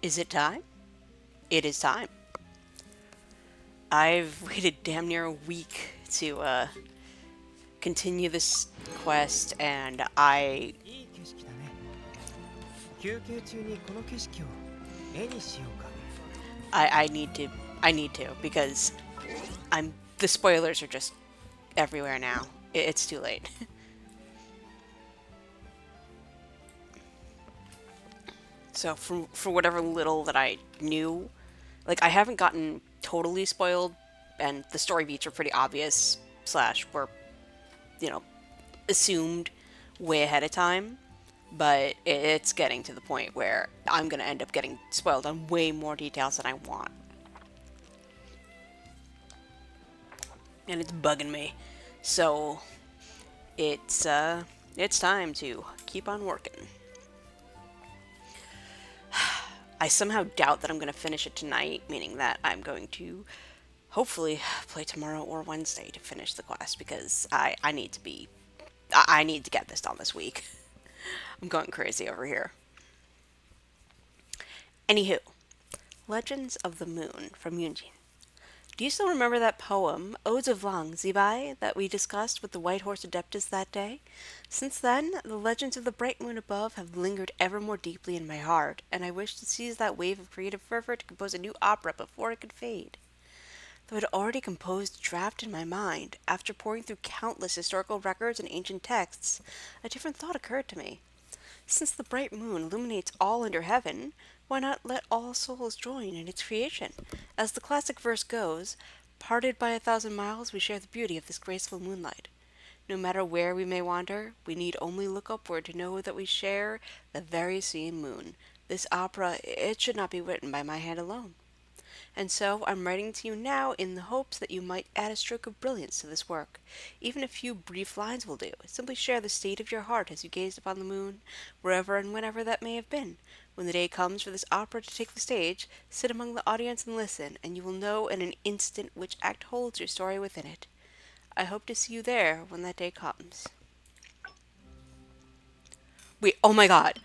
Is it time? It is time. I've waited damn near a week to continue this quest, andいい景色だね。休憩中にこの景色を絵にしようか。I need to because the spoilers are just everywhere now. It's too late. So for whatever little that I knew, like I haven't gotten totally spoiled, and the story beats are pretty obvious slash were you know assumed way ahead of time. But it's getting to the point where I'm gonna end up getting spoiled on way more details than I want, and it's bugging me. So it's time to keep on working. I somehow doubt that I'm going to finish it tonight, meaning that I'm going to hopefully play tomorrow or Wednesday to finish the quest because I need to be I need to get this done this week. I'm going crazy over here. Anywho, Legends of the Moon from Yunjin. Do you still remember that poem, Odes of Lang Zibai, that we discussed with the White Horse Adeptus that day? Since then, the legends of the bright moon above have lingered ever more deeply in my heart, and I wish to seize that wave of creative fervor to compose a new opera before it could fade. Though I had already composed a draft in my mind, after poring through countless historical records and ancient texts, a different thought occurred to me. Since the bright moon illuminates all under heaven, why not let all souls join in its creation? As the classic verse goes, parted by 1,000 miles, we share the beauty of this graceful moonlight. No matter where we may wander, we need only look upward to know that we share the very same moon. This opera, it should not be written by my hand alone. And so I'm writing to you now in the hopes that you might add a stroke of brilliance to this work. Even a few brief lines will do. Simply share the state of your heart as you gazed upon the moon, wherever and whenever that may have been. When the day comes for this opera to take the stage, sit among the audience and listen, and you will know in an instant which act holds your story within it. I hope to see you there when that day comes. Wait, oh my god.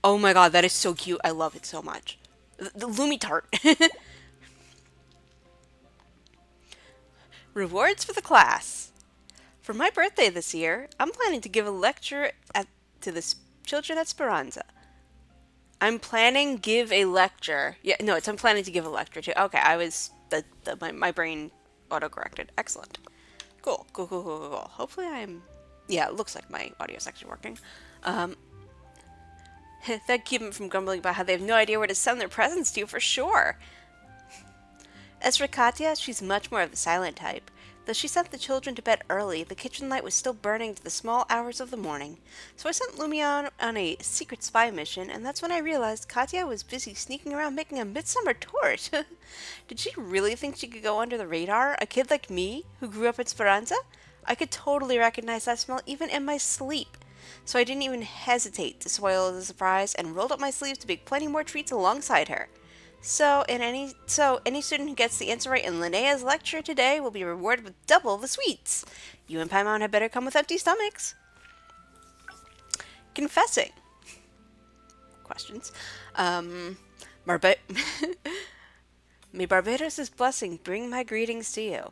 Oh my god, that is so cute. I love it so much. The Lumi Tart. Rewards for the class. For my birthday this year, I'm planning to give a lecture to the children at Speranza. I'm planning give a lecture. Yeah, no, I'm planning to give a lecture too. Okay, I was my brain auto-corrected. Excellent. Cool, cool, cool, cool, cool, cool. Hopefully yeah, it looks like my audio's actually working. Um, that keep them from grumbling about how they have no idea where to send their presents to for sure. As for Katya, she's much more of the silent type. Though she sent the children to bed early, the kitchen light was still burning to the small hours of the morning. So I sent Lumion on a secret spy mission, and that's when I realized Katya was busy sneaking around making a midsummer torch. Did she really think she could go under the radar? A kid like me, who grew up in Speranza? I could totally recognize that smell even in my sleep. So I didn't even hesitate to spoil the surprise and rolled up my sleeves to bake plenty more treats alongside her. So any student who gets the answer right in Linnea's lecture today will be rewarded with double the sweets. You and Paimon had better come with empty stomachs. Confessing. Questions. Marbe- May Barbados' blessing bring my greetings to you.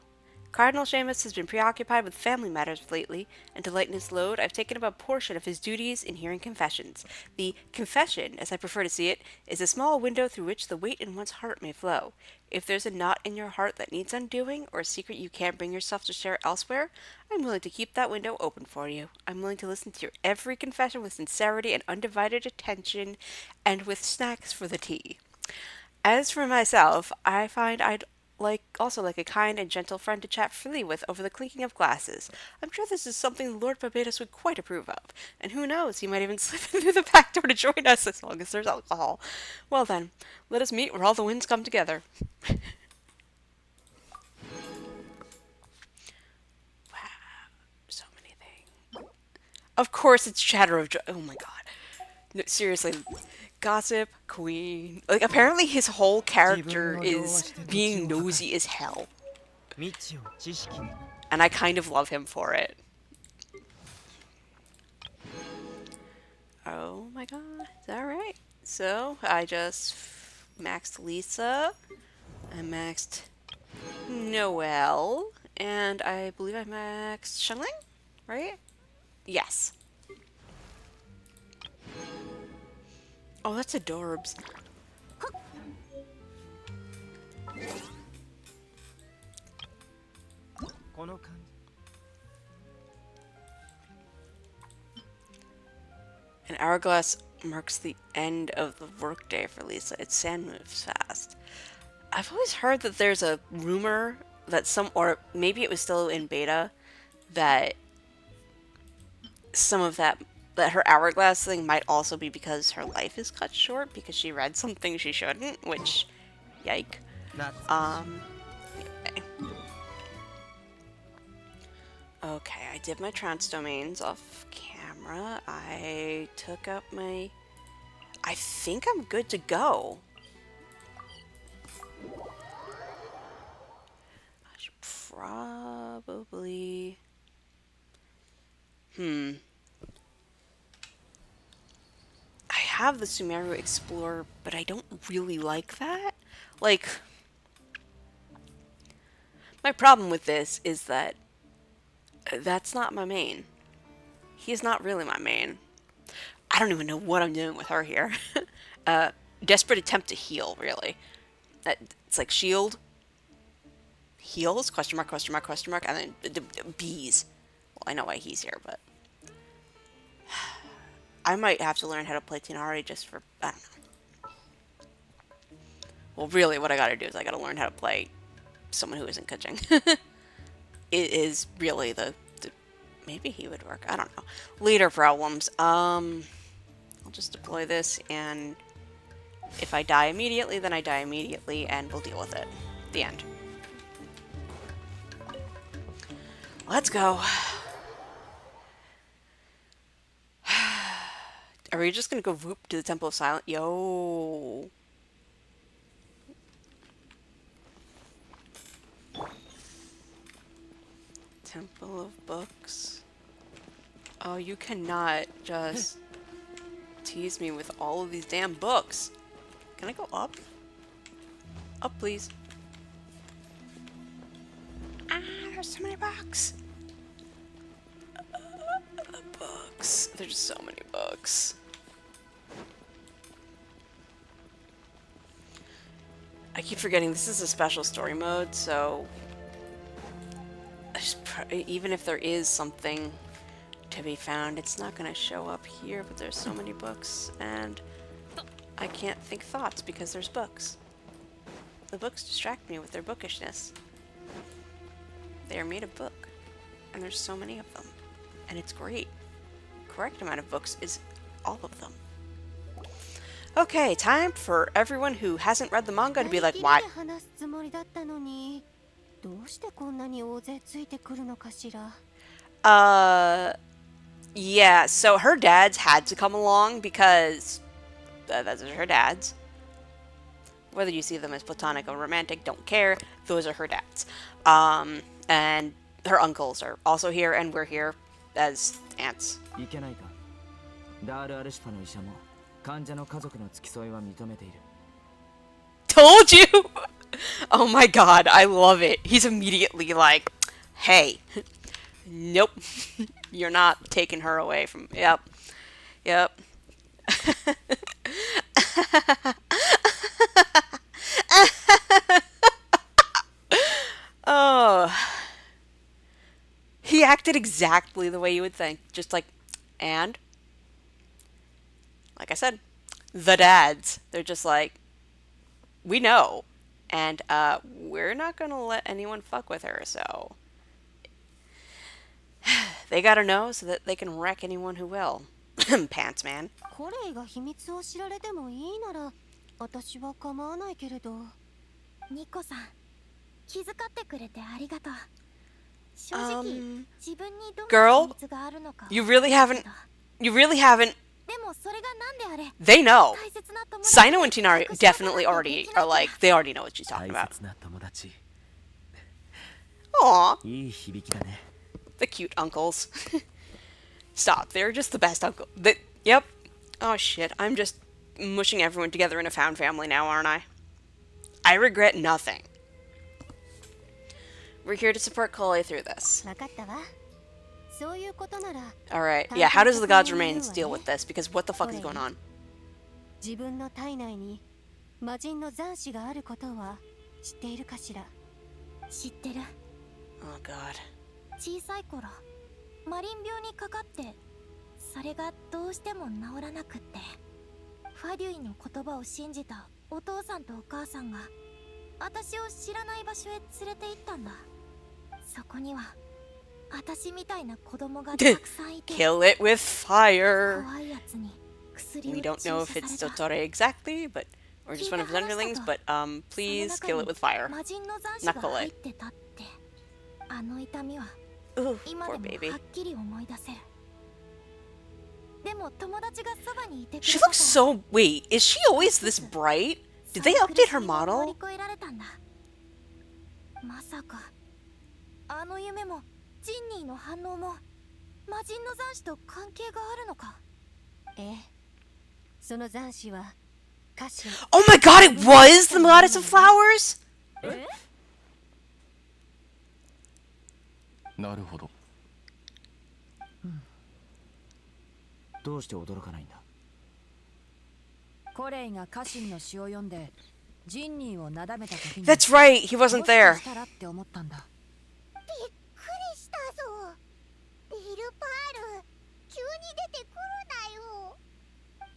Cardinal Seamus has been preoccupied with family matters lately, and to lighten his load, I've taken up a portion of his duties in hearing confessions. The confession, as I prefer to see it, is a small window through which the weight in one's heart may flow. If there's a knot in your heart that needs undoing, or a secret you can't bring yourself to share elsewhere, I'm willing to keep that window open for you. I'm willing to listen to your every confession with sincerity and undivided attention, and with snacks for the tea. As for myself, I find I'd like a kind and gentle friend to chat freely with over the clinking of glasses. I'm sure this is something Lord Barbados would quite approve of, and who knows, he might even slip in through the back door to join us as long as there's alcohol. Well then, let us meet where all the winds come together. So many things. Of course, it's chatter of joy. Oh my god. No, seriously, gossip queen. Like apparently his whole 自分 character の両 is 足で土地 being を測り nosy as hell, 未知を知識に and I kind of love him for it. Oh my god. Alright. So, I just maxed Lisa. I maxed Noelle. And I believe I maxed Shengling, right? Yes. Oh, that's adorbs. この感 An hourglass marks the end of the workday for Lisa. Its sand moves fast. I've always heard that there's a rumor that or maybe it was still in beta, that some of that her hourglass thing might also be because her life is cut short because she read something she shouldn't, which, yike. 懐かしい Okay, I did my trance domains off camera. I took out my... I think I'm good to go. I should probably... I have the Sumeru Explorer, but I don't really like that. Like, my problem with this is that that's not my main. He's not really my main. I don't even know what I'm doing with her here. Desperate attempt to heal, really. It's like shield, heals, question mark, question mark, question mark, and then bees. Well, I know why he's here, but I might have to learn how to play Tinari just for, I don't know. Well, really, what I gotta do is I gotta learn how to play someone who isn't Kaching. It is really the maybe he would work. I don't know. Leader problems. I'll just deploy this, and if I die immediately, then I die immediately, and we'll deal with it. The end. Let's go. Are we just gonna go whoop to the Temple of Silence? Yo. Temple of Books. Oh, you cannot just tease me with all of these damn books. Can I go up? Up, please. Ah, there's so many books. The books. There's just so many books. I keep forgetting this is a special story mode, so even if there is something to be found, it's not going to show up here, but there's so many books, and I can't think thoughts because there's books. The books distract me with their bookishness. They are made of book, and there's so many of them, and it's great. Correct amount of books is all of them. Okay, time for everyone who hasn't read the manga to be like, what? 話すつもりだったのに、どうしてこんなに大勢ついてくるのかしら。Yeah, so her dads had to come along because those are her dads. Whether you see them as platonic or romantic, don't care. Those are her dads. And her uncles are also here, and we're here as aunts. いけないかダール・アルシファの医者も患者の家族の付き添いは認めている Told you! Oh my god, I love it. He's immediately like, hey, nope, you're not taking her away from, yep, yep. Oh, he acted exactly the way you would think, just like, and, like I said, the dads, they're just like, we know, and we're not gonna let anyone fuck with her, so they gotta know so that they can wreck anyone who will. Pants man. コレイが秘密を知られてもいいなら、私は構わないけれど。ニコさん、気遣ってくれてありがとう。正直、自分にどんな秘密があるのか。You really haven't. でもそれがなんであれ。 They know. 大切な友達。 Sino and Tinari definitely already are like, they already know what she's 大 talking about. 切な友達 Aw, いい響きだね the cute uncles. Stop, they're just the best uncle. Yep. Oh shit, I'm just mushing everyone together in a found family now, aren't I? I regret nothing. We're here to support Kole through this. わかったわ。そういうことなら Alright, yeah, how does the God's Remains deal with this? Because what the fuck is going on? 自分の体内に魔人の残滓があることは知っているかしら。知ってる。 Oh god. 小さい頃マリン病にかかってそれがどうしても治らなくって、ファデュイの言葉を信じたお父さんとお母さんが私を知らない場所へ連れて行ったんだ。そこには私みたいな子供がたくさんいて Kill it with fire. 怖いやつに薬を We 注 don't know 射 if it's された。 Totore exactly, but or just one of his underlings, but please kill it with fire. 魔人の残滓が入ってたって。あの痛みは Ooh, 今 poor でも baby. はっきり思い出せる。でも友達がそばにいてく She れたか looks ら so... Wait, is she always this bright? Did they update her 乗り model? 越えられたんだ。まさかあの夢もジンニーの反応も魔人の残滓と関係があるのか。ええ、その残滓は歌詞。 Oh my god, it was the Goddess of Flowers? え、なるほど。どうして驚かないんだ。コレイが家臣の詩を読んでジンニーをなだめた時に That's right, he wasn't there. もしかしたらって思ったんだ。びっくりしたぞ。ビルパール、急に出てくるなよ。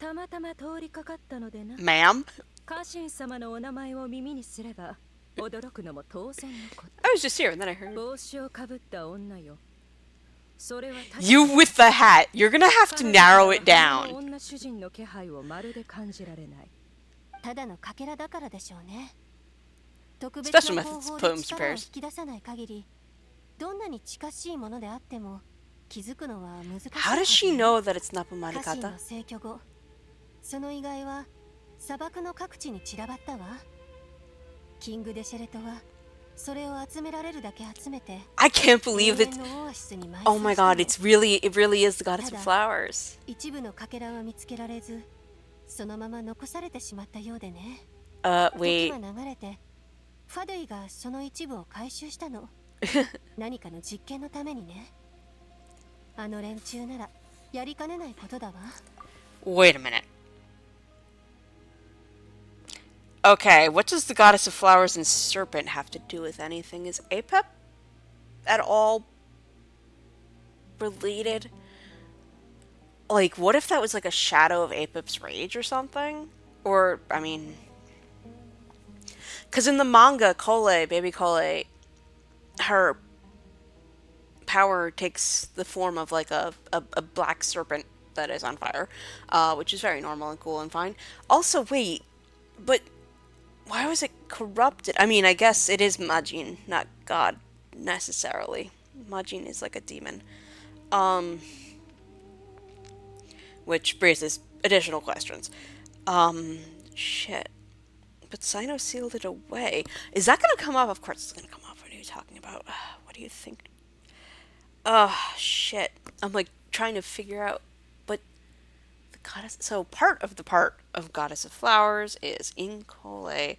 たまたま通りかかったのでな。 Ma'am? 家臣様のお名前を耳にすれば驚くのも当然のこと。 I was just here and then I heard... 帽子をかぶった女よ。それは確か You with the hat. You're gonna have to narrow it 彼女は down. 女主人の気配をまるで感じられない。ただのかけらだからでしょうね。特別 Special な methods 方法 Poems で力を prepares. 引き出さない限り、どんなに近しいものであっても気づくのは難しいはず。 How does she know that it's not 家臣 Pumarikata? の逝去後、その遺骸は砂漠の各地に散らばったわ。キング・デシェレトはそれを集められるだけ集めて I can't believe 永 that... 遠のオアシスに埋 Oh my 葬 god, した it really is the Goddess of Flowers. 一部のかけらは見つけられず、そのまま残されてしまったようでね。時 Wait. は流れて、ファドゥイがその一部を回収したの。何かの実験のためにね。あの連中ならやりかねないことだわ。 Wait a minute. Okay, what does the Goddess of Flowers and Serpent have to do with anything? Is Apep at all related? Like, what if that was like a shadow of Apep's rage or something? Or, I mean... Because in the manga, Kole, baby Kole, her power takes the form of like a black serpent that is on fire, which is very normal and cool and fine. Also, wait, but why was it corrupted? I mean, I guess it is Majin, not God, necessarily. Majin is like a demon. Which raises additional questions. Shit. But Sino sealed it away. Is that gonna come up? Of course it's gonna come up. What are you talking about? What do you think? Shit. I'm like trying to figure out, but the goddess. So part of Goddess of Flowers is in Kole.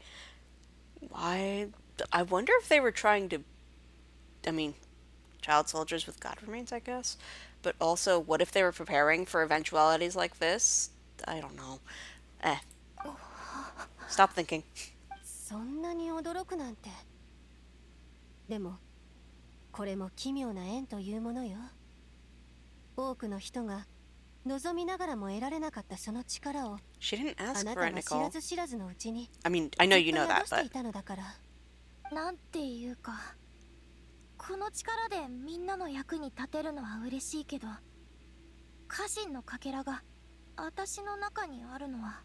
Why? I wonder if they were trying to. I mean, child soldiers with God remains, I guess. But also, what if they were preparing for eventualities like this? I don't know. Stop thinking. そんなに驚くなんて。でも、これも奇妙な縁というものよ。多くの人が望みながらも得られなかったその力を、 She didn't あ ask な for た it, が知ら Nicole. ず知らずのうちに I mean, I know you ずっ know と that, 宿して but いたのだから。なんていうか、この力でみんなの役に立てるのは嬉しいけど、家臣のかけらが私の中にあるのは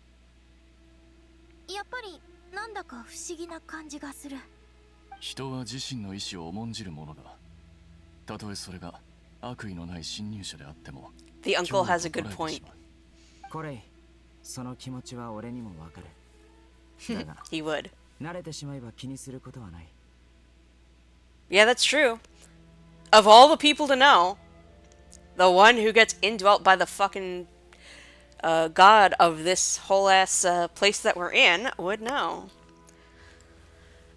やっぱりなんだか不思議な感じがする。人は自身の意志を重んじるものだ。たとえそれが悪意のない侵入者であっても。 the uncle has a good point. これ、その気持ちは俺にもわかる。だが、 He would. 慣れてしまえば気にすることはない。 Yeah, that's true. Of all the people to know, the one who gets indwelt by the fucking god of this whole ass place that we're in would know.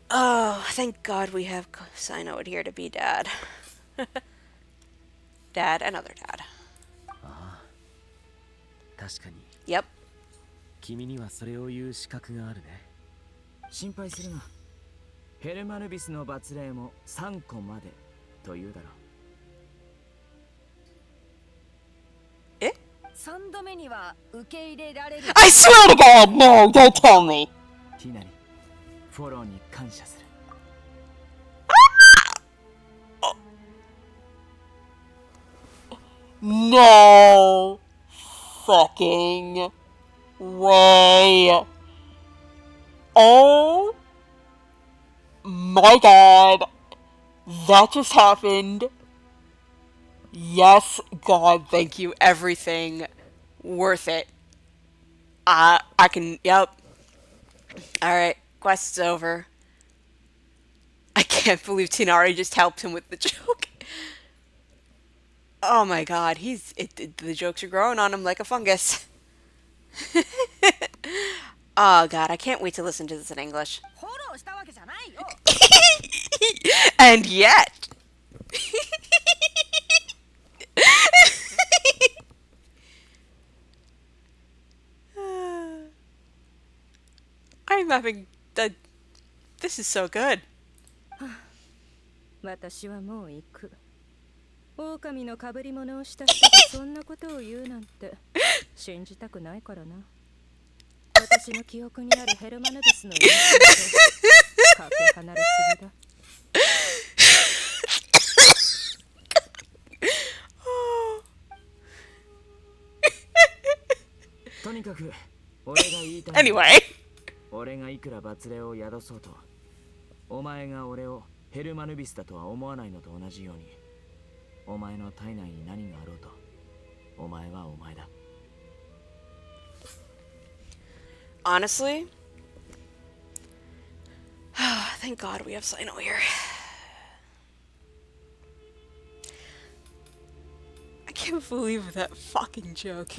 Oh, thank God we have Sino here to be dad. Dad, another dad. ああ、確かに Yep. 君にはそれを言う資格があるね。心配するな。ヘルマヌビスの罰令も3個までと言うだろう。3度目には受け入れられる。 I swear to God, no, don't tell me. ティナリ、フォローに感謝する。No fucking way. Oh my God. That just happened. Yes, God, thank you. Everything worth it. I can, yep. Alright, quest's over. I can't believe Tinari just helped him with the joke. Oh my God, the jokes are growing on him like a fungus. Oh God, I can't wait to listen to this in English. フォローしたわけじゃないよ。 And yet. I'm having this is so good. 私はもう行く。狼の被り物をした人がそんなことを言うなんて信じたくないからな。私の記憶にあるヘルマヌビスの印象とかけ離れすぎだ。とにかく俺が言いたいのは Anyway. 俺がいくら罰令を宿そうと、お前が俺をヘルマヌビスだとは思わないのと同じように、お前の体内に何があろうと、お前はお前だ。Honestly, thank God we have Sino here. I can't believe that fucking joke.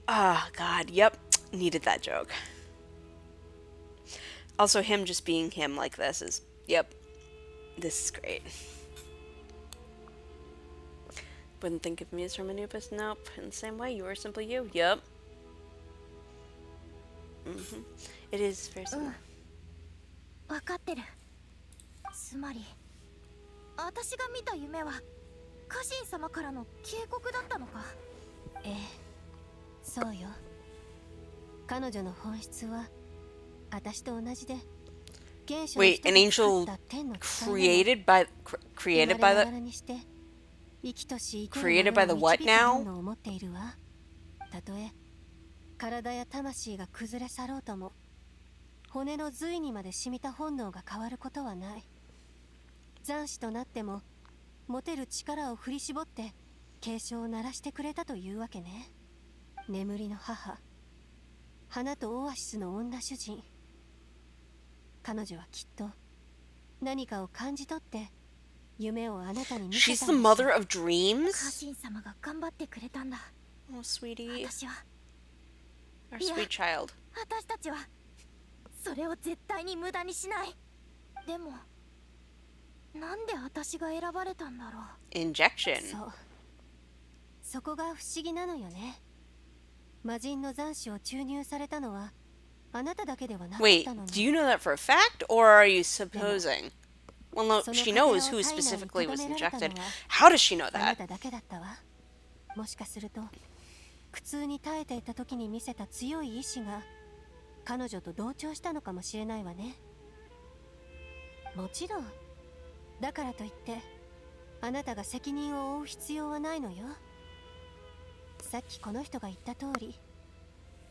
God, yep, needed that joke. Also, him just being him like this is, yep, this is great. Wouldn't think of me as from Anubis? Nope. In the same way, you are simply you. Yep. It is very similar. 分かってる。つまり私が見た夢は家臣様からの警告だったのか。ええ、そうよ。彼女の本質は私と同じで、原初の Wait, 人 an が angel 作った天の使いなの。 created by created by 生まれなが the らにして生きとし生け created る by も the のを what 導く now? 本能を持っているわ。たとえ体や魂が崩れ去ろうとも、骨の髄にまで染みた本能が変わることはない。残死となっても持てる力を振り絞って警鐘を鳴らしてくれたというわけね。眠りの母、花とオアシスの女主人。彼女はきっと何かを感じ取って夢をあなたに見せ She's た the んでしょう。 mother of 家 dreams? 臣様が頑張ってくれたんだ。 Oh, sweetie. 私は Our sweet child. 私たちはそれを絶対に無駄にしない。でもなんで私が選ばれたんだろう。 Injection. そう、そこが不思議なのよね。魔人の残滓を注入されたのはあなただけではなかっ Wait, たのに。 do you know that for a fact, or are you supposing? Well, no, その she 過程を knows who 体内に specifically 留 was められたの injected. は How does she know あな that? ただけだったわ。もしかすると苦痛に耐えていた時に見せた強い意志が彼女と同調したのかもしれないわね。もちろんだからといってあなたが責任を負う必要はないのよ。さっきこの人が言った通り、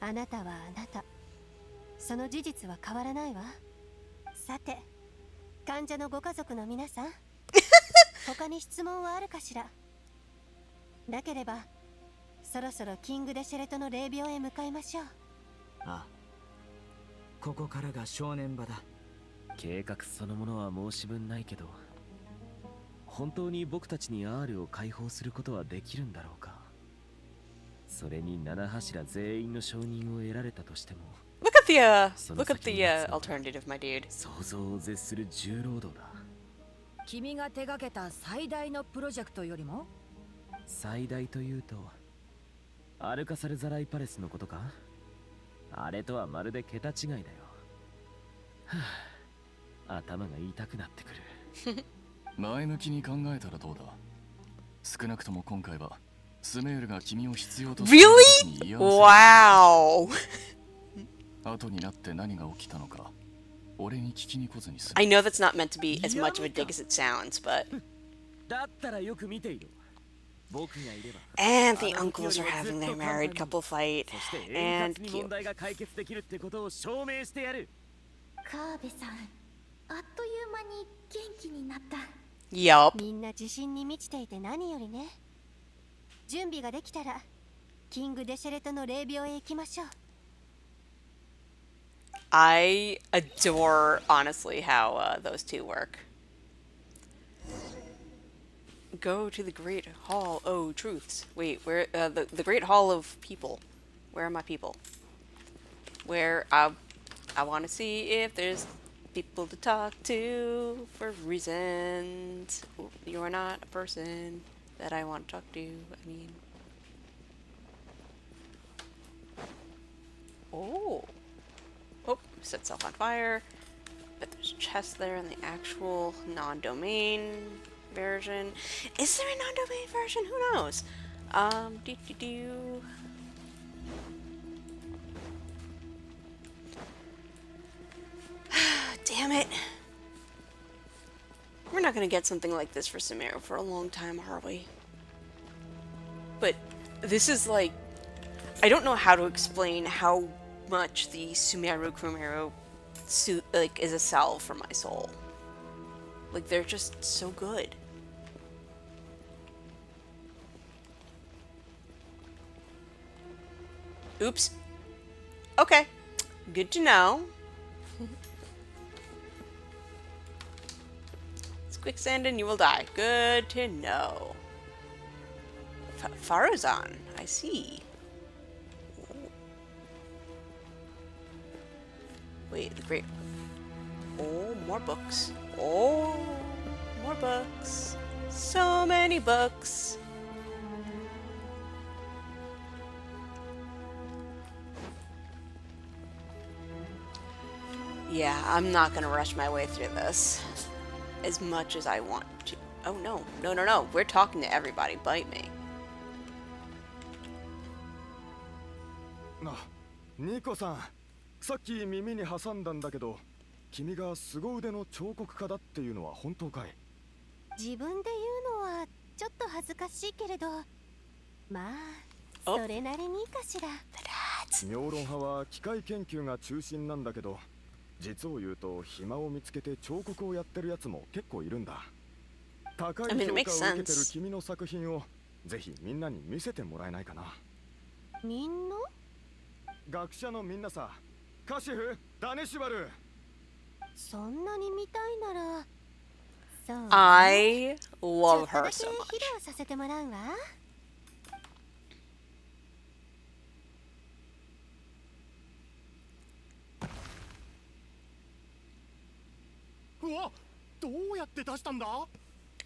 あなたはあなた、その事実は変わらないわ。さて、患者のご家族の皆さん他に質問はあるかしら。なければそろそろキング・デシェレトの霊廟へ向かいましょう。ああ、ここからが正念場だ。計画そのものは申し分ないけど、本当に僕たちに R を解放することはできるんだろうか。それに七柱全員の承認を得られたとしても、 Look at at the So look at that's like the nuts, no? alternative, my dude. 想像を絶する重労働だ。君が手掛けた最大のプロジェクトよりも最大というとアルカサルザライパレスのことか。あれとはまるで桁違いだよ。はあ、頭が痛くなってくる。前向きに考えたらどうだ。少なくとも今回はスメールが君を必要としている時に言い合わ Wow. せ後になって何が起きたのか俺に聞きに来ずにする。 I know that's not meant to be as much of a dig as it sounds, but だったらよく見ていろ。僕がいれば。 and the uncles are having their married couple fight, そして円 and 滑に問 cute. 題が解決できるってことを証明してやる。川辺さん、あっという間に元気になった。 Yup. みんな自信に満ちていて何よりね。準備ができたらキング・デシェレトの霊廟へ行きましょう。 I adore, honestly, how those two work. Go to the Great Hall. Oh, truths. Wait, where? The Great Hall of People. Where are my people? Where I want to see if there's people to talk to for reasons. You're not a person that I want to talk to. I mean, oh. Oh, set self on fire. But there's a chest there in the actual non-domain version. Is there a non-domain version? Who knows? Do. Damn it. We're not gonna get something like this for Sumeru for a long time, are we? But this is like, I don't know how to explain how much the Sumeru Kumeru suit like is a salve for my soul. Like they're just so good. Oops. Okay. Good to know. It's quicksand and you will die. Good to know. Faruzan, I see. Wait, the great... Oh, more books. Oh, more books. So many books. Yeah, I'm not gonna rush my way through this as much as I want to. Oh no, no. We're talking to everybody. Bite me. ニコさん、さっき耳に挟んだんだけど、君が凄腕の彫刻家だっていうのは本当かい？自分で言うのはちょっと恥ずかしいけれど、まあおそれなりにかしら。妙論派は機械研究が中心なんだけど、実を言うと暇を見つけて彫刻をやってるやつも結構いるんだ。高い I mean, it 評 makes 価を受けてる sense. 君の作品をぜひみんなに見せてもらえないかな。みんな？学者のみんなさ、カシフ、ダネシュバル。そんなに見たいなら、そうね。 I ちょ love っと her だけ so 披 much. 露させてもらうわ。うわ、どうやって出したんだ？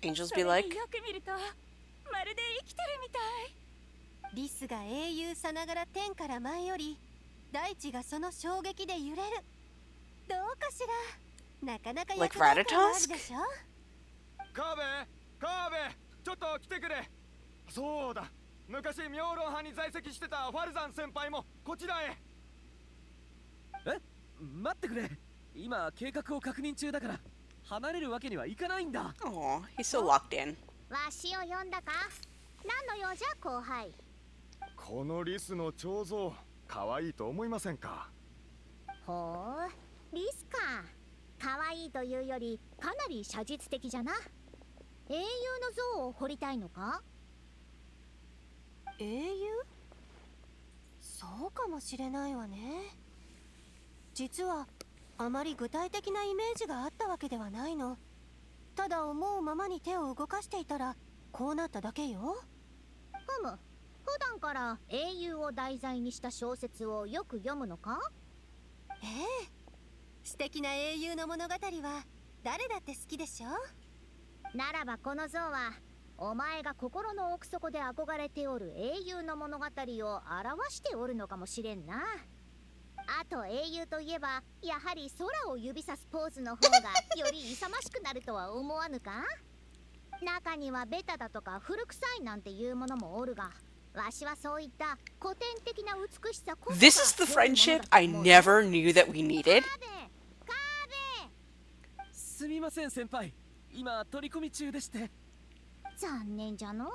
Angels be like, よく見るとまるで生きてるみたい。リスが英雄さながら天から舞い降り、大地がその衝撃で揺れる。どうかしら。なかなか役 Like 立感があ Ratatosk? るでしょ。カーベ、カーベ、ちょっと来てくれ。そうだ、昔妙論派に在籍してたファルザン先輩もこちらへ。え、待ってくれ。今計画を確認中だから離れるわけにはいかないんだ。 oh, he's so locked in. わしを呼んだか。何の用じゃ後輩。このリスの彫像、可愛いと思いませんか？ほう、リスか。可愛いというよりかなり写実的じゃな。英雄の像を彫りたいのか？英雄？そうかもしれないわね。実はあまり具体的なイメージがあったわけではないの。ただ思うままに手を動かしていたらこうなっただけよ。ふむ、普段から英雄を題材にした小説をよく読むのか？ええ、素敵な英雄の物語は誰だって好きでしょ。ならばこの像はお前が心の奥底で憧れておる英雄の物語を表しておるのかもしれんな。あと英雄といえばやはり空を指さすポーズの方がより勇ましくなるとは思わぬか。中にはベタだとか古臭いなんていうものもおるが、わしはそういった古典的な美しさこそが This is the friendship I never knew that we needed. すみません先輩、今取り込み中でして。残念じゃのう。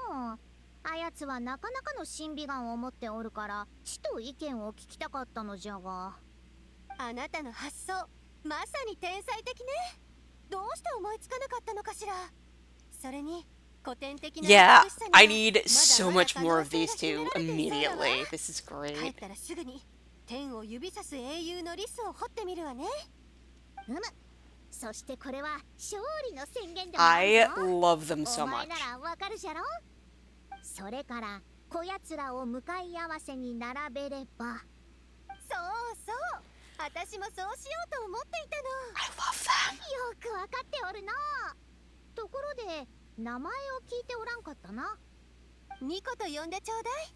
あやつはなかなかの審美眼を持っておるからちと意見を聞きたかったのじゃが。あなたの発想まさに天才的ね。どうして思いつかなかったのかしら。それに古典的な Yeah, 美しさには I need まだ so まだ much 可 more 能 of 性が these 秘め two られていそうだわ。 immediately. This is 帰っ great. たらすぐに天を指さす英雄のリスを掘ってみるわね。そしてこれは勝利の宣言でもあ I るぞ。 love them お so 前 much. ならわかるじゃろ。それからこやつらを向かい合わせに並べれば。そうそう、私もそうしようと思っていたの。 I love them. よくわかっておるの。ところで名前を聞いておらんかったな。ニコと呼んでちょうだい。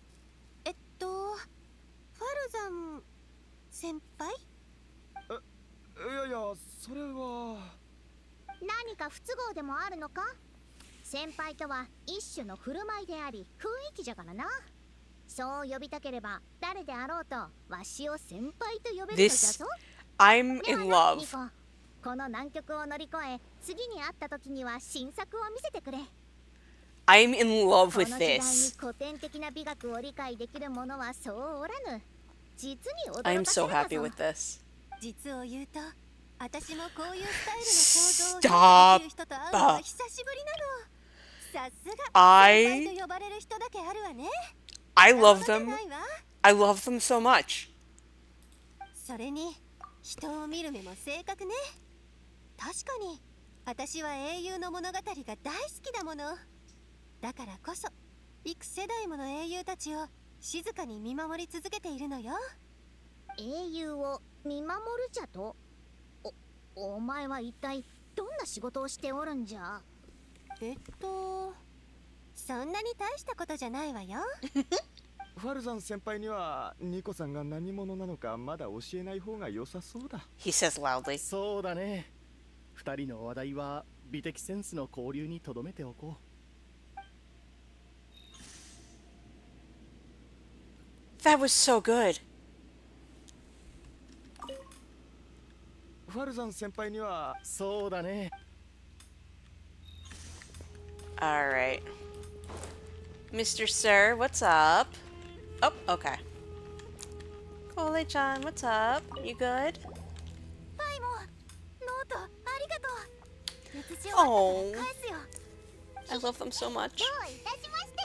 ファルザン先輩。いやいや、それは。何か不都合でもあるのか。先輩とは一種の振る舞いであり雰囲気じゃからな。そう呼びたければ誰であろうとわしを先輩と呼べるのじゃ This ぞ。 I'm では in なニ love. コ、この難局を乗り越え次に会った時には新作を見せてくれ。 I'm in love この with 時代に this. 古典的な美学を理解できる者はそうおらぬ。実に驚 I'm かせ so るだ happy ぞ。 with this. 実を言うと私もこういうスタイルの想像をできる人と会うのは久しぶりなの。さすが先輩と呼ばれる人だけあるわね。 I love そん them. なことないわ。 I love them so much. それに人を見る目も正確ね。確かに私は英雄の物語が大好きだもの。だからこそ幾世代もの英雄たちを静かに見守り続けているのよ。英雄を見守るじゃと。お前は一体どんな仕事をしておるんじゃ。そんなに大したことじゃないわよ。ファルザン先輩にはニコさんが何者なのかまだ教えない方が良さそうだ。 He says loudly. そうだね。二人の話題は美的センスの交流にとどめておこう。That was so good. ファルザン先輩には。そうだね。All right. Mr. Sir, what's up? Oh, okay. Kole-chan, what's up? You good? はい、もうノートありがとう。写し終わった Oh, ら返すよ。 I love them so much. どういたしまして。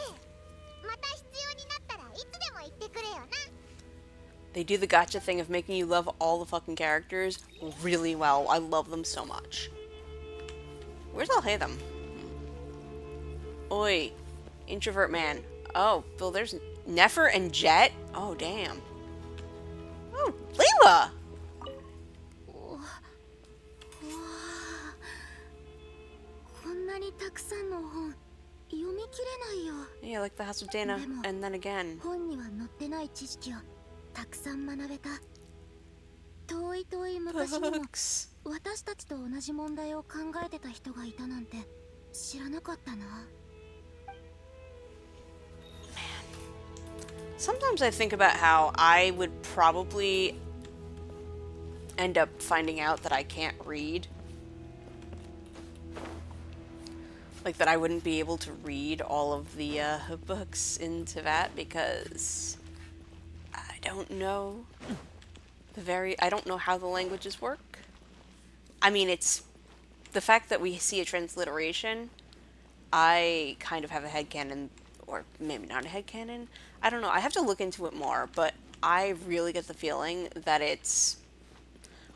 また必要になったらいつでも言ってくれよな。 They do the gotcha thing of making you love all the fucking characters really well. I love them so much. Where's Alhaitham? Oi, introvert man. Oh, Bill, there's Nefer and Jet. Oh, damn. Oh, Layla! こんなにたくさんの本読み切れないよ。 Yeah, like the House of Dana. And then again. 本には載ってない知識をたくさん学べた。遠い遠い昔にも Books. 私たちと同じ問題を考えてた人がいたなんて知らなかったな。 Sometimes I think about how I would probably end up finding out that I can't read. Like that I wouldn't be able to read all of the books in Teyvat because I don't know I don't know how the languages work. I mean, it's the fact that we see a transliteration, I kind of have a headcanon, or maybe not a headcanon. I don't know. I have to look into it more, but I really get the feeling that it's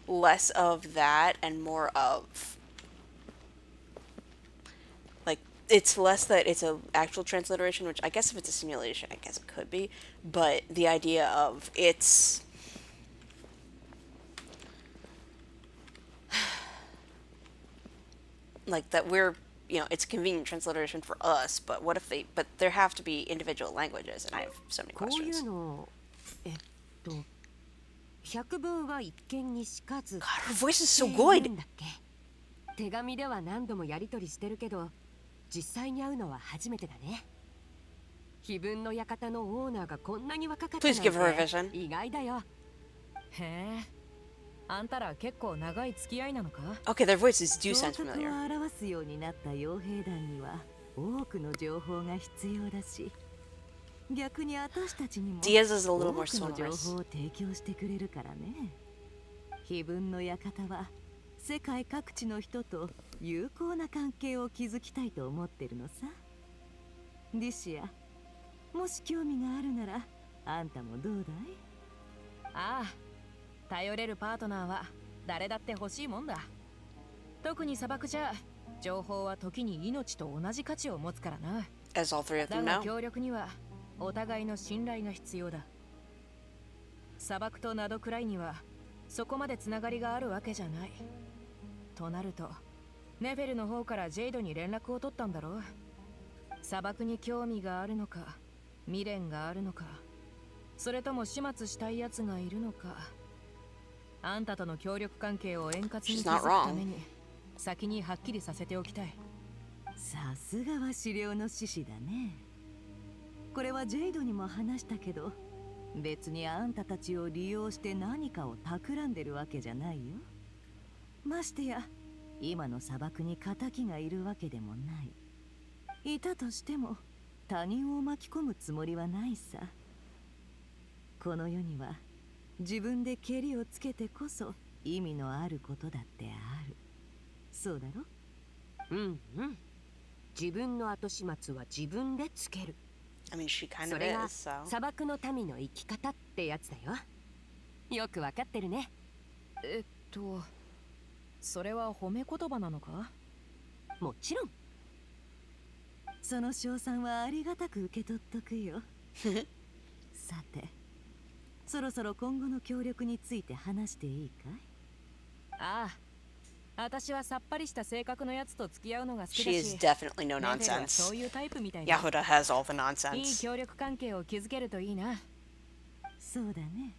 less of that and more of like it's less that it's a actual transliteration, which I guess if it's a simulation, I guess it could be, but the idea of it's like that we're, it's a convenient transliteration for us, but what if but there have to be individual languages, and I have so many こういう questions. のと百聞は一見にしかず God, her voice is so って言う good. んだっけ。手紙では何度もやり取りしてるけど実際に会うのは初めてだね。碑文の館のオーナーがこんなに若かったなん Please give her a て vision. 意外だよ。へえ、あんたら結構長い付き合いなのか？ Okay, their voices do 頭 sound 角 familiar. を表すようになった傭兵団には多くの情報が必要だし、逆に私たちにも Diaz is a 多 little く more の情報 sonorous. を提供してくれるからね。碑文の館は世界各地の人と友好な関係を築きたいと思ってるのさ。リシア、もし興味があるならあんたもどうだい？ああ、頼れるパートナーは誰だって欲しいもんだ。特に砂漠じゃ情報は時に命と同じ価値を持つからな。 As all three of だ them が know. 協力にはお互いの信頼が必要だ。砂漠とナドくらいにはそこまでつながりがあるわけじゃない。となるとネフェルの方からジェイドに連絡を取ったんだろう。砂漠に興味があるのか、未練があるのか、それとも始末したいやつがいるのか。あんたとの協力関係を円滑に She's 築 not くた wrong. めに先にはっきりさせておきたい。さすがは資料の獅子だね。これはジェイドにも話したけど、別にあんたたちを利用して何かを企んでるわけじゃないよ。ましてや今の砂漠に仇がいるわけでもない。いたとしても他人を巻き込むつもりはないさ。この世には自分でケリをつけてこそ意味のあることだってある。そうだろ？うんうん。自分の後始末は自分でつける。 I mean, she kind そ of れが is, so. 砂漠の民の生き方ってやつだよ。よくわかってるね。それは褒め言葉なのか？もちろん。その賞賛はありがたく受け取っとくよ。さて、そろそろ今後の協力について話していいかい？ああ、私はさっぱりした性格のやつと付き合うのが好き She だ is し、 definitely no ネフェルは nonsense. そういうタイプみたいだ。 Yahuda has all the いい nonsense. 協力関係を築けるといいな。そうだね。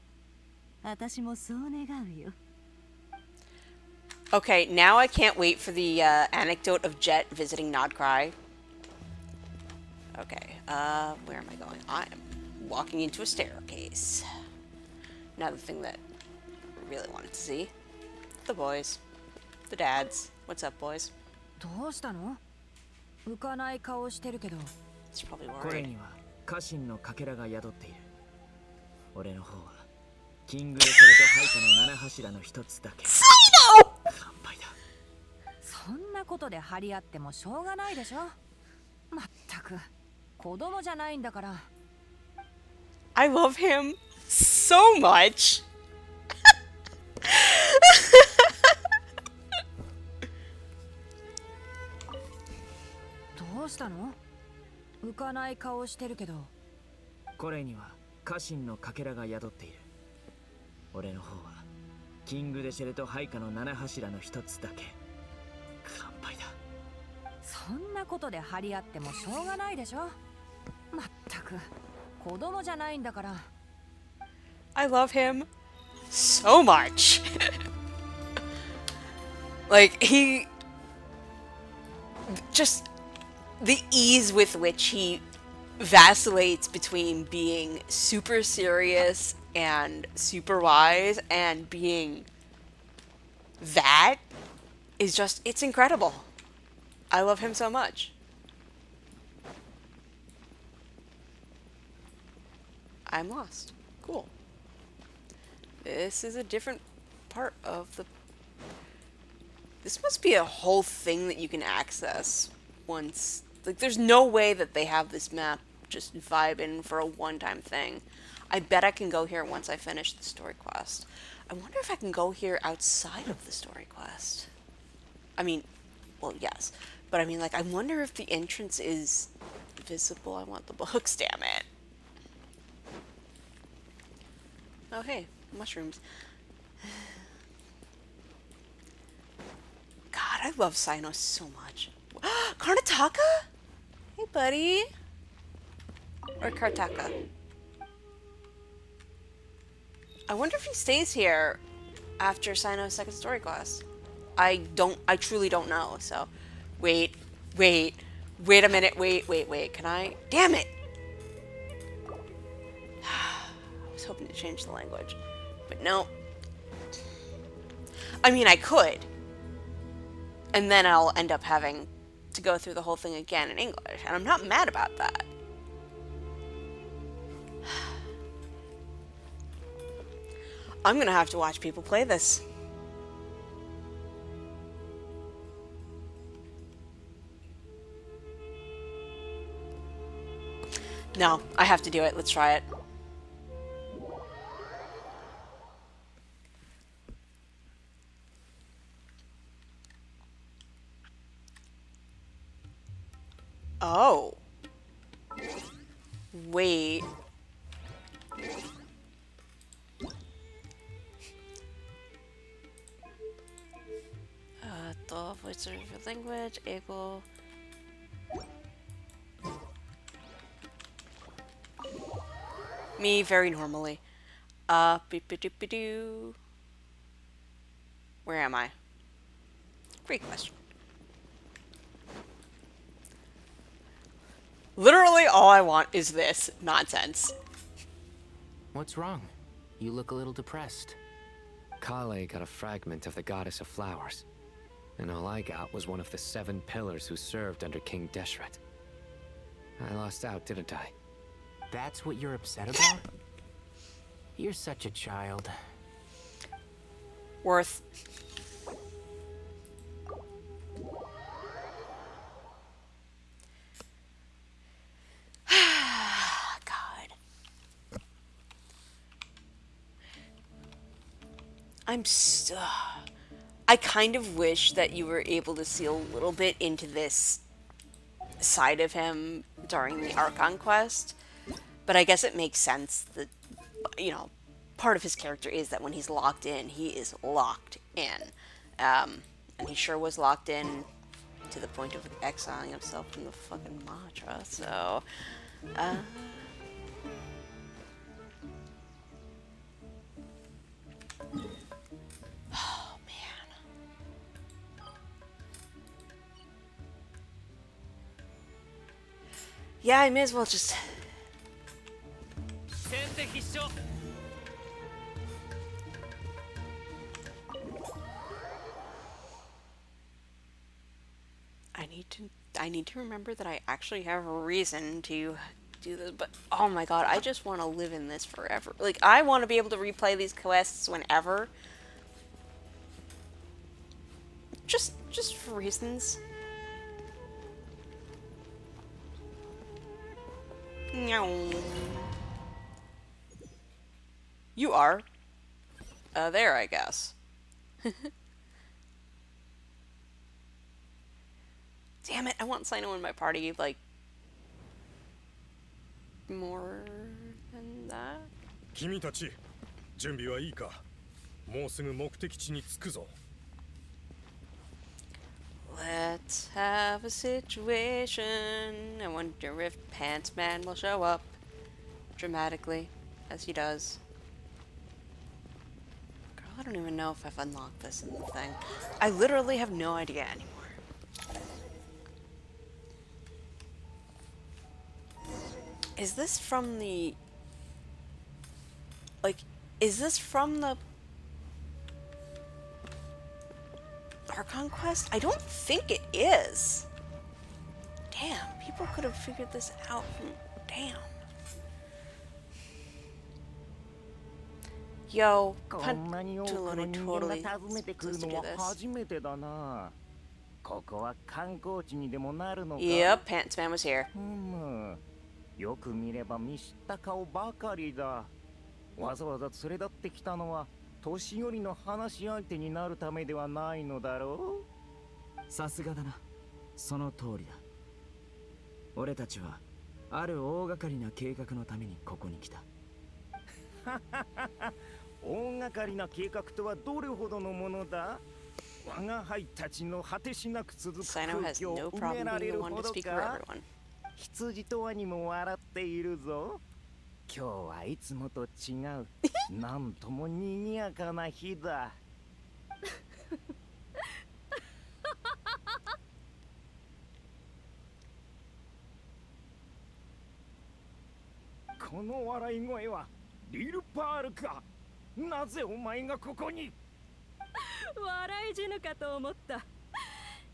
私もそう願うよ。Okay, now I can't wait for the anecdote of Jet visiting Nodcry. Okay, where am I going? I am walking into a staircase. Now the thing that I really wanted to see. The boys. The dads. What's up, boys? どうしたの？浮かない顔してるけど。 It's probably これ worried. には家臣のかけらが宿っている。俺の方はキングレセルとハイカの七柱の一つだけ。乾杯だ。そんなことで張り合ってもしょうがないでしょ。まったく子供じゃないんだから。 I love him so much. どうしたの？浮かない顔してるけど。これには家臣のかけらが宿っている。俺の方はキングデシェルとハイカの七柱の一つだけ。乾杯だ。そんなことで張り合ってもしょうがないでしょ。まったく子供じゃないんだから。 I love him so much. Like, just the ease with which he vacillates between being super serious and super wise and being that is just, it's incredible. I love him so much. I'm lost. Cool. This is a different part of the... This must be a whole thing that you can access once... Like, there's no way that they have this map just vibe in for a one-time thing. I bet I can go here once I finish the story quest. I wonder if I can go here outside of the story quest. I mean, well, yes. But I mean, like, I wonder if the entrance is visible. I want the books, damn it. Oh, hey, mushrooms. God, God, I love Sino so much. Karnataka? Hey, buddy. Or Kartaka. I wonder if he stays here after Sino's second story quest. I truly don't know, so. Wait, wait, wait a minute, wait. Can I? Damn it! I was hoping to change the language, but no. I mean, I could. And then I'll end up having to go through the whole thing again in English, and I'm not mad about that. I'm gonna have to watch people play this. No, I have to do it. Let's try it. Oh. Wait. The voice of language, equal. Me very normally. Beep-a-doop-a-doo. Where am I? Great question. Literally all I want is this nonsense. What's wrong? You look a little depressed. Kale got a fragment of the goddess of flowers, and all I got was one of the 7 pillars who served under King Deshret. I lost out, didn't I? That's what you're upset about? You're such a child. Worth. God. I kind of wish that you were able to see a little bit into this side of him during the Archon quest, but I guess it makes sense that, you know, part of his character is that when he's locked in, he is locked in. And he sure was locked in to the point of exiling himself from the fucking mantra, so... Oh, man. Yeah, I may as well just... I need to remember that I actually have a reason to do this, but oh my god, I just want to live in this forever. Like, I want to be able to replay these quests whenever. Just for reasons. No. You are. There, I guess. Damn it, I want Sino in my party, like, more than that. 君たち、準備はいいか？もうすぐ目的地に着くぞ。Let's have a situation. I wonder if Pants Man will show up dramatically, as he does. Girl, I don't even know if I've unlocked this in the thing. I literally have no idea anymore. Is this from the... Like, is this from the... Archon quest? I don't think it is. Damn, people could have figured this out from... Damn. Yo, Pantalones totally supposed to do this. ここは観光地にでもなるのか。Yep, Pants Man was here. よく見れば見知った顔ばかりだ。わざわざ連れ立ってきたのは年寄りの話し相手になるためではないのだろう。さすがだな。その通りだ。俺たちはある大掛かりな計画のためにここに来た。大掛かりな計画とはどれほどのものだ？我が輩たちの果てしなく続く Sino 空 has 気を no 埋め problem ら being れ the る one ほ to ど speak for か everyone. 羊とワニも笑っているぞ。今日はいつもと違うなんとも賑やかな日だ。この笑い声はリルパールか。なぜお前がここに。笑い死ぬかと思った。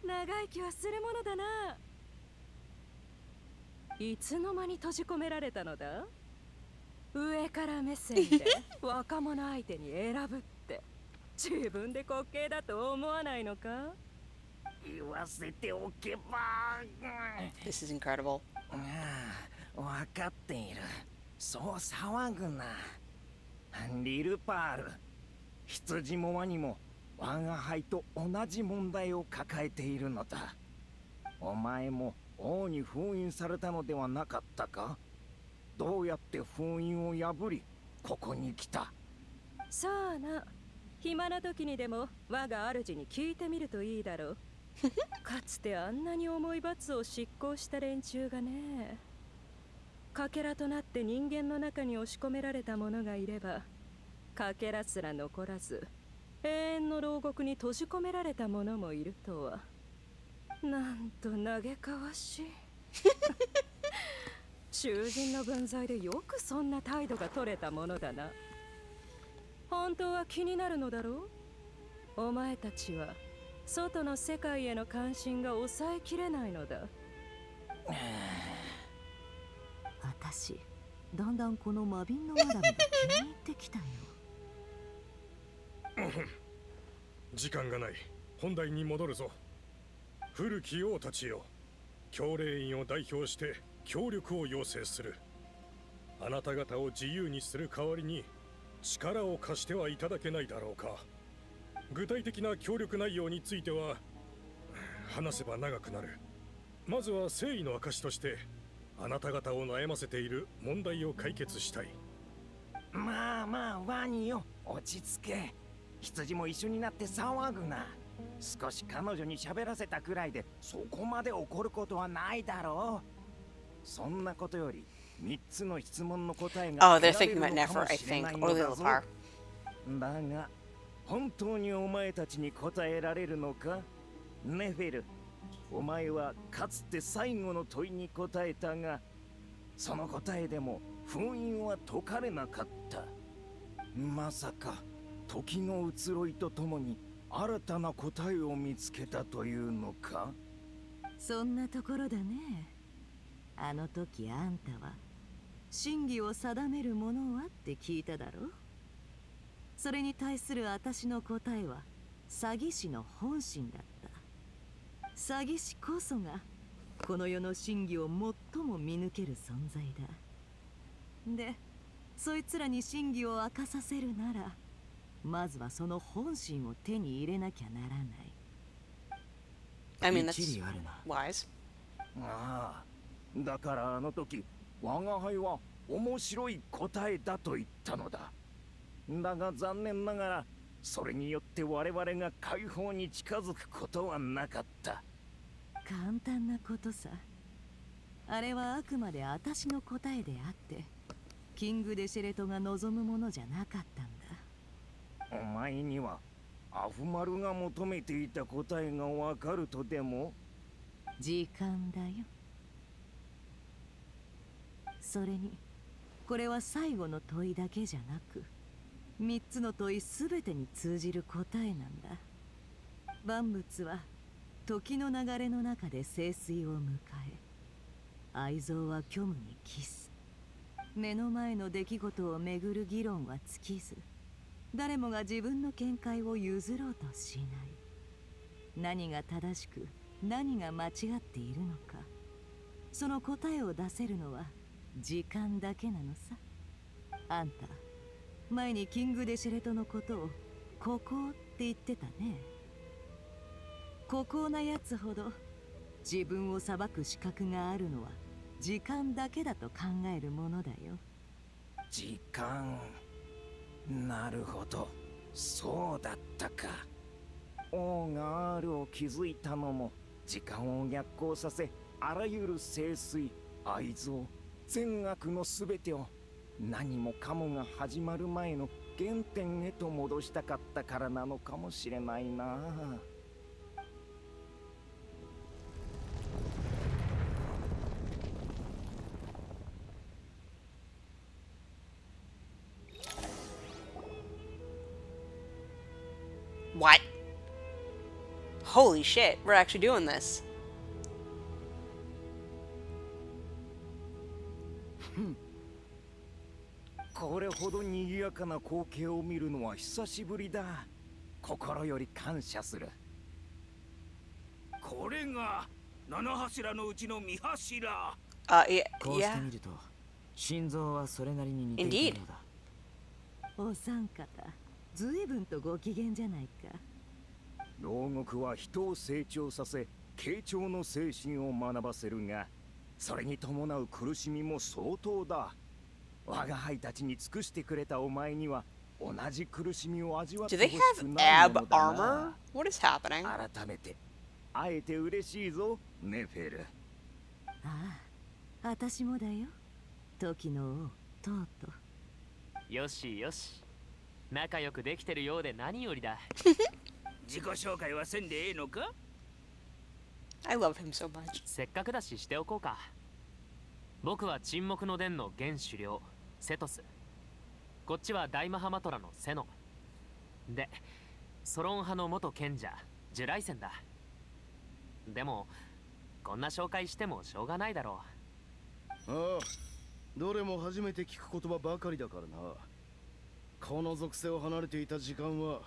長生きはするものだな。いつの間に閉じ込められたのだ。上から目線で若者相手に選ぶって自分で滑稽だと思わないのか。言わせておけば。This is incredible. 分かっている。そう騒ぐな。リルパール、羊もワニも我が輩と同じ問題を抱えているのだ。お前も王に封印されたのではなかったか。どうやって封印を破りここに来た。さあな、暇な時にでも我が主に聞いてみるといいだろう。かつてあんなに重い罰を執行した連中がね。かけらとなって人間の中に押し込められた者がいれば、かけらすら残らず永遠の牢獄に閉じ込められた者もいるとは。なんと嘆かわしい。囚人の分際でよくそんな態度が取れたものだな。本当は気になるのだろう。お前たちは外の世界への関心が抑えきれないのだ。私、だんだんこのマビンのマダムが気に入ってきたよ。時間がない。本題に戻るぞ。古き王たちよ、教令員を代表して協力を要請する。あなた方を自由にする代わりに力を貸してはいただけないだろうか。具体的な協力内容については話せば長くなる。まずは誠意の証としてあなた方を悩ませている問題を解決したい。まあまあワニよ、落ち着け。羊も一緒になって騒ぐな。少し彼女に喋らせたくらいでそこまで怒ることはないだろう。そんなことより3つの質問の答えが Oh, they're thinking about Nefer, I think, or Lilipar. だが本当にお前たちに答えられるのか。ネフェル、お前はかつて最後の問いに答えたが、その答えでも封印は解かれなかった。まさか時の移ろいとともに新たな答えを見つけたというのか。そんなところだね。あの時あんたは真偽を定めるものはって聞いただろう。それに対する私の答えは詐欺師の本心だった。詐欺師こそがこの世の真偽を最も見抜ける存在だ。で、そいつらに真偽を明かさせるなら、まずはその本心を手に入れなきゃならない。I mean, 一 that's 理あるな。 wise. ああ、だからあの時我が輩は面白い答えだと言ったのだ。だが残念ながらそれによって我々が解放に近づくことはなかった。簡単なことさ。あれはあくまで私の答えであって、キング・デシェレトが望むものじゃなかったんだ。お前にはアフマルが求めていた答えがわかるとでも。時間だよ。それにこれは最後の問いだけじゃなく、3つの問いすべてに通じる答えなんだ。万物は時の流れの中で清水を迎え、愛憎は虚無に帰す。目の前の出来事をめぐる議論は尽きず、誰もが自分の見解を譲ろうとしない。何が正しく何が間違っているのか、その答えを出せるのは時間だけなのさ。あんた前にキング・デシェレトのことを孤高って言ってたね。孤高なやつほど自分を裁く資格があるのは時間だけだと考えるものだよ。時間。なるほど、そうだったか。王が R を築いたのも時間を逆行させ、あらゆる聖水、愛憎、善悪のすべてを何もかもが始まる前の原点へと戻したかったからなのかもしれないな。What? Holy shit, we're actually doing this. これほど賑やかな光景を見るのは久しぶりだ。心より感謝する。これが七柱のうちの三柱。こうしてみると心臓はそれなりに似ているようだ。お三方、ずいぶんとご機嫌じゃないか。牢獄は人を成長させ、傾聴の精神を学ばせるが、それに伴う苦しみも相当だ。我が輩たちに尽くしてくれたお前には同じ苦しみを味わってほしくないものだな。What is happening? 改めて会えて嬉しいぞ、ネフェル。ああ、私もだよ。時の王、とうとう。よしよし。仲良くできてるようで何よりだ。自己紹介はせんでええのか？ I love him so much. せっかくだししておこうか。僕は沈黙の殿の現首領セトス。こっちは大マハマトラのセノで、ソロン派の元賢者ジュライセンだ。でもこんな紹介してもしょうがないだろう。ああ、どれも初めて聞く言葉ばかりだからな。この属性を離れていた時間は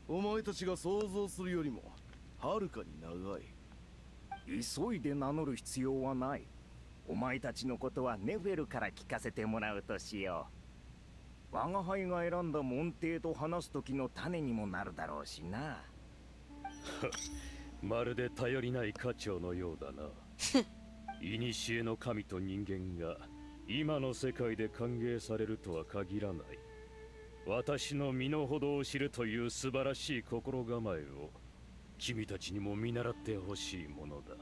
お前たちが想像するよりもはるかに長い。急いで名乗る必要はない。お前たちのことはネフェルから聞かせてもらうとしよう。我が輩が選んだ門弟と話す時の種にもなるだろうしな。まるで頼りない家長のようだな。古の神と人間が今の世界で歓迎されるとは限らない。私の身の程を知るという素晴らしい心構えを君たちにも見習ってほしいものだ。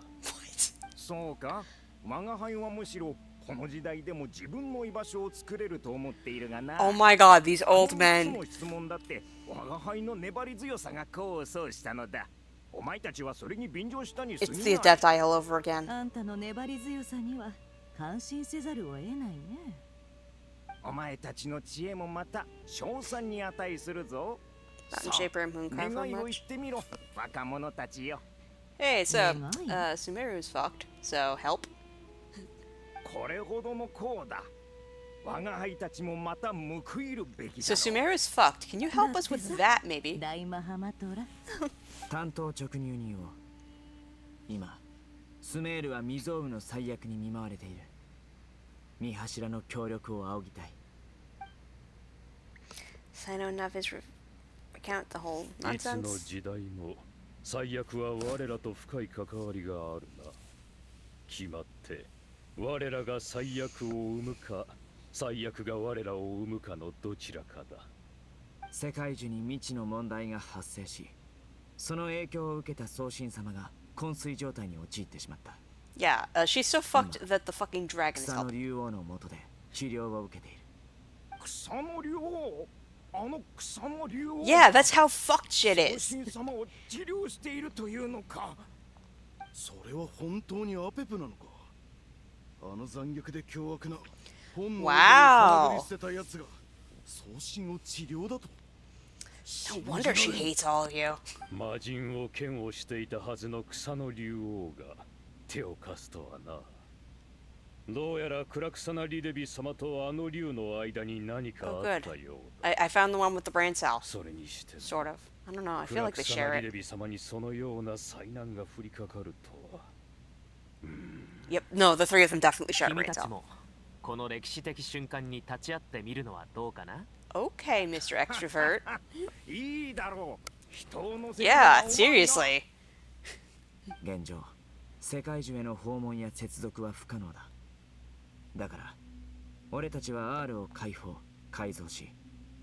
そうか、我が輩はむしろこの時代でも自分の居場所を作れると思っているがな。Oh my god, these old men. その質問だって我が輩の粘り強さが功を奏したのだ。お前たちはそれに便乗したに過ぎ It's ない。 the death eye all over again. あんたの粘り強さには感心せざるを得ないね。お前たちの知恵もまた賞賛に値するぞ。 Mountain Shaper and Mooncarver 願いを言 much? ってみろ、若者たちよ。 Hey, so, Sumeru's fucked, so help. これほどの功だ。我が輩たちもまた報いるべきだ So ろう。 Sumeru's fucked. Can you help us with that, maybe? 大マハマトラ。担当直入人を。今スメールは未曾有の最悪に見舞われている。三柱の協力を仰ぎたい。 So I know enough is recount the whole いつの nonsense. 時代も最悪は我らと深い関わりがあるな。決まって我らが最悪を生むか、最悪が我らを生むかのどちらかだ。世界中に未知の問題が発生し、その影響を受けた宗神様が昏睡状態に陥ってしまった。Yeah, she's so fucked that the fucking dragon is 草の helping. 竜王の下で治療を受けている。草の竜王、あの草の竜王。 Yeah, that's how fucked shit 宗 is. 神様を治療しているというのか。それは本当にアペプなのか。あの残虐で凶悪な本能を Wow. 捨てたやつが送信を治療だと。 No wonder she hates all of you. 魔人を嫌悪していたはずの草の竜王が手を貸すとはな。どうやらクラクサナリデビ様とあの竜の間に何か Oh, あっ good. たよう I found the one with the brain cell. それにしても Sort of. I don't know. I ク feel ラ like ク they サナ share リデ it. ビ様にそのような災難が降りかかるとは。Yep. No, the three of them definitely share a 君 brain たち cell. もこの歴史的瞬間に立ち会ってみるのはどうかな？ Okay, Mr. Extrovert. いいだろう。人を乗せ Yeah, seriously. 現状、世界中への訪問や接続は不可能だ。だから、俺たちは R を改造し、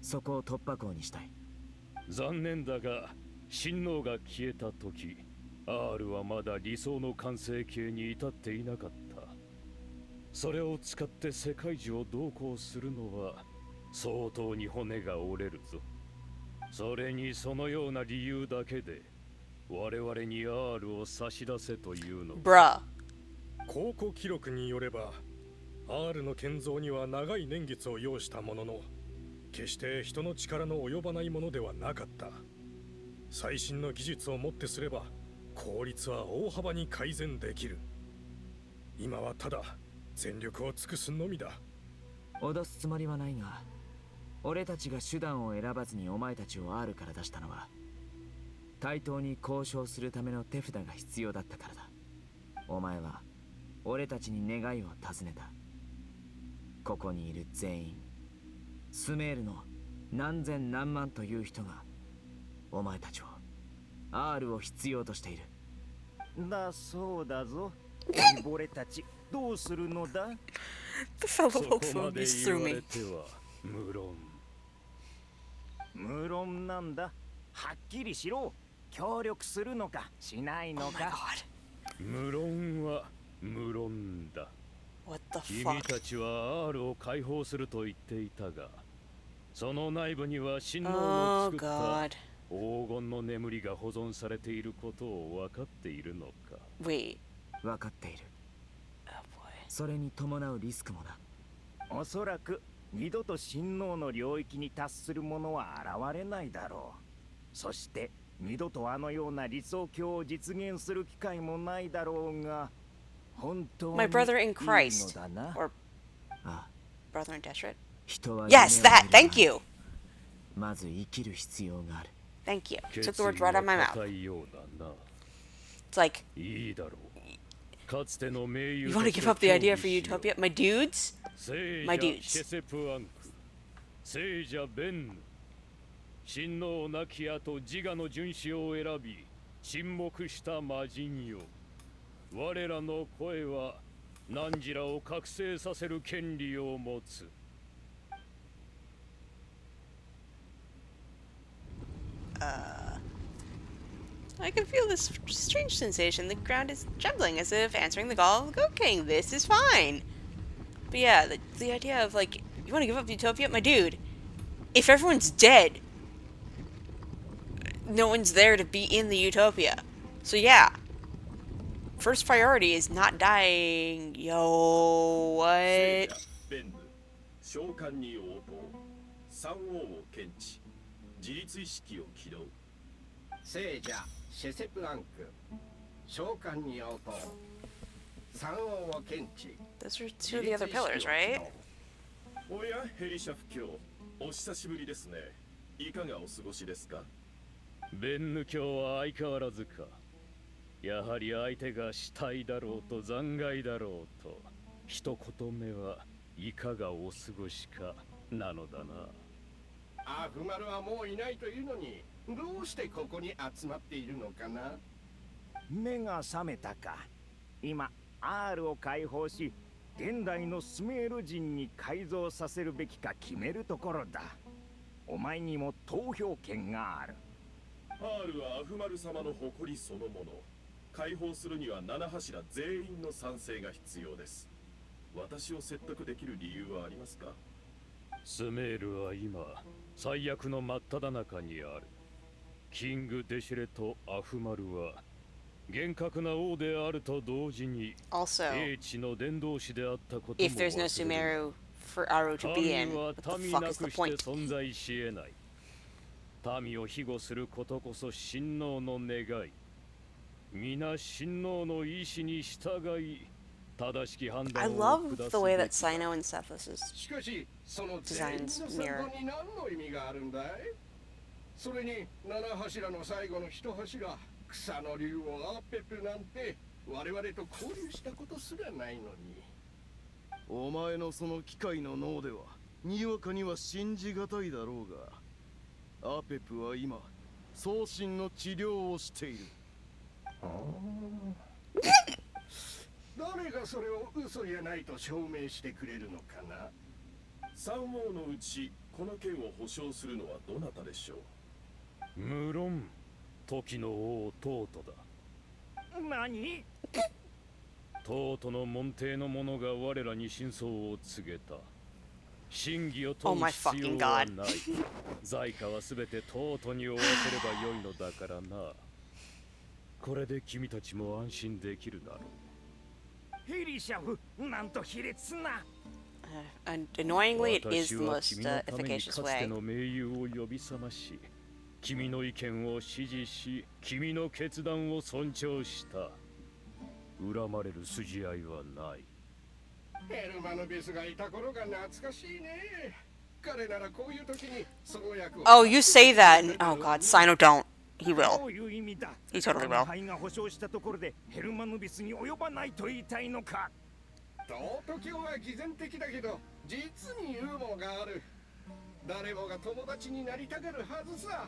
そこを突破口にしたい。残念だが親王が消えた時、R はまだ理想の完成形に至っていなかった。それを使って世界中を同行するのは相当に骨が折れるぞ。それにそのような理由だけで我々に R を差し出せというのか。考古記録によれば R の建造には長い年月を要したものの、決して人の力の及ばないものではなかった。最新の技術をもってすれば効率は大幅に改善できる。今はただ全力を尽くすのみだ。脅すつもりはないが、俺たちが手段を選ばずにお前たちを R から出したのは対等に交渉するための手札が必要だったからだ。お前は俺たちに願いを尋ねた。ここにいる全員、スメールの何千何万という人がお前たちを R を必要としている。だそうだぞ。俺たちどうするのだ？ The fellow そ pokes こま one で piece 言 through わ me. れては無論。無論なんだ。はっきりしろ。協力するのかしないのか。無論は無論だ。 What the 君 fuck? たちは R を解放すると言っていたが、その内部には親王の作った黄金の眠りが保存されていることを分かっているのか。Wait. 分かっている。 Oh boy. それに伴うリスクもな。おそらく二度と親王の領域に達する者は現れないだろう。そして二度とあのような理想郷を実現する機会もないだろうが、本当に My brother in いい Christ. のだな。 Or ああ、 brother in Deseret. 人は Yes, that. Thank you. まず生きる必要がある。 Thank you. Took the words right out of my mouth. ようだな。 It's like, いいだろう。かつての名優 you want to give up the idea for Utopia? My dudes? My シェ dudes. セプアンク、聖者ベンヌ、親王亡き後自我の殉死を選び沈黙した魔人よ。我らの声は汝らを覚醒させる権利を持つ。I can feel this strange sensation. The ground is trembling as if answering the call of the Goat King. This is fine. But yeah, the idea of like, you want to give up Utopia? My dude, if everyone's dead, no one's there to be in the Utopia. So yeah, first priority is not dying. Yo, what? 召喚に応答、三王を検知、自立意識を起動。聖者シェセプアンク、召喚に応答、三王を検知。 Those are two of the other pillars, right? おや、ヘリシャフ卿、お久しぶりですね。いかがお過ごしですか？ベンヌ教は相変わらずか。やはり相手が死体だろうと残骸だろうと、一言目はいかがお過ごしかなのだな。アフマルはもういないというのに、どうしてここに集まっているのかな？目が覚めたか。今 R を解放し、現代のスメール人に改造させるべきか決めるところだ。お前にも投票権がある。 R はアフマル様の誇りそのもの。解放するには七柱全員の賛成が必要です。私を説得できる理由はありますか？スメールは今最悪の真っ只中にある。キング・デシュレとアフマルは厳格な王であると同時に Also, 英知の伝道師であったことも if there's no Sumeru for Aru to be in, 民は what the 民 fuck な is く the して point? 存在し得ない。民を庇護することこそ親王の願い。皆親王の意志に従い、正しき判 I 断を love 下す the way べ that き。 Sino and Cephas's しかし、その全員の designs 賛 mirror. 同に何の意味があるんだい？それに七柱の最後の一柱、草の竜王アーペプなんて我々と交流したことすらないのに。お前のその機械の脳ではにわかには信じがたいだろうが、アペプは今送信の治療をしている。誰がそれを嘘やないと証明してくれるのかな？三王のうちこの件を保証するのはどなたでしょう？無論時の王トートだ。何？トートの門弟の者が我らに真相を告げた。真偽を Oh 問う my 必 fucking 要は god. ない。在価はすべてトートに負わせればよいのだからな。これで君たちも安心できるだろう。ヘリシャフ、なんと卑劣な。And annoyingly, it is 私 the は most 君のために efficacious かつて way. の盟友を呼び覚まし、君の意見を支持し、君の決断を尊重した。恨まれる筋合いはない。ヘルマヌビスがいた頃が懐かしいね。彼ならこういう時にその役を。Oh, you say that, and oh god, Sino don't. He will. どういう意味だ。 He totally will. 敗が保証したところでヘルマヌビスに及ばないと言いたいのか。道徳教は偽善的だけど実にユーモアがある。誰もが友達になりたがるはずさ。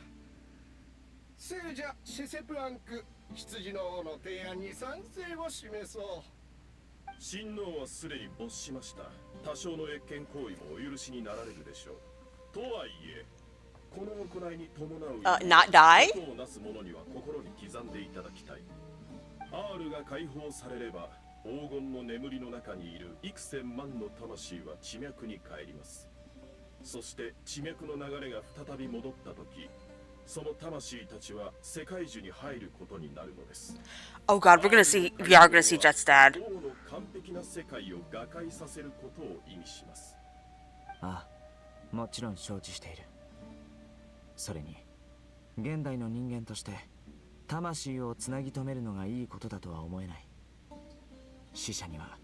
聖者シェセプアンク、羊の王の提案に賛成を示そう。親王はすでに没しました。多少の越権行為もお許しになられるでしょう。とはいえ、この行いに伴う not die? ことをなす者には心に刻んでいただきたい。R が解放されれば、黄金の眠りの中にいる幾千万の魂は地脈に帰ります。そして地脈の流れが再び戻った時、その魂たちは世界樹に入ることになるのです。Oh god, we are gonna see Jet's dad. 王の完璧な世界を瓦解させることを意味します。ああ、もちろん承知している。それに現代の人間として魂をつなぎ止めるのがいいことだとは思えない。死者には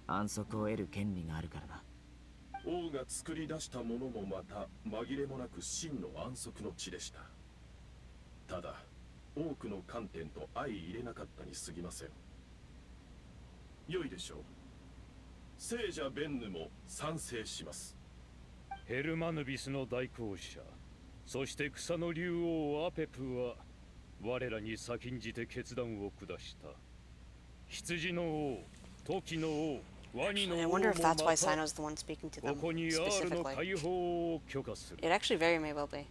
安息を得る権利があるからな。王が作り出したものもまた紛れもなく真の安息の地でした。ただ多くの観点と相入れなかったに過ぎません。良いでしょう。聖者ベンヌも賛成します。ヘルマヌビスの代行者、そして草の竜王アペプは我らに先んじて決断を下した。羊の王、時の王、ワニの I 王 wonder も if ま that's た why Sino's the one speaking to こ them こに R の specifically. 解放を許可する。 It actually very may well be.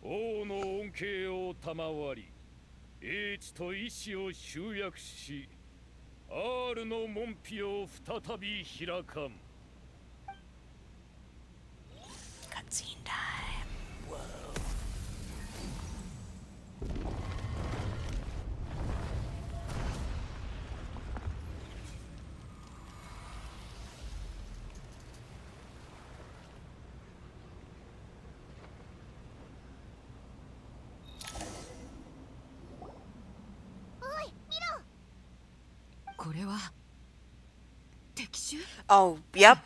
王の恩恵を賜り、英知と意志を集約し、R の門扉を再び開かん。Cutscene time. Whoa. Oh, yep.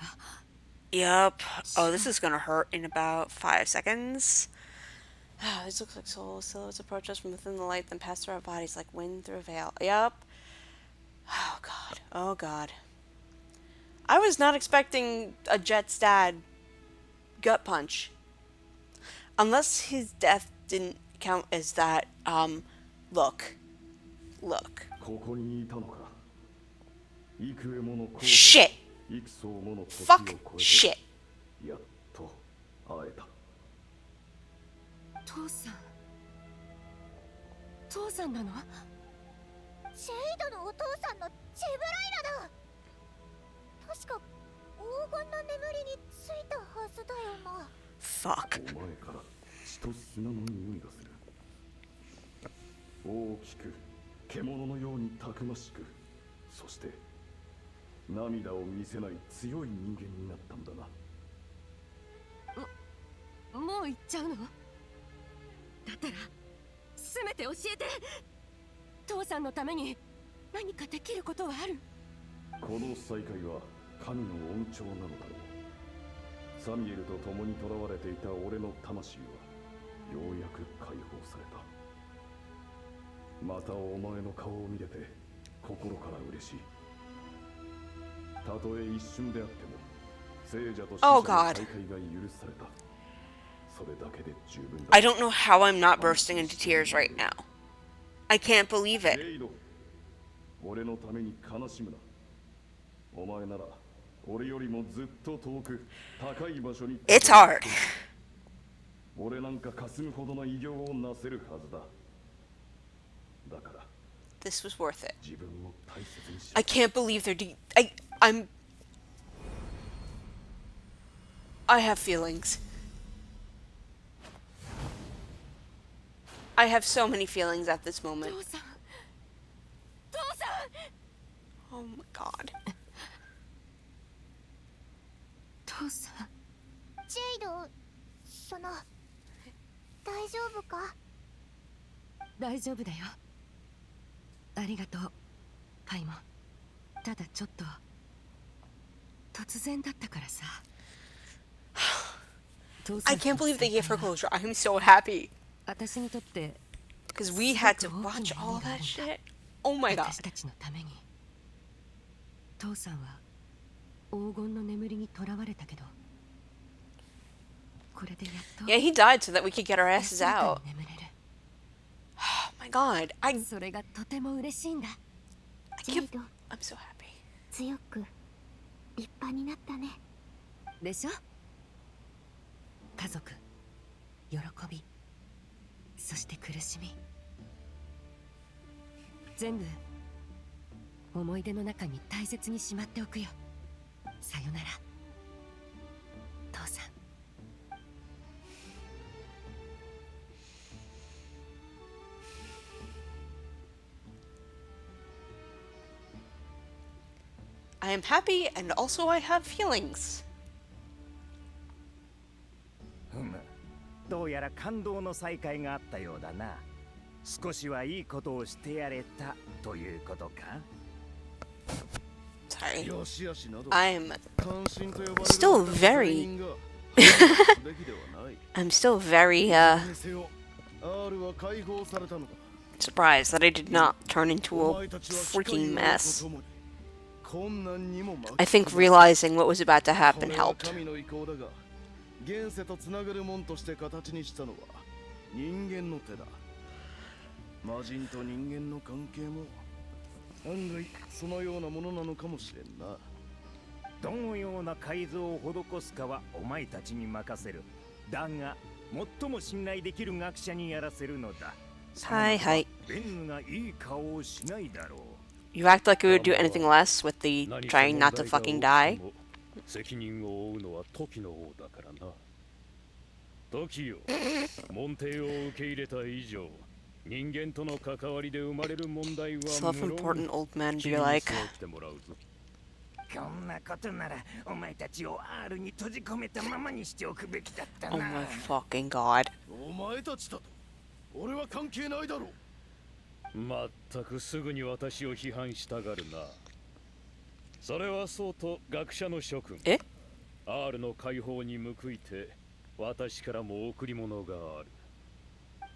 Yep. Oh, this is gonna hurt in about 5 seconds. This looks like souls. Silhouettes approach us from within the light, then pass through our bodies like wind through a veil. Yep. Oh, God. Oh, God. I was not expecting a Jet's dad gut punch. Unless his death didn't count as that, look. Look. Shit! Fuck shit! 父さんなの？ジェイドのお父さんのジェブライナだ。確か黄金の眠りについたはずだよな。Fuck. お前から血と砂の匂いがする。大きく獣のようにたくましく、そして涙を見せない強い人間になったんだな。もう行っちゃうの？だったらせめて教えて。父さんのために何かできることはある？この再会は神の恩寵なのだろう。サミエルと共に囚われていた俺の魂はようやく解放された。またお前の顔を見れて心から嬉しい。たとえ一瞬であっても聖者と死者の再会が許された。それだけで十分だ。 I don't know how I'm not bursting into tears right now. I can't believe it. 俺のために悲しむな。お前なら俺よりもずっと遠く高い場所に。 It's hard. 俺なんか霞むほどの偉業をなせるはずだ。This was worth it. 自分を大切にし I can't believe they're I have feelings. I have so many feelings at this moment. Oh my god. 父さん。ジェイド、大丈夫か？大丈夫だよ。ありがとう、パイモン。ただちょっと突然だったからさ。I can't believe they gave her closure. I'm so happy. 私にとって Because we had to watch all that shit. Oh my god. 私たちのために。父さんは黄金の眠りにとらわれたけど、これでやっと。Yeah, he died so that we could get our asses out. Oh my god. それがとても嬉しいんだ。ジェイド、I'm so happy. 強く立派になったね。でしょ？家族、喜び、そして苦しみ、全部思い出の中に大切にしまっておくよ。さよなら、父さん。I am happy and also I have feelings. どうやら感動の再会があったようだな。少しはいいことをしてやれたということか。 Sorry. I'm still very I'm still very surprised that I did not turn into a freaking mess. I think realizing what was about to happen helped. 現世とつながるもんとして形にしたのは人間の手だ。魔人と人間の関係も案外そのようなものなのかもしれんな。どのような改造を施すかはお前たちに任せる。だが最も信頼できる学者にやらせるのだ。はいはい。ベンヌがいい顔をしないだろう。You act like we would do anything less with the trying not to fucking die. 責任を負うのは時の王だからな。時よ、門弟を受け入れた以上、人間との関わりで生まれる問題は無論 Self-important old man be like. こんなことならお前たちを R に閉じ込めたままにしておくべきだったな。 Oh my fucking god. お前たちだと俺は関係ないだろう。まったくすぐに私を批判したがるな。それはそうと学者の諸君。R の解放に報いて私からも贈り物がある。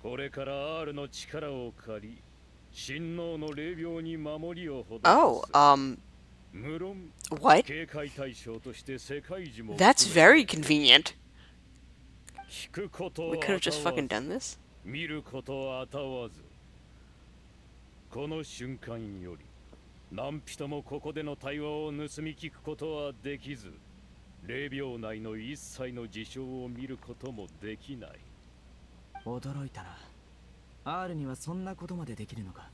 これから R の力を借り、親王の霊廟に守りを施す。無論 What? 警戒対象として世界中も。 That's very convenient. 聞くことを We could have just fucking done this. 見ることをあたわず。この瞬間より何人もここでの対話を盗み聞くことはできず、霊廟内の一切の事象を見ることもできない。驚いたな。 R にはそんなことまでできるのか。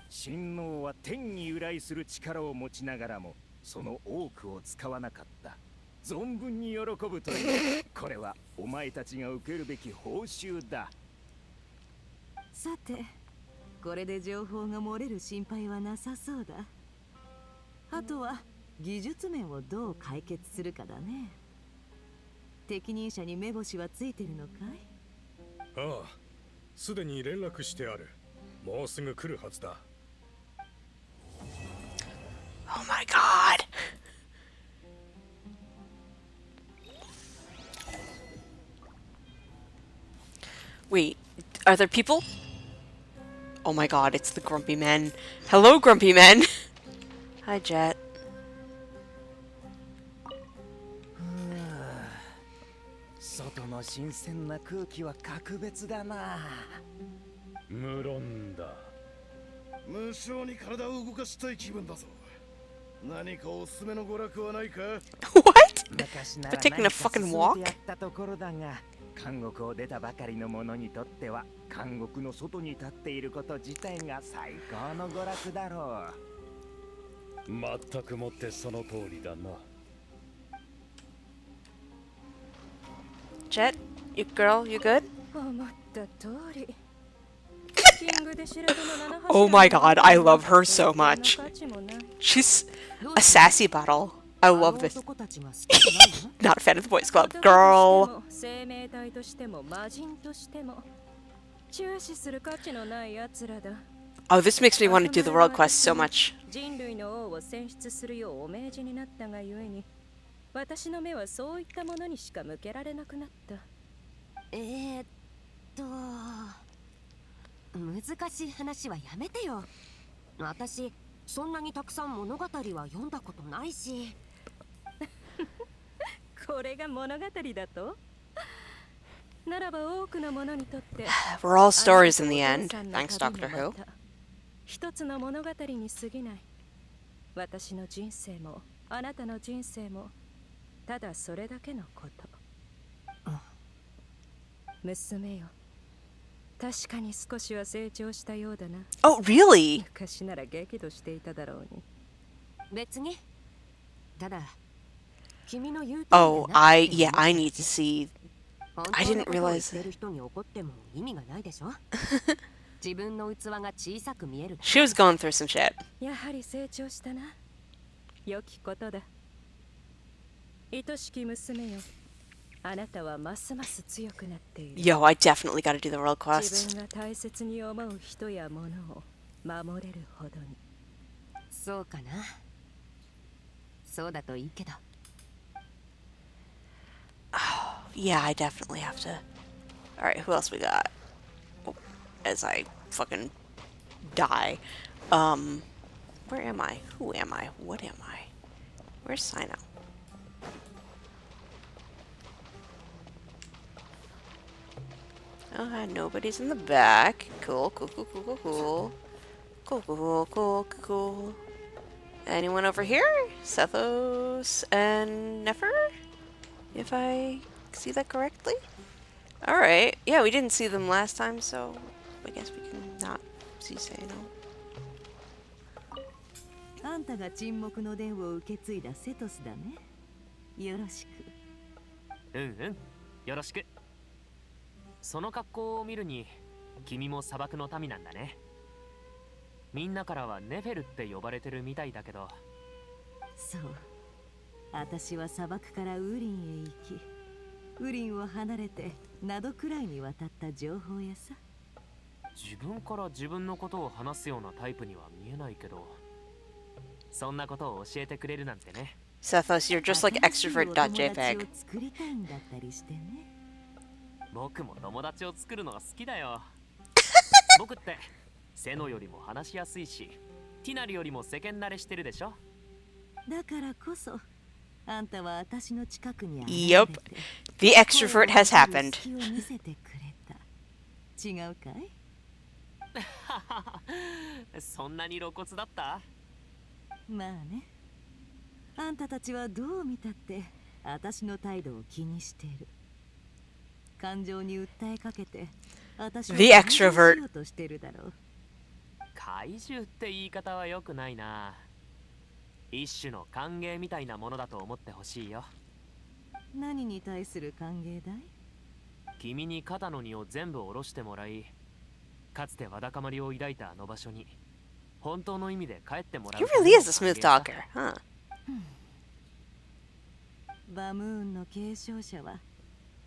親王は天に由来する力を持ちながらもその多くを使わなかった。存分に喜ぶという。これはお前たちが受けるべき報酬だ。さて、これで情報が漏れる心配はなさそうだ。あとは技術面をどう解決するかだね。適任者に目星はついてるのかい？ああ、すでに連絡してある。もうすぐ来るはずだ。Oh my god. Wait, are there people? Oh my god, it's the grumpy men. Hello, grumpy men. Hi, Jet. 外の新鮮な空気は格別だな。無論だ。無性に体を動かしたい気分だぞ。何かおすすめの娯楽はないか？ What? 昔な For ら taking a fucking walk? やったところだが、監獄を出たばかりの者にとっては監獄の外に立っていること自体が最高の娯楽だろう。全くもってその通りだな。Jet, you girl, you good? 思った通り。キングで知られの七柱 Oh my god, I love her so much. She's a sassy bottle. I love this. Not a fan of the boys club. Girl. 生命体としても魔人としても注視する価値のない奴らだ。Oh, this makes me want to do the world quest so much. 人類の王を選出するようお命じになったがゆえに、私の目はそういったものにしか向けられなくなった。難しい話はやめてよ。私そんなにたくさん物語は読んだことないし。これが物語だと？ならば多くの者にとって We're all stories in the end, thanks Doctor Who. 一つの物語に過ぎない。私の人生もあなたの人生もただそれだけのこと。娘よ、確かに少しは成長したようだな。Oh, really? 昔なら激怒していただろうに。別に。ただ、君の言う Oh, I need to see. I didn't realize. 人に怒っても意味がないでしょ。自分の器が小さく見える。She was going through some shit. やはり成長したな。良きことだ。愛しき娘よ。あなたはますます強くなっている。Yo, I definitely gotta do the world 自 quest. 分が大切に思う人や物を守れるほどに。そうかな。そうだといいけど。Yeah, I definitely have to. Alright, who else we got? Oh, as I fucking die. Where am I? Who am I? What am I? Where's Sino? Nobody's in the back. Cool, cool, cool, cool, cool, cool. Cool, cool, cool, cool, cool. Anyone over here? Sethos and Nefer? If I see that correctly? Alright. Yeah, we didn't see them last time, so I guess we can not see Sino. あんたが沈黙の伝を受け継いだセトスだね。よろしく。よろしく。その格好を見るに、君も砂漠の民なんだね。みんなからはネフェルって呼ばれてるみたいだけど。そう。私は砂漠からウリンへ行き、ウリンを離れてナドくらいに渡った情報屋さ。自分から自分のことを話すようなタイプには見えないけど、そんなことを教えてくれるなんてね。Sethos, you're just like extrovert.jpg. 作りたいんだったりしてね。僕も友達を作るのが好きだよ。僕ってセノよりも話しやすいし、ティナリよりも世間慣れしてるでしょ。だからこそ、あんたは私の近くに現れて。Yup, the extrovert has happened. 見せてくれた。違うかい？そんなに露骨だった？まあね。あんたたちはどう見たって私の態度を気にしている。感情に訴えかけて私を The extrovert しようとしてるだろう。怪獣って言い方は良くないな。一種の歓迎みたいなものだと思ってほしいよ。何に対する歓迎だい？君に肩の荷を全部下ろしてもらい、かつてわだかまりを抱いたあの場所に本当の意味で帰ってもらう。 He really is a smooth talker, huh? バムーンの継承者は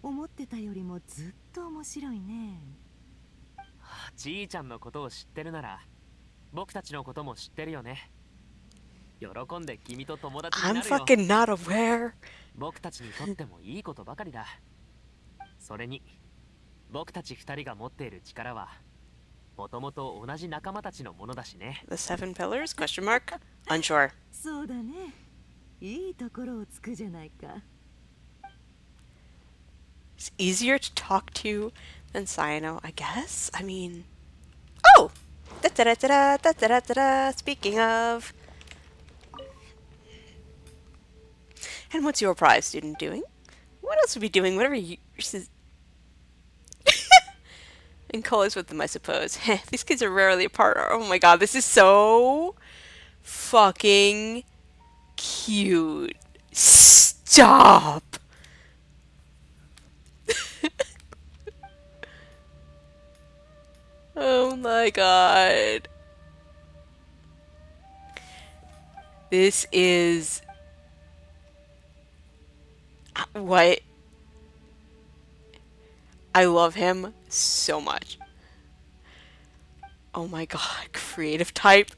思ってたよりもずっと面白いね。じいちゃんのことを知ってるなら僕たちのことも知ってるよね。喜んで君と友達にな I'm るよ。 fucking not aware. 僕たちにとってもいいことばかりだ。それに僕たち二人が持っている力はもともと同じ仲間たちのものだしね。 The seven pillars? Question mark? Unsure. そうだね。いいところをつくじゃないか。It's easier to talk to than Cyano, I guess. I mean, oh, da-da-da-da-da-da-da-da. Speaking of, and what's your prize student doing? What else would be doing? Whatever And colors with them, I suppose. These kids are rarely apart. Oh my god, this is so fucking cute. Stop. Oh my god. This is what I love him so much. Oh my god, creative type.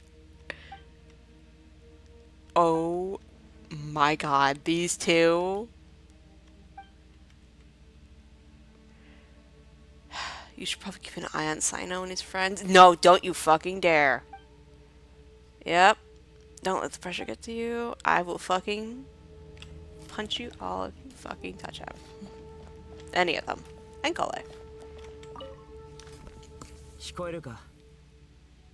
Oh my god, these two. You should probably keep an eye on Sino and his friends. No, don't you fucking dare. Yep. Don't let the pressure get to you. I will fucking punch you all if you fucking touch him. Any of them. And Cole. 聞こえるか？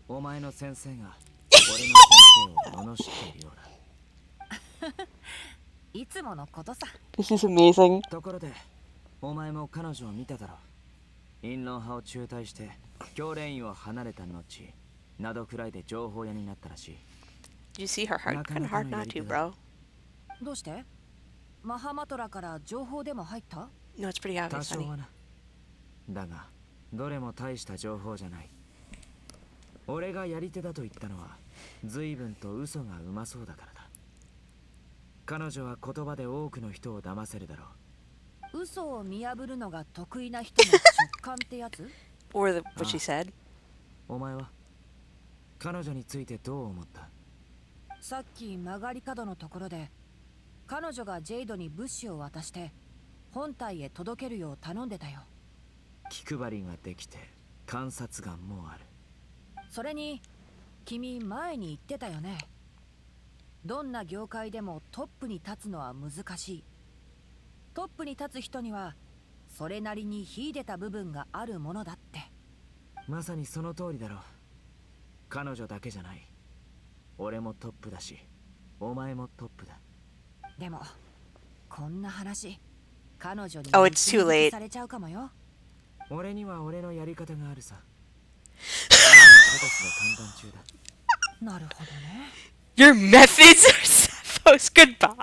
お前の先生が俺の先生を罵っているようだ。いつものことさ。This is amazing. ところで、お前も彼女を見ただろう。陰論派を中退して教練院を離れた後、などくらいで情報屋になったらしい。Did you see her heart? Kind of hard not to, bro. どうして？マハマトラから情報でも入った？ No, it's pretty 多 obvious, 少 honey. はな。だが、どれも大した情報じゃない。俺がやり手だと言ったのは、随分と嘘がうまそうだからだ。彼女は言葉で多くの人を騙せるだろう。嘘を見破るのが得意な人の直感ってやつ？ Or what she said. お前は彼女についてどう思った？さっき曲がり角のところで、彼女がジェイドに物資を渡して本体へ届けるよう頼んでたよ。気配りができて観察眼もある。それに君前に言ってたよね。どんな業界でもトップに立つのは難しい。トップに立つ人にはそれなりに秀でた部分があるものだって。まさにその通りだろう。彼女だけじゃない。俺もトップだし、お前もトップだ。でもこんな話、彼女に Oh, it's too late. されちゃうかもよ。俺には俺のやり方があるさ。なるほどね。Your methods are Sephos. Goodbye.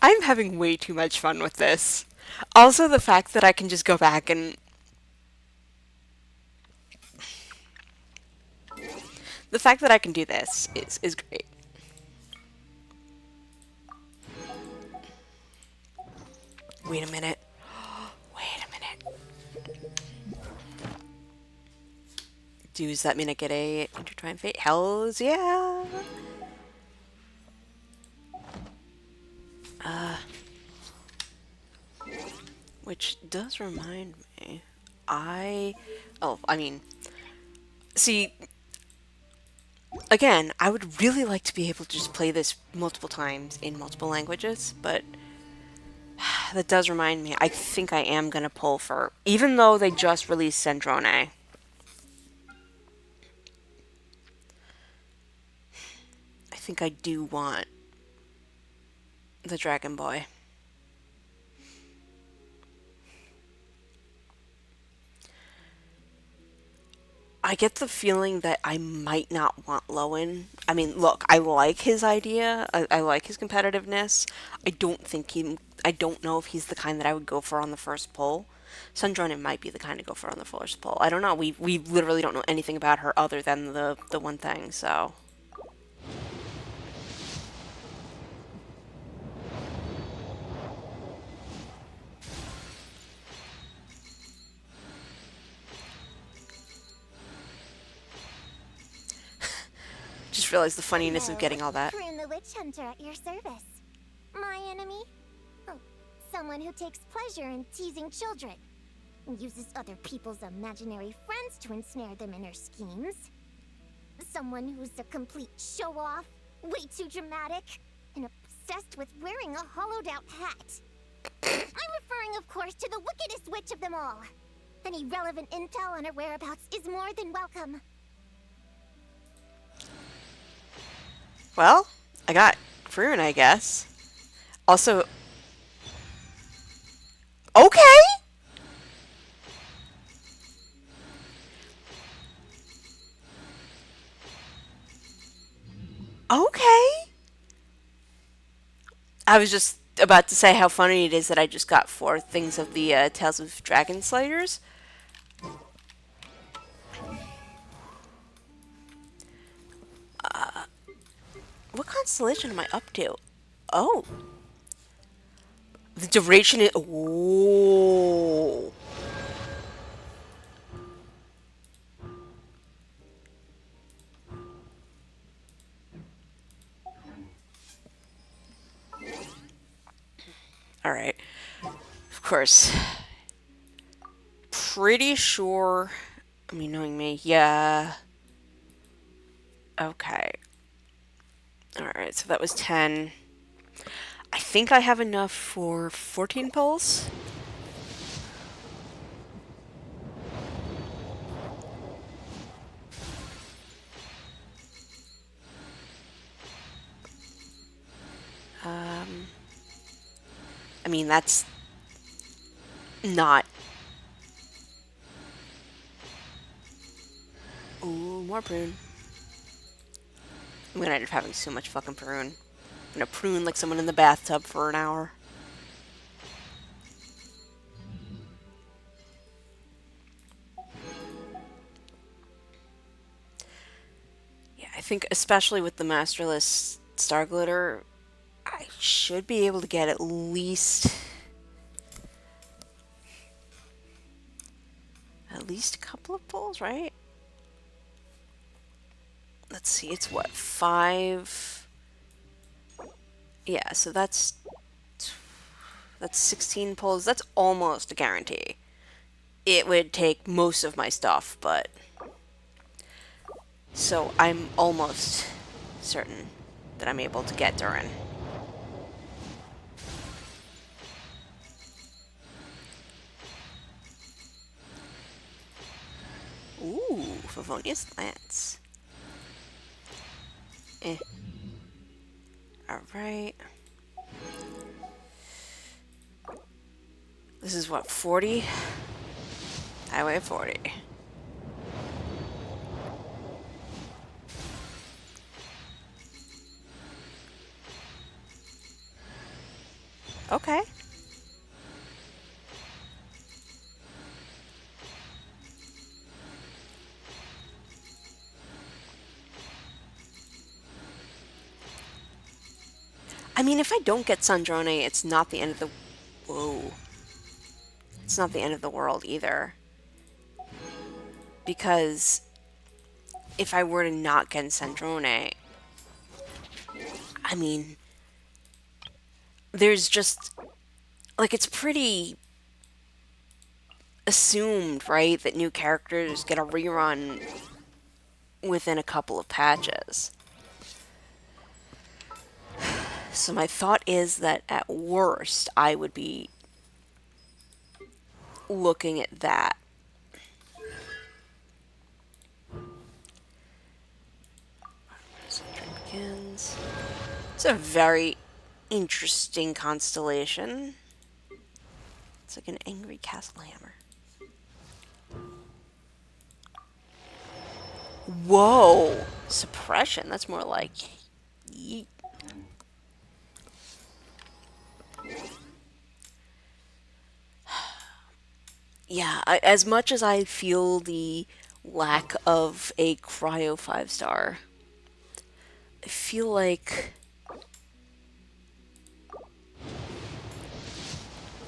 I'm having way too much fun with this. Also, the fact that I can just go back and... The fact that I can do this is great. Wait a minute. Wait a minute. Does that mean I get a intertwined fate? Hells yeah! Which does remind me, see, again, I would really like to be able to just play this multiple times in multiple languages, but that does remind me, I think I am gonna pull for, even though they just released Sendrone, I think I do want the Dragon Boy. I get the feeling that I might not want Lowen. I mean, look, I like his idea. I like his competitiveness. I don't know if he's the kind that I would go for on the first pull. Sundronin might be the kind to go for on the first pull. I don't know. We literally don't know anything about her other than the one thing, so. Just realized the funniness of getting all that. Prune the witch hunter at your service. My enemy? Oh, someone who takes pleasure in teasing children. And uses other people's imaginary friends to ensnare them in her schemes. Someone who's a complete show-off, way too dramatic, and obsessed with wearing a hollowed-out hat. I'm referring, of course, to the wickedest witch of them all. Any relevant intel on her whereabouts is more than welcome. Well, I got Frune, I guess. Also, okay. Okay. I was just about to say how funny it is that I just got 4 things of the Tales of Dragon Slayers. What constellation am I up to? Oh. The duration is... Oh. Alright. Of course. Pretty sure... I mean, knowing me, yeah. Okay. Alright, so that was 10. I think I have enough for 14 pulls. I mean, that's not... Ooh, more prune. I'm gonna end up having so much fucking prune. I'm gonna prune like someone in the bathtub for an hour. Yeah, I think especially with the Masterless Star Glitter, I should be able to get at least a couple of pulls, right? Let's see, it's what, 5? Yeah, so that's 16 pulls. That's almost a guarantee. It would take most of my stuff, but so I'm almost certain that I'm able to get Durin. Ooh, Favonius Lance. Eh. Alright. This is what, 40? Highway 40. Okay. I mean, if I don't get Sandrone, it's not the end of the... Whoa. It's not the end of the world either. Because if I were to not get Sandrone, I mean, there's just... Like, it's pretty assumed, right, that new characters get a rerun within a couple of patches. So my thought is that at worst, I would be looking at that. Begins. It's a very interesting constellation. It's like an angry castle hammer. Whoa! Suppression. That's more like... Yeet. Yeah, as much as I feel the lack of a cryo 5-star, I feel like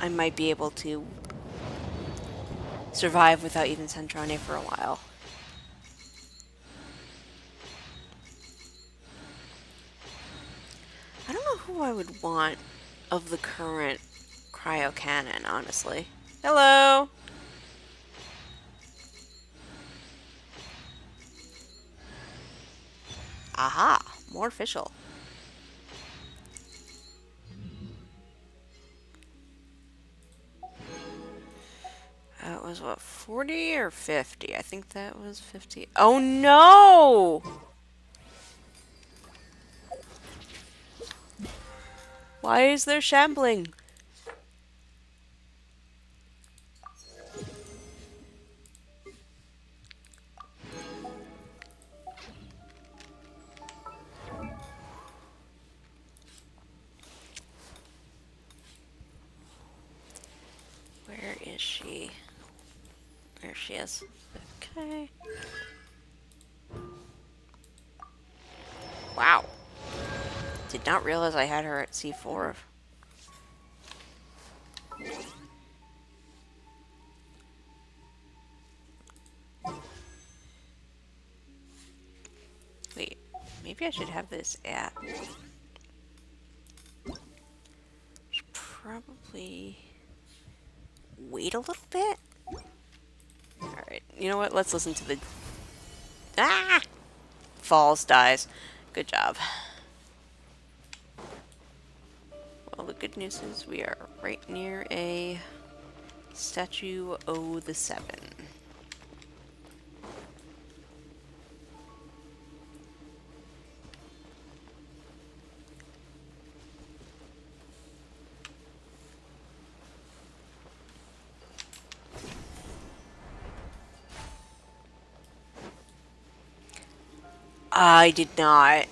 I might be able to survive without even Centrone for a while. I don't know who I would want of the current cryo cannon, honestly. Hello! Aha! More official. That was what, 40 or 50? I think that was 50. Oh no! Why is there shambling? Where is she? There she is. Okay. Wow. Did not realize I had her at C4. Wait, maybe I should have this at... Should probably wait a little bit. Alright, you know what? Let's listen to the... Ah! Falls, dies. Good job. Well, the good news is we are right near a statue O the 7. I did not.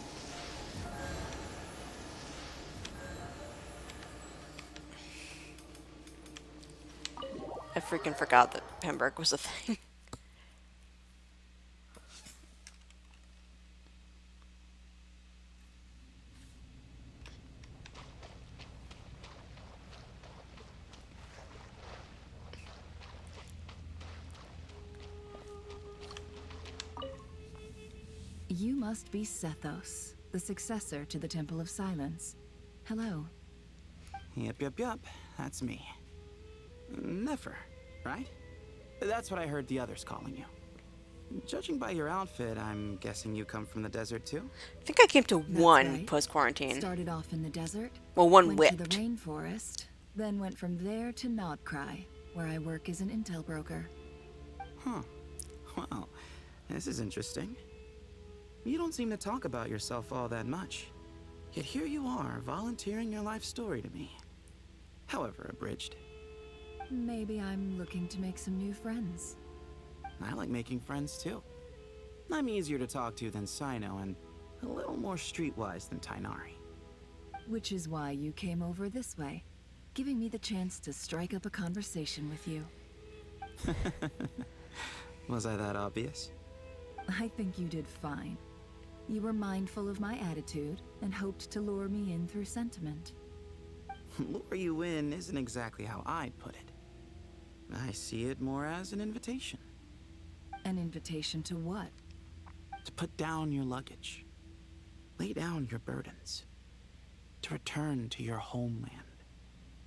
I freaking forgot that Pembroke was a thing. You must be Sethos, the successor to the Temple of Silence. Hello. Yep. That's me. Nefer, right? That's what I heard the others calling you. Judging by your outfit, I'm guessing you come from the desert too? I think I came to That's one right. post-quarantine. Started off in the desert. Well, one went whipped. to the rainforest, then went from there to Nodcry, where I work as an intel broker. Huh. Well, this is interesting. You don't seem to talk about yourself all that much. Yet here you are, volunteering your life story to me. However abridged. Maybe I'm looking to make some new friends. I like making friends too. I'm easier to talk to than Sino and a little more streetwise than Tainari. Which is why you came over this way, giving me the chance to strike up a conversation with you. Was I that obvious? I think you did fine. You were mindful of my attitude and hoped to lure me in through sentiment. Lure you in isn't exactly how I'd put it. I see it more as an invitation. An invitation to what? To put down your luggage. Lay down your burdens. To return to your homeland.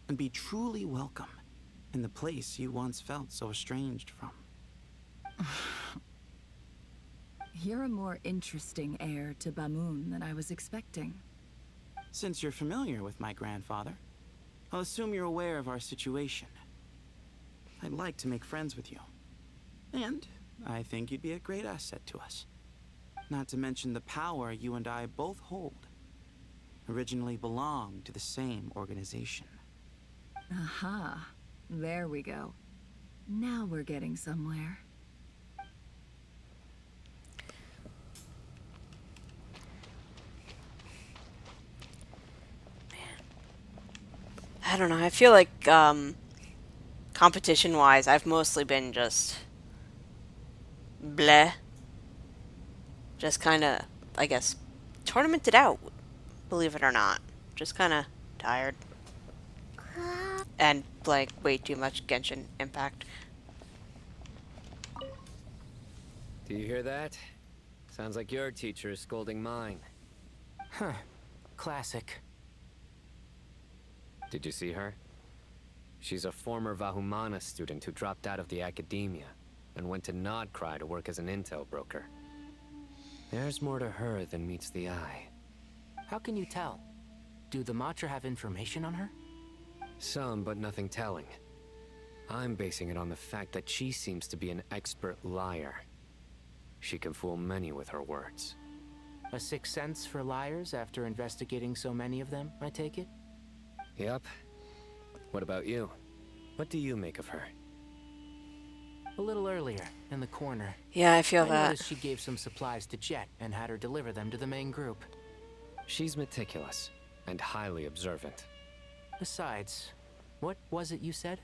And be truly welcome in the place you once felt so estranged from. You're a more interesting heir to Bamun than I was expecting. Since you're familiar with my grandfather, I'll assume you're aware of our situation. I'd like to make friends with you. And I think you'd be a great asset to us. Not to mention the power you and I both hold. Originally belonged to the same organization. Aha. There we go. Now we're getting somewhere. I don't know. I feel like competition-wise, I've mostly been just bleh. Just kind of, I guess, tournamented out, believe it or not. Just kind of tired. And playing way too much Genshin Impact. Do you hear that? Sounds like your teacher is scolding mine. Huh. Classic. Did you see her? She's a former Vahumana student who dropped out of the academia and went to Nodcry to work as an intel broker. There's more to her than meets the eye. How can you tell? Do the Matra have information on her? Some, but nothing telling. I'm basing it on the fact that she seems to be an expert liar. She can fool many with her words. A sixth sense for liars after investigating so many of them, I take it? Yep. What about you? What do you make of her? A little earlier, in the corner. Yeah, I feel that. Noticed she gave some supplies to Jet and had her deliver them to the main group. She's meticulous and highly observant. Besides, what was it you said?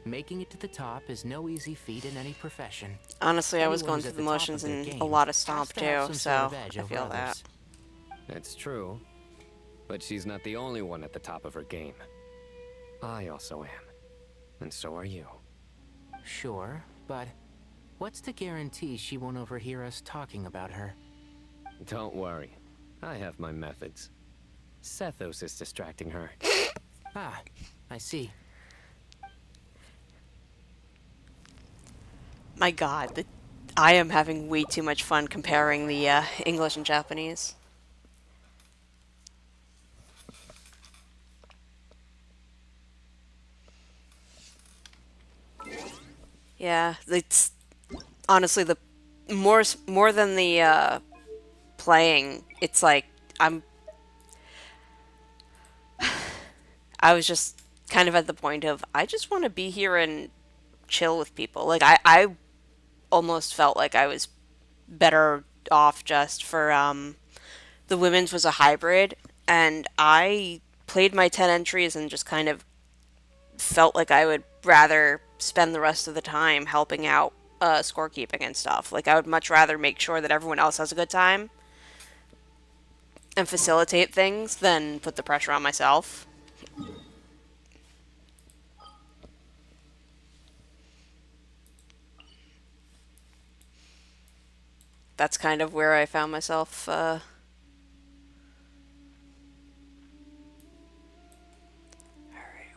Making it to the top is no easy feat in any profession. Honestly, I was Anyone going who's through at the the top motions of their in a game lot of has Stomp to have too, some sort of so edge I over feel that. others. It's true. But she's not the only one at the top of her game. I also am. And so are you. Sure, but what's to guarantee she won't overhear us talking about her? Don't worry. I have my methods. Sethos is distracting her. Ah, I see. My god, I am having way too much fun comparing the English and Japanese. Yeah, it's honestly the more than the playing. It's like I was just kind of at the point of I just want to be here and chill with people. Like I almost felt like I was better off just for the women's was a hybrid, and I played my 10 entries and just kind of felt like I would rather spend the rest of the time helping out scorekeeping and stuff. Like I would much rather make sure that everyone else has a good time and facilitate things than put the pressure on myself. That's kind of where I found myself. Alright,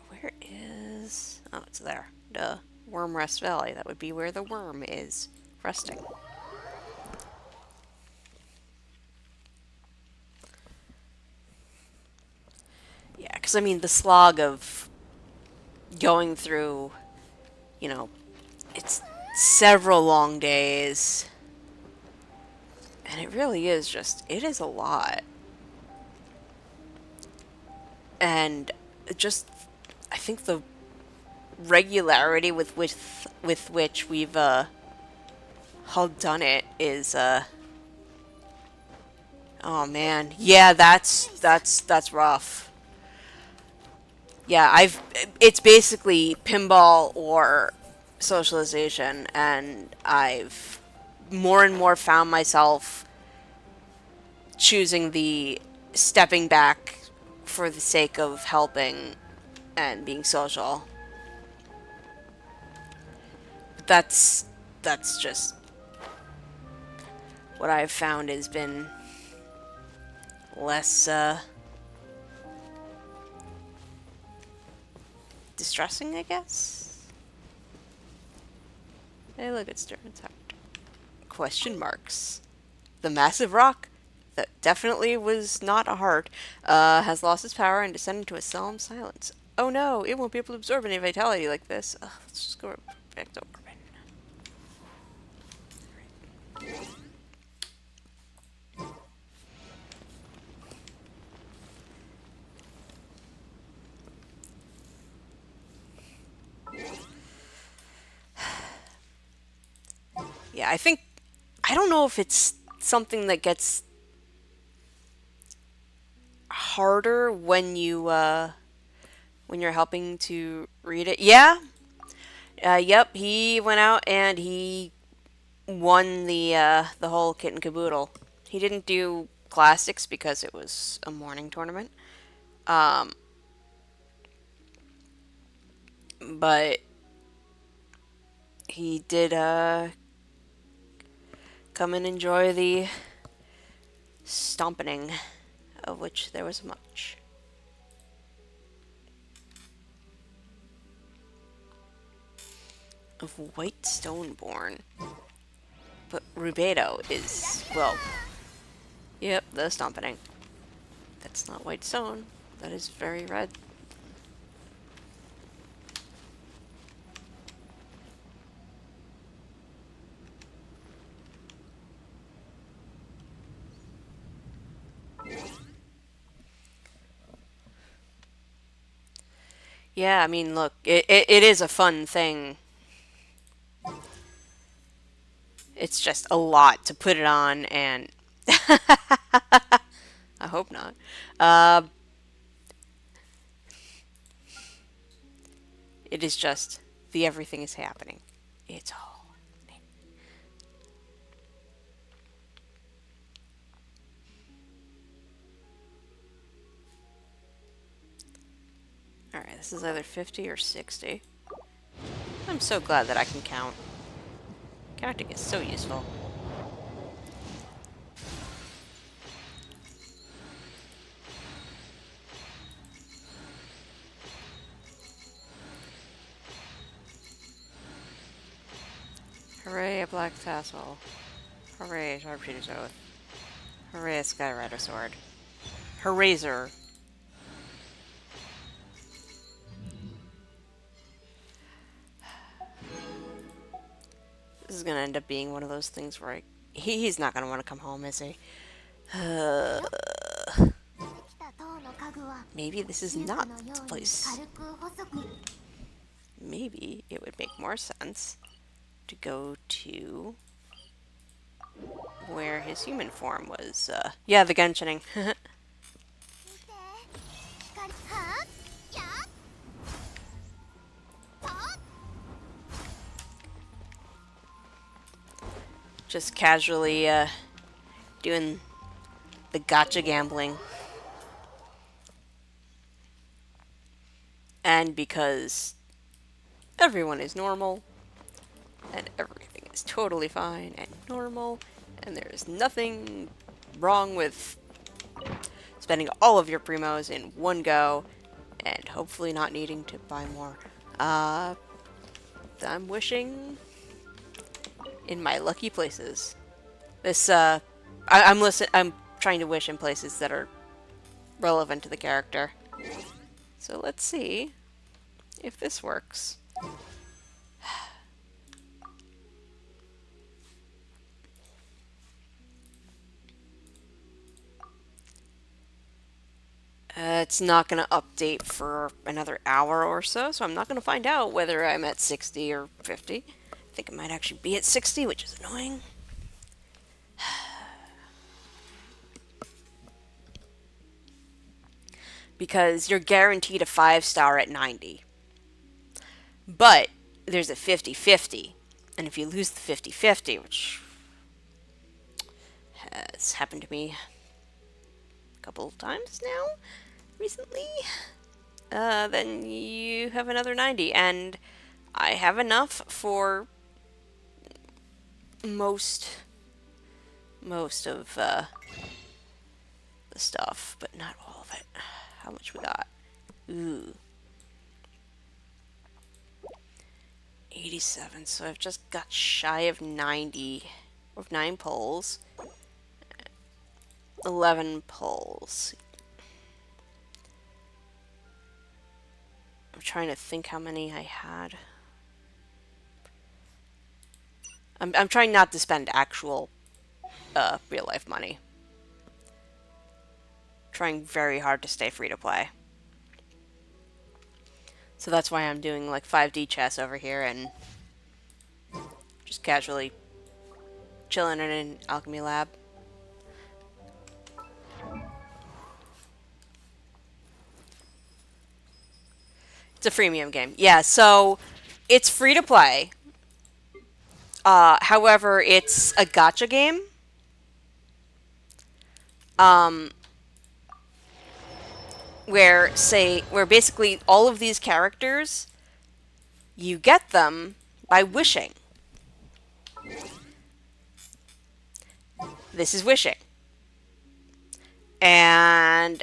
where is... Oh, it's there. Duh. Worm Rest Valley. That would be where the worm is resting. Yeah, because I mean, the slog of going through, you know, it's several long days. And it really is just, it is a lot. And just, I think the regularity with which we've all done it is oh man, yeah, that's rough. Yeah, it's basically pinball or socialization, and I've more and more found myself choosing the stepping back for the sake of helping and being social. That's just what I've found has been less distressing, I guess. Hey, look, it's Stern's heart. Question marks. The massive rock that definitely was not a heart has lost its power and descended into a solemn silence. Oh no, it won't be able to absorb any vitality like this. Ugh, let's just go back to Orbin. Yeah, I don't know if it's something that gets harder when you're helping to read it. Yeah. Yep, he went out and he won the whole kit and caboodle. He didn't do classics because it was a morning tournament. But he did come and enjoy the stomping, of which there was much. Of White Stoneborn. But Rubedo is, well, yep, the stomping. That's not white stone. That is very red. Yeah, I mean, look, it is a fun thing. It's just a lot to put it on, and I hope not. Uh, it is just the everything is happening. It's all. Alright, this is either 50 or 60. I'm so glad that I can count. Counting is so useful. Hooray, a black tassel. Hooray, a sharpshooter's oath. Hooray, a skyrider sword. Hoorayzer. This is gonna end up being one of those things where he's not gonna want to come home, is he? Maybe this is not the place. Maybe it would make more sense to go to where his human form was. Yeah, the Genshining. Just casually doing the gotcha gambling. And because everyone is normal, and everything is totally fine and normal, and there's nothing wrong with spending all of your primos in one go, and hopefully not needing to buy more. I'm wishing in my lucky places. This, I'm trying to wish in places that are relevant to the character. So let's see if this works. It's not going to update for another hour or so, so I'm not going to find out whether I'm at 60 or 50. I think I might actually be at 60, which is annoying. Because you're guaranteed a 5-star at 90. But there's a 50-50. And if you lose the 50-50, which has happened to me a couple of times now, recently, then you have another 90. And I have enough for most of the stuff, but not all of it. How much we got? Ooh. 87, so I've just got shy of 90, of 9 pulls. 11 pulls. I'm trying to think how many I had. I'm trying not to spend actual real life money. Trying very hard to stay free to play. So that's why I'm doing like 5D chess over here and just casually chilling in an alchemy lab. It's a freemium game. Yeah, so it's free to play. However, it's a gacha game. Where basically all of these characters, you get them by wishing. This is wishing. And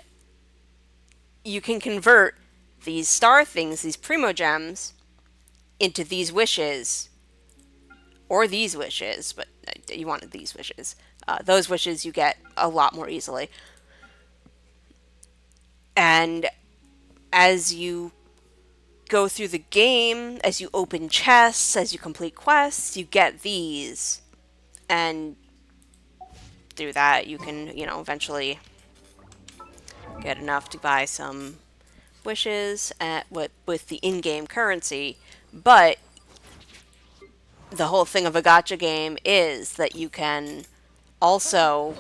you can convert these star things, these primogems, into these wishes. Or these wishes, but you wanted these wishes. Those wishes you get a lot more easily. And as you go through the game, as you open chests, as you complete quests, you get these. And through that, you can, eventually get enough to buy some wishes with the in-game currency, but the whole thing of a gacha game is that you can also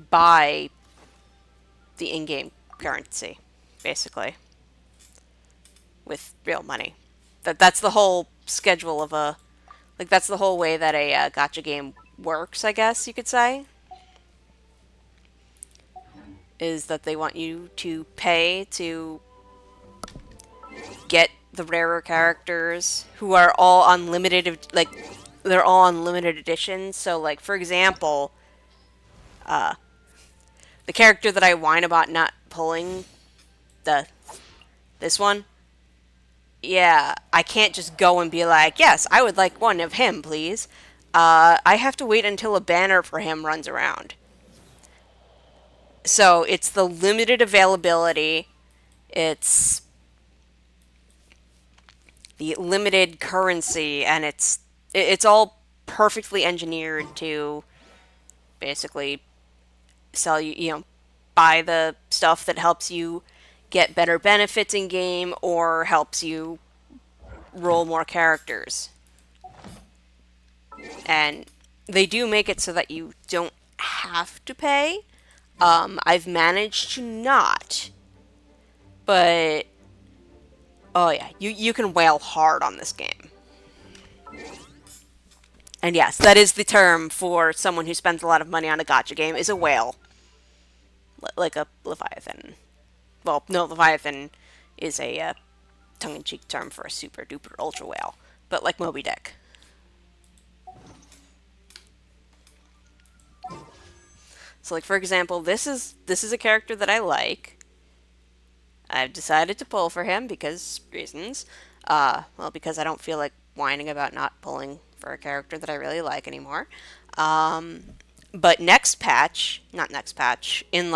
buy the in-game currency, basically, with real money. That's the whole schedule of a that's the whole way that a gacha game works, I guess you could say. Is that they want you to pay to get the rarer characters who are all unlimited, like they're all unlimited editions. So like for example, the character that I whine about not pulling, the this one, yeah, I can't just go and be like, yes, I would like one of him, please. I have to wait until a banner for him runs around. So it's the limited availability, it's the limited currency, and it's all perfectly engineered to basically sell you, buy the stuff that helps you get better benefits in game or helps you roll more characters. And they do make it so that you don't have to pay. I've managed to not, but oh yeah, you can whale hard on this game. And yes, that is the term for someone who spends a lot of money on a gacha game, is a whale. Like a Leviathan. Well, no, Leviathan is a tongue-in-cheek term for a super duper ultra whale. But like Moby Dick. So like for example, this is a character that I like. I've decided to pull for him because reasons. Well, because I don't feel like whining about not pulling for a character that I really like anymore. But next patch, not next patch, in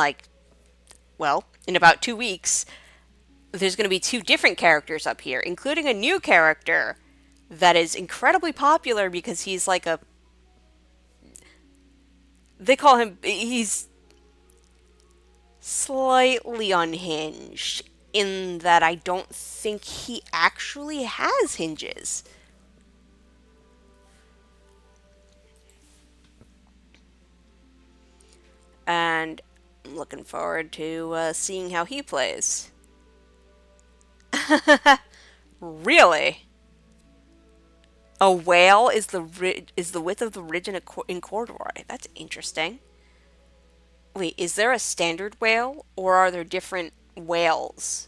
in about 2 weeks, there's going to be 2 different characters up here, including a new character that is incredibly popular because he's like a... They call him... He's slightly unhinged in that I don't think he actually has hinges. And I'm looking forward to seeing how he plays. Really? A whale is the width of the ridge in corduroy. That's interesting. Wait, is there a standard whale, or are there different whales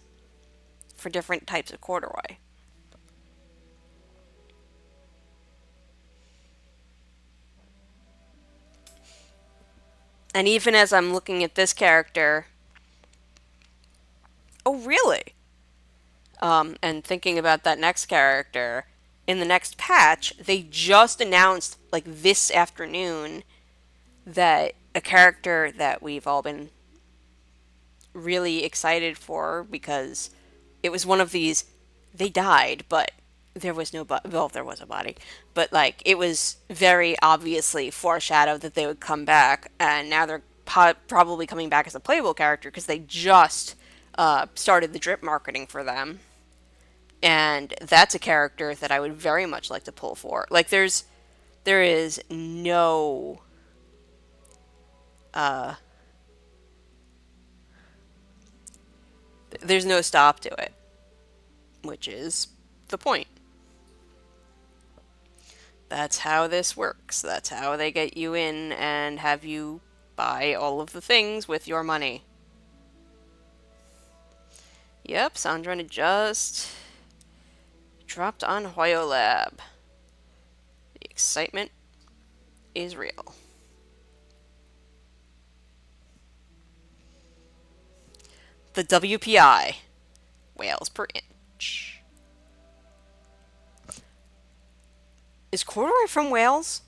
for different types of corduroy? And even as I'm looking at this character... Oh, really? And thinking about that next character, in the next patch, they just announced, like this afternoon, that a character that we've all been really excited for because it was one of these, they died, but there was no body. Well, there was a body, but like it was very obviously foreshadowed that they would come back, and now they're probably coming back as a playable character because they just started the drip marketing for them. And that's a character that I would very much like to pull for. Like there is no there's no stop to it, which is the point. That's how this works. That's how they get you in and have you buy all of the things with your money. Yep, Sandra just dropped on Hoyolab. The excitement is real. The WPI, whales per inch. Is corduroy from Wales?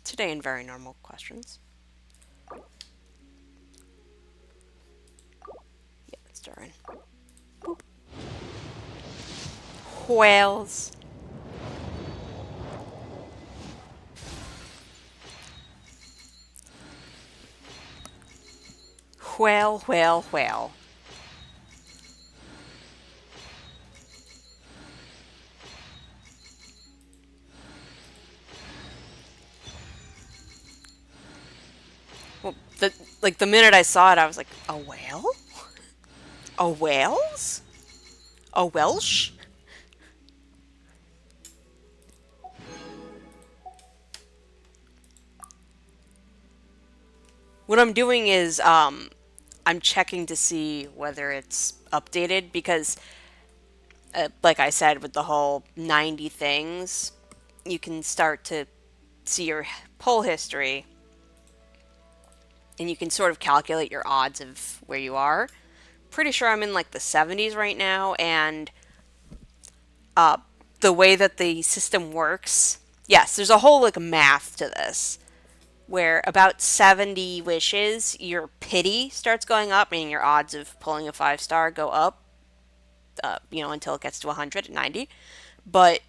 Today in Very Normal Questions. Yeah, it's Durin. Whales. Well, well, well. Well, the minute I saw it, I was like, a whale? A whales? A Welsh? What I'm doing is I'm checking to see whether it's updated because, like I said, with the whole 90 things, you can start to see your poll history and you can sort of calculate your odds of where you are. Pretty sure I'm in like the 70s right now, and uh, the way that the system works, yes, there's a whole like math to this where about 70 wishes, your pity starts going up, meaning your odds of pulling a 5-star go up, until it gets to 100 at 90. But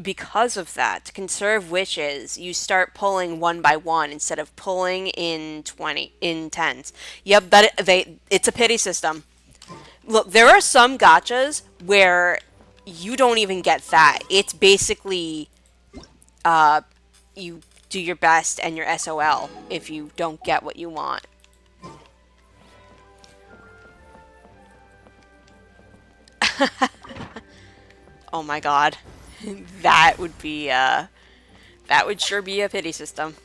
because of that, to conserve wishes, you start pulling one by one instead of pulling in 20 in tens. Yep, it's a pity system. Look, there are some gotchas where you don't even get that. It's basically you do your best and your SOL if you don't get what you want. Oh my god. That would be that would sure be a pity system.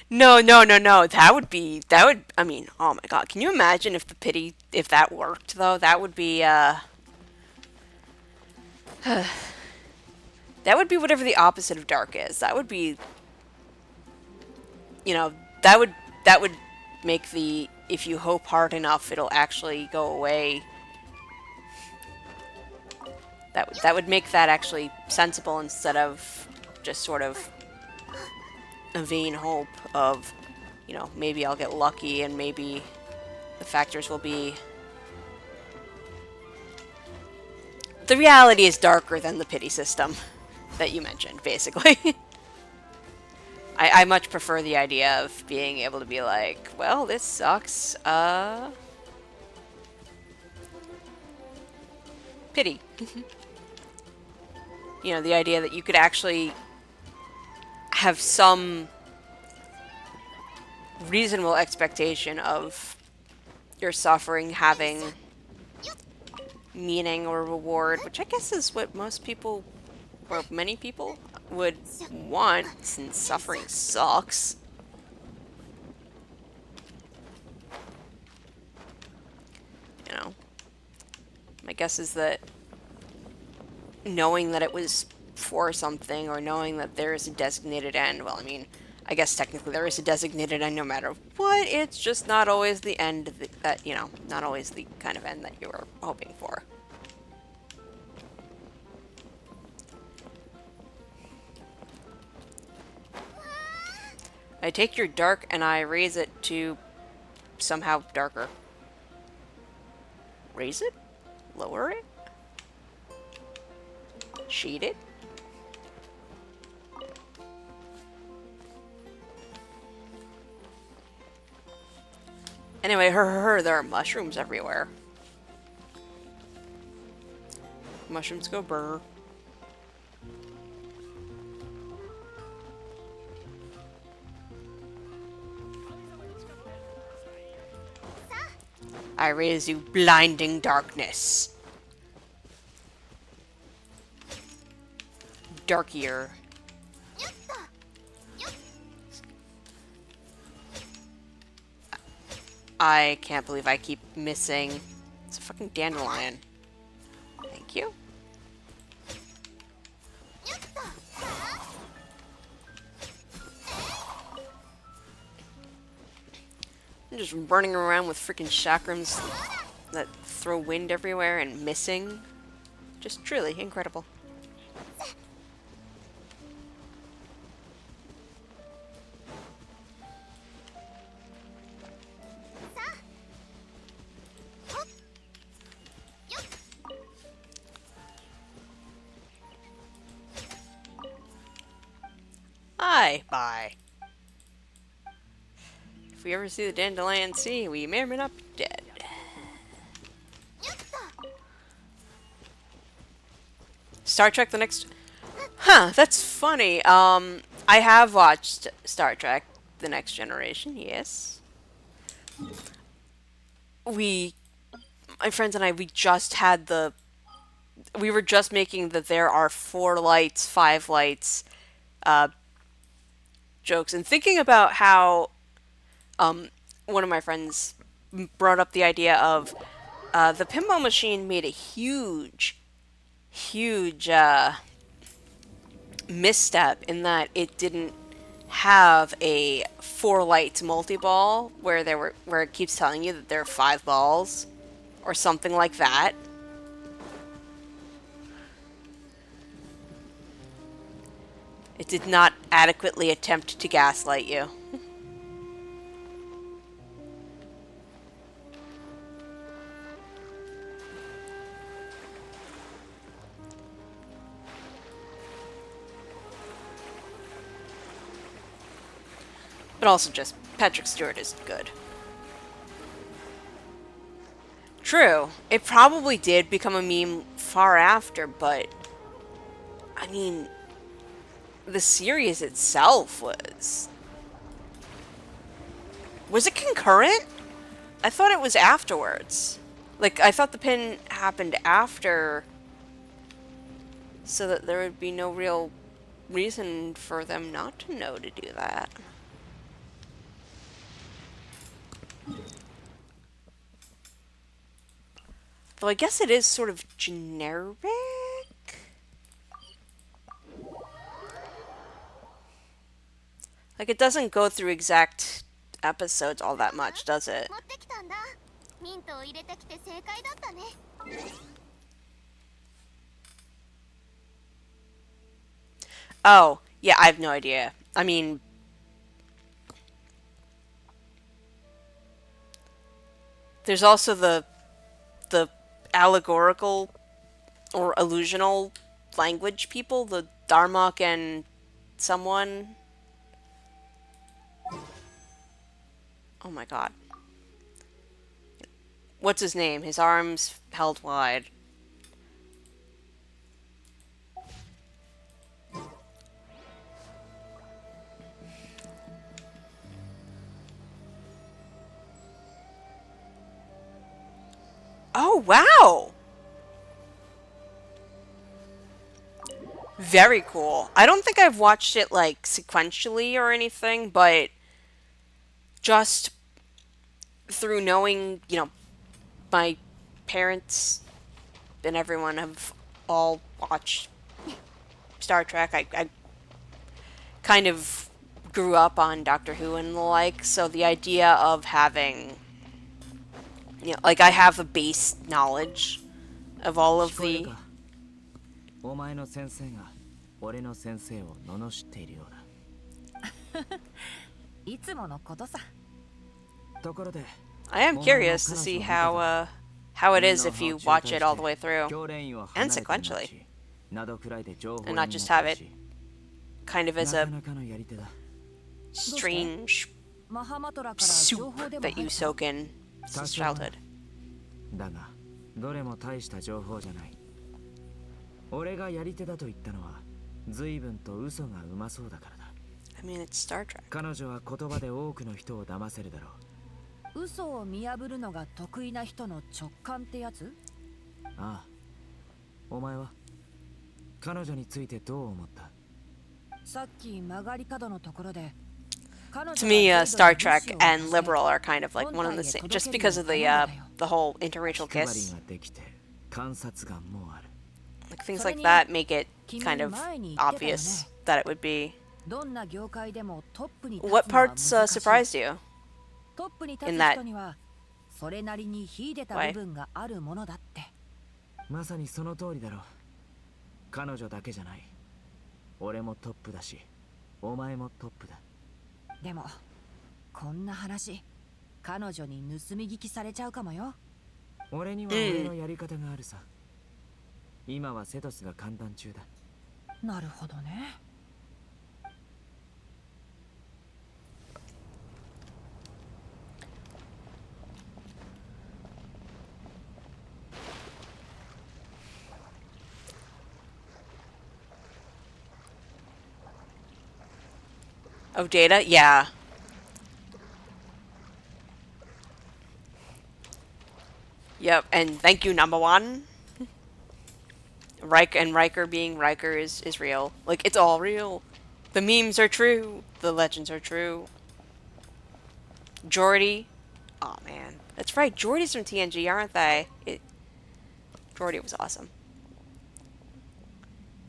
No, no, no, no. I mean, oh my god. Can you imagine if that worked though? That would be that would be whatever the opposite of dark is. That would be, you know, that would make the if you hope hard enough, it'll actually go away. That would make that actually sensible instead of just sort of a vain hope of, maybe I'll get lucky and maybe the factors will be. The reality is darker than the pity system that you mentioned, basically. I much prefer the idea of being able to be like, well, this sucks. Pity. The idea that you could actually have some reasonable expectation of your suffering having meaning or reward, which I guess is what most people, or many people, would want, since suffering sucks. My guess is that knowing that it was for something, or knowing that there is a designated end, well, I mean, I guess technically there is a designated end no matter what, it's just not always the end that, not always the kind of end that you were hoping for. I take your dark and I raise it to somehow darker. Raise it? Lower it? Shade it? Anyway, there are mushrooms everywhere. Mushrooms go burr. I raise you blinding darkness. Darkier. I can't believe I keep missing. It's a fucking dandelion. Thank you. I'm just running around with freaking chakrams that throw wind everywhere and missing. Just truly incredible. Bye. we ever see the Dandelion Sea, we may or may not be dead. Star Trek The Next... Huh, that's funny. I have watched Star Trek The Next Generation, yes. My friends and I, we just had we were just making the there are 4 lights, 5 lights jokes, and thinking about how one of my friends brought up the idea of the pinball machine made a huge misstep in that it didn't have a 4 lights multi-ball where it keeps telling you that there are 5 balls or something like that. It did not adequately attempt to gaslight you. But also just, Patrick Stewart is good. True, it probably did become a meme far after, but I mean, the series itself was... Was it concurrent? I thought it was afterwards. Like, I thought the pin happened after, so that there would be no real reason for them not to know to do that. Though I guess it is sort of generic. Like, it doesn't go through exact episodes all that much, does it? Oh, yeah, I have no idea. I mean... There's also the allegorical or illusional language people, the Darmok and someone. Oh my god. What's his name? His arms held wide. Oh, wow! Very cool. I don't think I've watched it, like, sequentially or anything, but just through knowing, you know, my parents and everyone have all watched Star Trek. I kind of grew up on Doctor Who and the like, so the idea of having, you know, like, I have a base knowledge of all of the... お前の先生が俺の先生を罵っているようだ。いつものことさ。ところで、 I am curious to see how it is if you watch it all the way through and sequentially, and not just have it kind of as a strange soup that you soak in since childhood. だが、どれも大した情報じゃない。俺がやり手だと言ったのは、随分と嘘がうまそうだからだ。I mean, it's Star Trek. 彼女は言葉で多くの人を騙せるだろう。嘘を見破るのが得意な人の直感ってやつ？ああ。お前は彼女についてどう思った？さっき曲がり角のところで。To me, Star Trek and liberal are kind of like one and the same, just because of the whole interracial kiss. Like, things like that make it kind of obvious that it would be. What parts surprised you in that way? まさにその通りだろう。彼女だけじゃない。俺もトップだし、お前もトップだ。でもこんな話、彼女に盗み聞きされちゃうかもよ。俺には俺のやり方があるさ。今はセトスが歓談中だ。なるほどね。Oh, Data? Yeah. Yep, and thank you, number one. Riker being Riker is real. Like, it's all real. The memes are true. The legends are true. Geordi. Oh, man. That's right. Geordi's from TNG, aren't they? Geordi was awesome.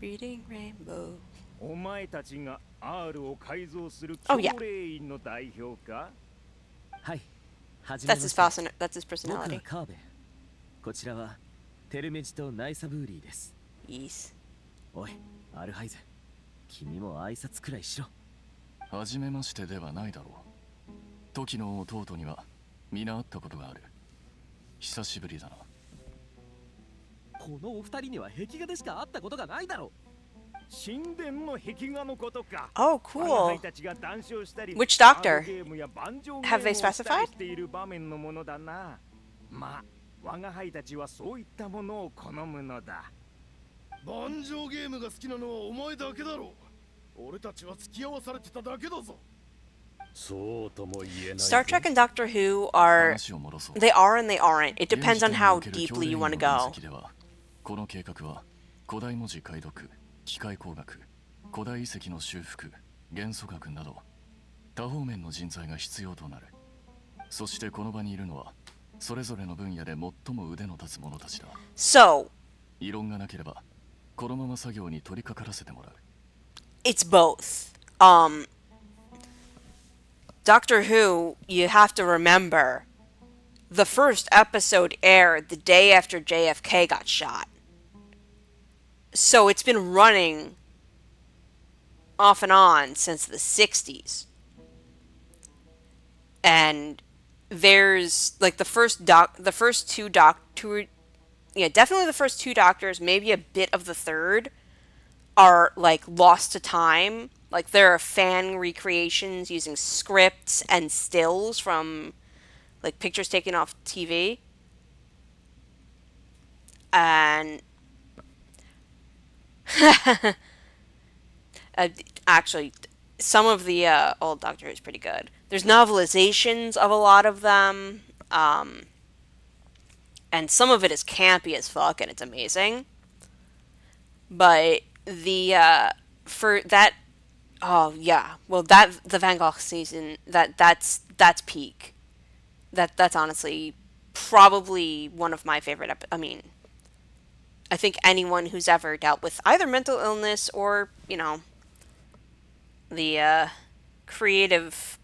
Reading Rainbow. お前たちが R を改造する Oh, yeah. 教令員の代表かはい、はじ That's めま his して。 that's his 僕は personality. カーベン。こちらはテルメジとナイサブーリーです。Yes. おい、アルハイズ。君も挨拶くらいしろ。はじめましてではないだろう。時の弟には皆会ったことがある。久しぶりだな。このお二人には壁画でしか会ったことがないだろう。神殿の壁画のことか。 Oh, cool. たちが談笑したり Which doctor? ゲームや盤上ゲ Have ー they ムをしたり specified? している場面のものだな。まあ、我が輩たちはそういったものを好むのだ。盤上ゲームが好きなのはお前だけだろう。俺たちは付き合わされてただけだぞ。 そうとも言えない。 Star Trek and Doctor Who are... They are and they aren't. It depends on how deeply you want to go. この計画は古代文字解読、機械工学、古代遺跡の修復、元素学など多方面の人材が必要となる。そしてこの場にいるのはそれぞれの分野で最も腕の立つ者たちだ。So, 異論がなければこのまま作業に取り掛からせてもらう。 it's both. Doctor Who, you have to remember, the first episode aired the day after JFK got shot. So it's been running off and on since the 60s. And there's like the first two definitely the first two doctors, maybe a bit of the third, are like lost to time. Like there are fan recreations using scripts and stills from like pictures taken off TV. And actually, some of the old Doctor Who is pretty good. There's novelizations of a lot of them, and some of it is campy as fuck, and it's amazing. But for that, oh yeah, well the Van Gogh season that's peak. That's honestly probably one of my favorite. I think anyone who's ever dealt with either mental illness or, the creative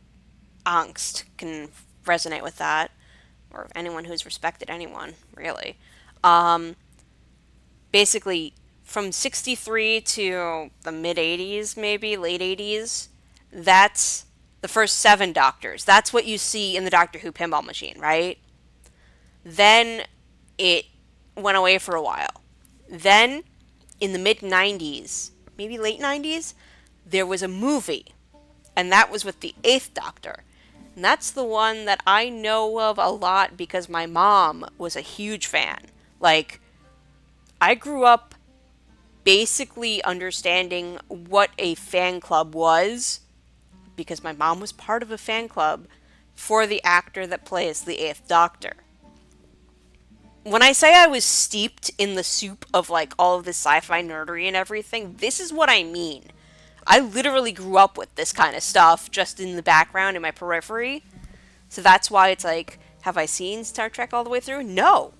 angst can resonate with that. Or anyone who's respected anyone, really. Basically, from 63 to the mid-80s, maybe, late 80s, that's the first 7 Doctors. That's what you see in the Doctor Who pinball machine, right? Then it went away for a while. Then, in the mid-90s, maybe late 90s, there was a movie, and that was with the 8th Doctor. And that's the one that I know of a lot because my mom was a huge fan. Like, I grew up basically understanding what a fan club was because my mom was part of a fan club for the actor that plays the 8th Doctor. When I say I was steeped in the soup of like all of this sci-fi nerdery and everything, this is what I mean. I literally grew up with this kind of stuff just in the background in my periphery. So that's why it's like, have I seen Star Trek all the way through? No.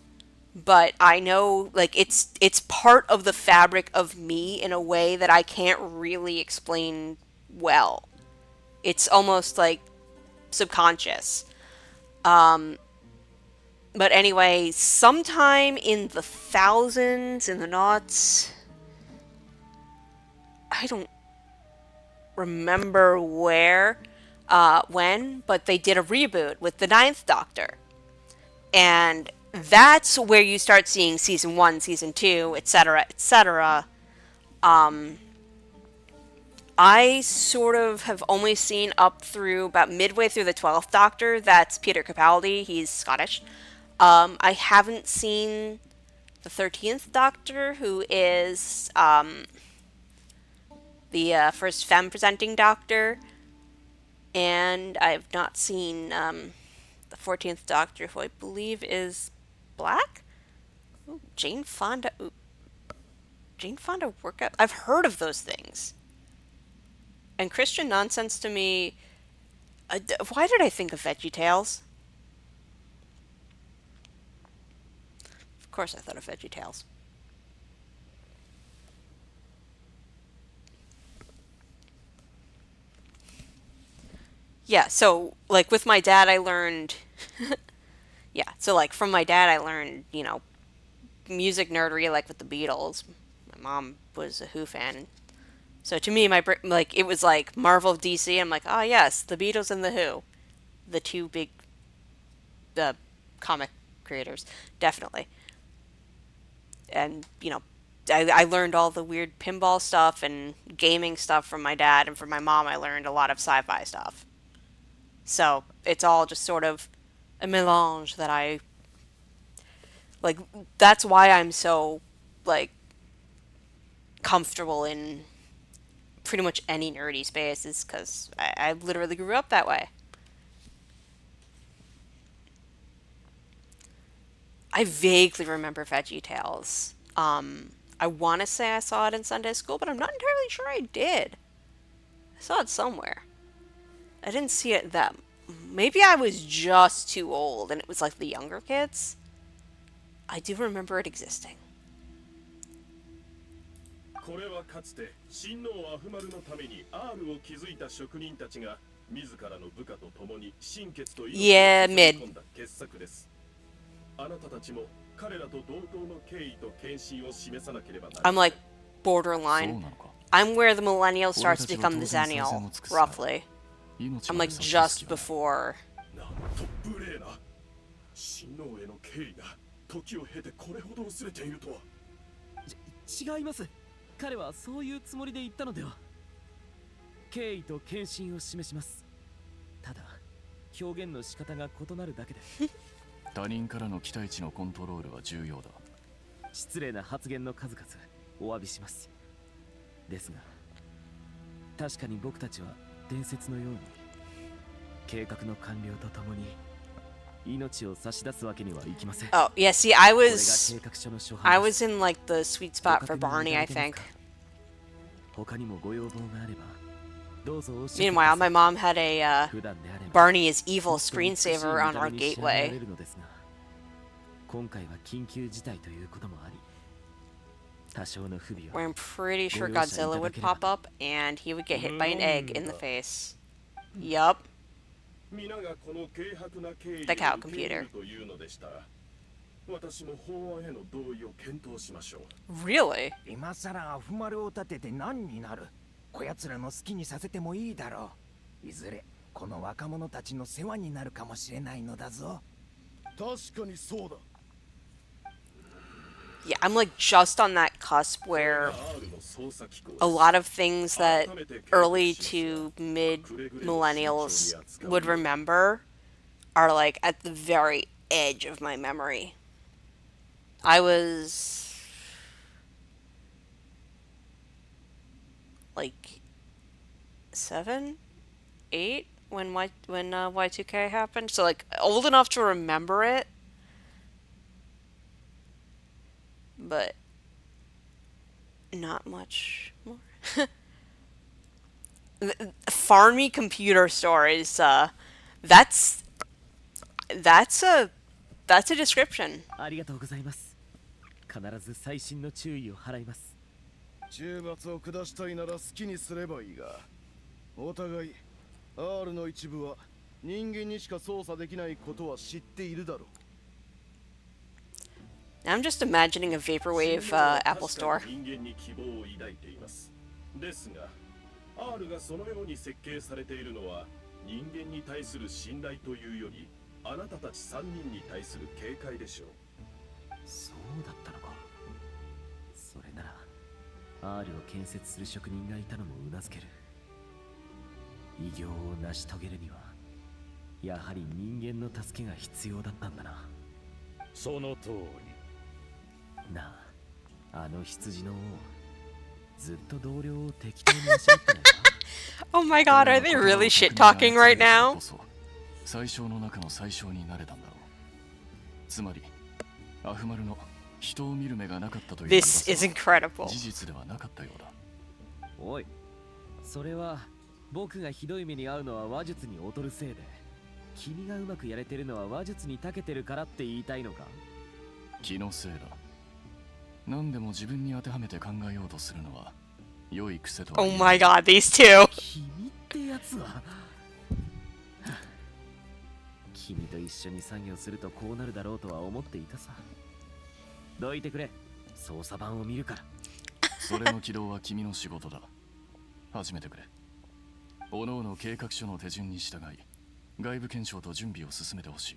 But I know like it's part of the fabric of me in a way that I can't really explain well. It's almost like subconscious. But anyway, sometime in the thousands, in the noughts, I don't remember when, but they did a reboot with the 9th Doctor. And that's where you start seeing season 1, season 2, etc., etc. I sort of have only seen up through about midway through the 12th Doctor. That's Peter Capaldi. He's Scottish. I haven't seen the 13th Doctor, who is the first femme presenting Doctor. And I've not seen the 14th Doctor, who I believe is black. Ooh, Jane Fonda. Ooh, Jane Fonda workout. I've heard of those things. And Christian Nonsense to me. Why did I think of VeggieTales? Of course, I thought of VeggieTales. Yeah, so like with my dad, I learned. Yeah, so like from my dad, I learned, music nerdery, like with the Beatles. My mom was a Who fan. So to me, like it was like Marvel, DC. I'm like, oh yes, the Beatles and the Who, the two big comic creators, definitely. And I learned all the weird pinball stuff and gaming stuff from my dad, and from my mom, I learned a lot of sci-fi stuff. So it's all just sort of a melange that I like. That's why I'm so like comfortable in pretty much any nerdy space, is because I literally grew up that way. I vaguely remember VeggieTales. I want to say I saw it in Sunday school, but I'm not entirely sure I did. I saw it somewhere. I didn't see it that. Maybe I was just too old and it was like the younger kids. I do remember it existing. これはかつて親王アフマルのために R を築いた職人たちが自らの部下と共に心血と命を込んだ傑作です。あなたたちも彼らと同等の敬意と献身を示さなければならない。I'm like borderline. I'm where the millennial starts to become the zennial, roughly. I'm like just before. なんと無礼な。親王への敬意が時を経てこれほど薄れているとは。違います。彼はそういうつもりで言ったのでは。敬意と献身を示します。ただ表現の仕方が異なるだけで。他人からの期待値のコントロールは重要だ。失礼な発言の数々お詫びします。ですが確かに僕たちは伝説のように計画の完了とともに命を差し出すわけにはいきません。Oh, yeah, see, I was in like the sweet spot for Barney, I think. 他にもご要望があればどうぞおっしゃってください。Meanwhile, my mom had a Barney is evil screensaver on our gateway. 今回は緊急事態ということもあり、多少の不備は where I'm pretty sure Godzilla would pop up and he would get hit by an egg in the face. Yup. The cow computer. Really? 今さらアフマルを立てて何になる？こやつらの好きにさせてもいいだろう。いずれこの若者たちの世話になるかもしれないのだぞ。確かにそうだ。Yeah, I'm like just on that cusp where a lot of things that early to mid millennials would remember are like at the very edge of my memory. I was like 7, 8 when Y2K happened, so like old enough to remember it. But not much more. Farmy computer stories. That's a description. ありがとうございます。必ず細心の注意を払います。中罰を下したいなら好きにすればいいが、お互い R の一部は人間にしか操作できないことは知っているだろう。I'm just imagining a vaporwave Apple Store. ですが、R がそのように設計されているのは人間に対する信頼というより、あなたたち3人に対する警戒でしょう。そうだったのか。それなら R を建設する職人がいたのもうなずける。偉業を成し遂げるにはやはり人間の助けが必要だったんだな。その通り。なあ、あの羊の王ずっと同僚を適当にあしらってないか。Oh my god, are they really shit talking right now? 最小の中の最小になれたんだろう。つまりアフマルの人を見る目がなかったという This is incredible. 事実ではなかったようだ。おい、それは僕がひどい目に遭うのは話術に劣るせいで、君がうまくやれてるのは話術に長けてるからって言いたいのか？気のせいだ。何でも自分に当てはめて考えようとするのは良い癖とは Oh 言え my god, these two. 君ってやつは君と一緒に作業するとこうなるだろうとは思っていたさ。どいてくれ、操作盤を見るから。それの起動は君の仕事だ。始めてくれ。おのおの計画書の手順に従い、外部検証と準備を進めてほしい。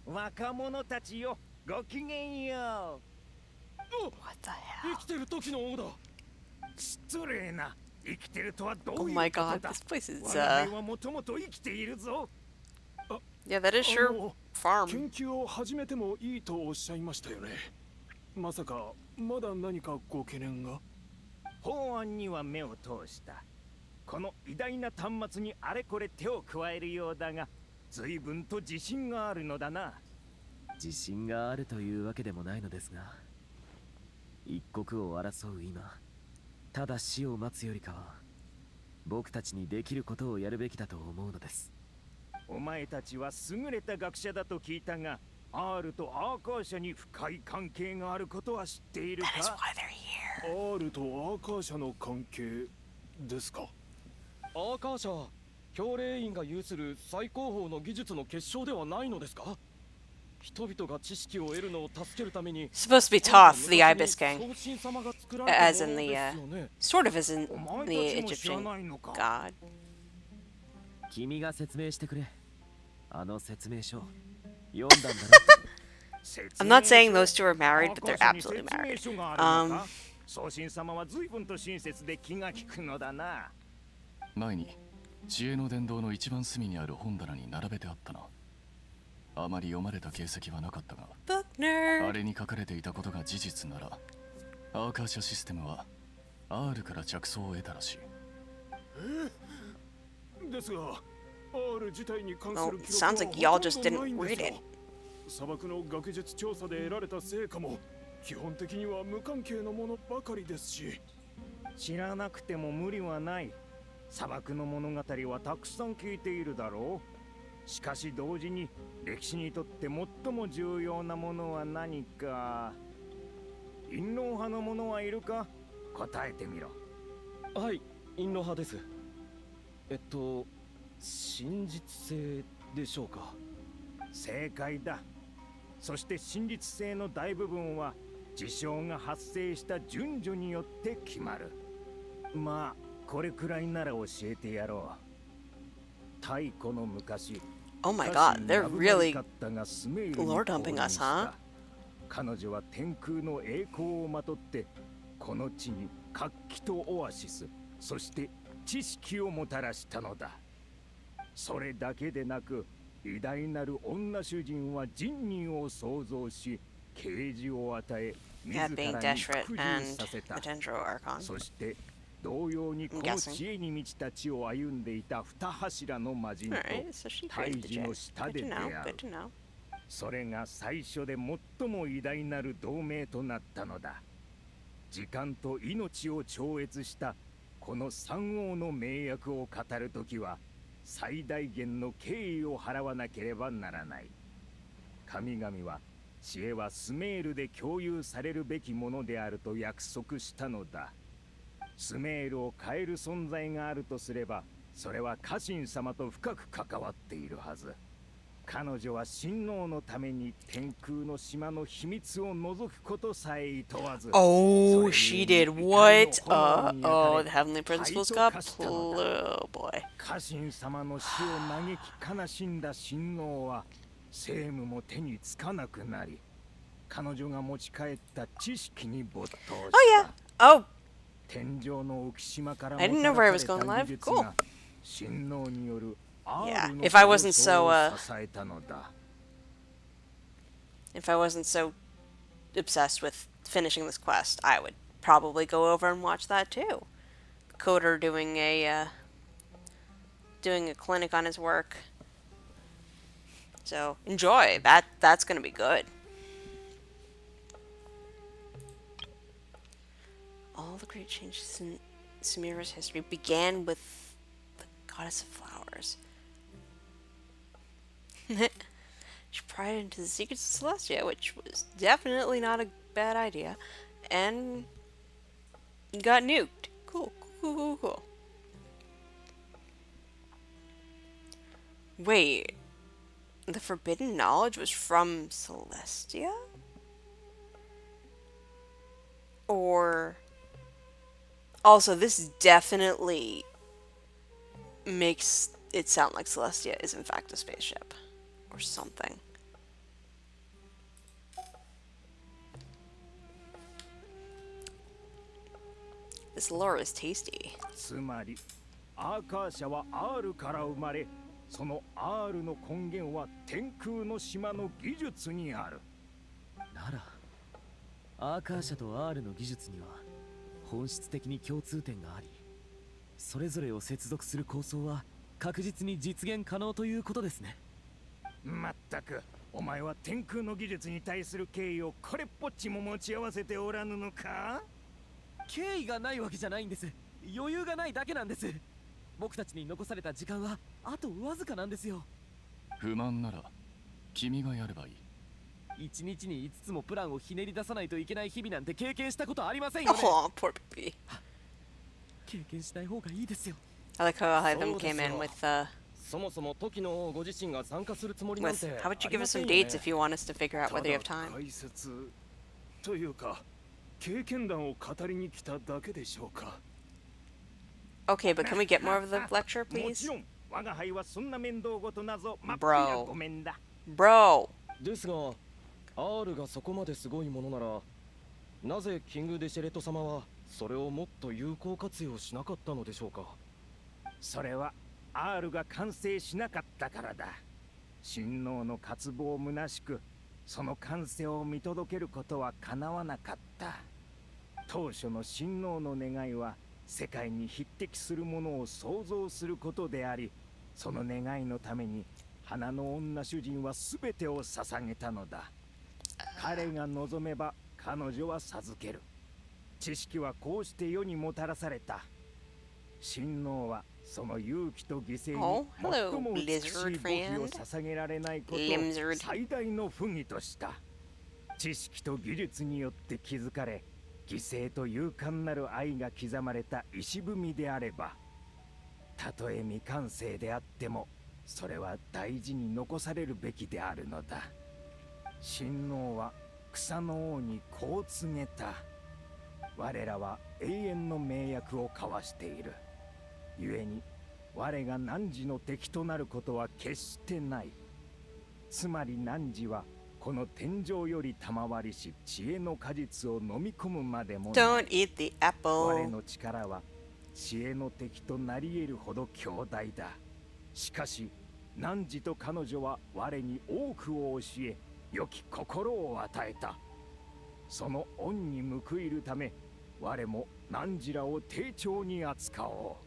若者たちよ、ごきげんよう。 What the hell? 生きてる時の王だ。失礼な。生きてるとはどういう Oh ことだ。 my god, this place is 我々はもともと生きているぞ。 Yeah, that is your farm. 研究を始めてもいいとおっしゃいましたよね。まさかまだ何かご懸念が？法案には目を通した。この偉大な端末にあれこれ手を加えるようだが、随分と自信があるのだな。自信があるというわけでもないのですが、一国を争う今、ただ死を待つよりかは僕たちにできることをやるべきだと思うのです。お前たちは優れた学者だと聞いたが、R とアーカー社に深い関係があることは知っているか？ R とアーカー社の関係ですか？アーカー社は教令員が有する最高峰の技術の結晶ではないのですか？人々が知識を得るのを助けるために Supposed to be Toth, the Ibis King, as in the, sort of as in the Egyptian god. 君が説明してくれ。あの説明書読んだんだろ。I'm not saying those two are married, but they're absolutely married. 宗神様は随分と親切で気が利くのだな。前に知恵の殿堂の一番隅にある本棚に並べてあったな。あまり読まれた形跡はなかったが、あれに書かれていたことが事実なら、アーカー社システムは R から着想を得たらしい。ですが、R 自体に関す Well, る it 記 sounds 録 like は y'all ほと just んどな didn't いんで read すよ it. 砂漠の学術調査で得られた成果も基本的には無関係のものばかりですし。知らなくても無理はない。砂漠の物語はたくさん聞いているだろう。しかし同時に歴史にとって最も重要なものは何か。陰謀派の者はいるか？答えてみろ。はい、陰謀派です。真実性でしょうか？正解だ。そして真実性の大部分は事象が発生した順序によって決まる。まあこれくらいなら教えてやろう。太古の昔、 Oh my god, they're really lore dumping us, huh? 彼女は天空の栄光をまとってこの地に活気とオアシス、そして知識をもたらしたのだ。それだけでなく、偉大なる女主人は人人を創造し、啓示を与え、自ら Yeah, に being 服 Deshret 従 and させた。 the Dendro Archon. そして同様にこの知恵に満ちた地を歩んでいた二柱の魔人と Alright, so she 大 created the 樹の jet. 下 Good で to 出 know, 会 good う。 to know. それが最初で最も偉大なる同盟となったのだ。時間と命を超越したこの三王の名役を語るときは最大限の敬意を払わなければならない。神々は知恵はスメールで共有されるべきものであると約束したのだ。スメールを変える存在があるとすれば、それは家臣様と深く関わっているはず。彼女は親王のために天空の島の秘密を覗くことさえ厭わず。 Oh, she did what? Oh, the Heavenly Principles got oh boy. 家臣様の死を嘆き悲しんだ親王は政務も手につかなくなり、彼女が持ち帰った知識に没頭した。Oh yeah. Oh, 天上の浮島から I も didn't た know ら where I さ was れた going 技 live. 術 Cool. が親王による Yeah, アールの if I 構 wasn't 想 so を支えたのだ。if I wasn't so obsessed with finishing this quest, I would probably go over and watch that too. Coder doing a clinic on his work. So enjoy. That's gonna be good. All the great changes in Samira's history began with the goddess of flowers. She pried into the secrets of Celestia, which was definitely not a bad idea, and got nuked. Cool, cool, cool, cool. Wait, the forbidden knowledge was from Celestia? Or... Also, this definitely makes it sound like Celestia is in fact a spaceship. Or something. This lore is tasty. つまりアーカーシャは R から生まれ、その R の根源は天空の島の技術にある。ならアーカーシャと R の技術には本質的に共通点があり、それぞれを接続する構想は確実に実現可能ということですね。まったく、お前は天空の技術に対する敬意をこれっぽっちも持ち合わせておらぬのか？敬意がないわけじゃないんです。余裕がないだけなんです。僕たちに残された時間はあとわずかなんですよ。不満なら君がやればいい。一日に5つもプランをひねり出さないといけない日々なんて経験したことありませんよね。Oh, poor baby. 経験しない方がいいですよ。I like how Ivan came in withそもそも時のご自身が参加するつもりなんて how about you give us some ありませんよね。 dates if you want us to figure out whether you have time? 解説というか経験談を語りに来ただけでしょうか。 Okay, but can we get more of the lecture, も please? ちろん、我が輩はそんな面倒ごとなぞまっぴらごめんだ。Bro. ですが R がそこまですごいものなら、なぜキング・デシェレット様はそれをもっと有効活用しなかったのでしょうか。それは R が完成しなかったからだ。親王の渇望虚しく、その完成を見届けることは叶わなかった。当初の親王の願いは世界に匹敵するものを創造することであり、その願いのために花の女主人は全てを捧げたのだ。彼が望めば彼女は授ける。知識はこうして世にもたらされた。親王はその勇気と犠牲に最も美しい武器を捧げられないことを最大の不義とした。知識と技術によって築かれ、犠牲と勇敢なる愛が刻まれた石踏みであれば、たとえ未完成であってもそれは大事に残されるべきであるのだ。親王は草の王にこう告げた。我らは永遠の盟約を交わしている。故に我が汝の敵となることは決してない。つまり汝はこの天上より賜りし知恵の果実を飲み込むまでもない。 Don't eat the apple. 我の力は知恵の敵となり得るほど強大だ。しかし汝と彼女は我に多くを教え、良き心を与えた。その恩に報いるため、我も汝らを丁重に扱おう。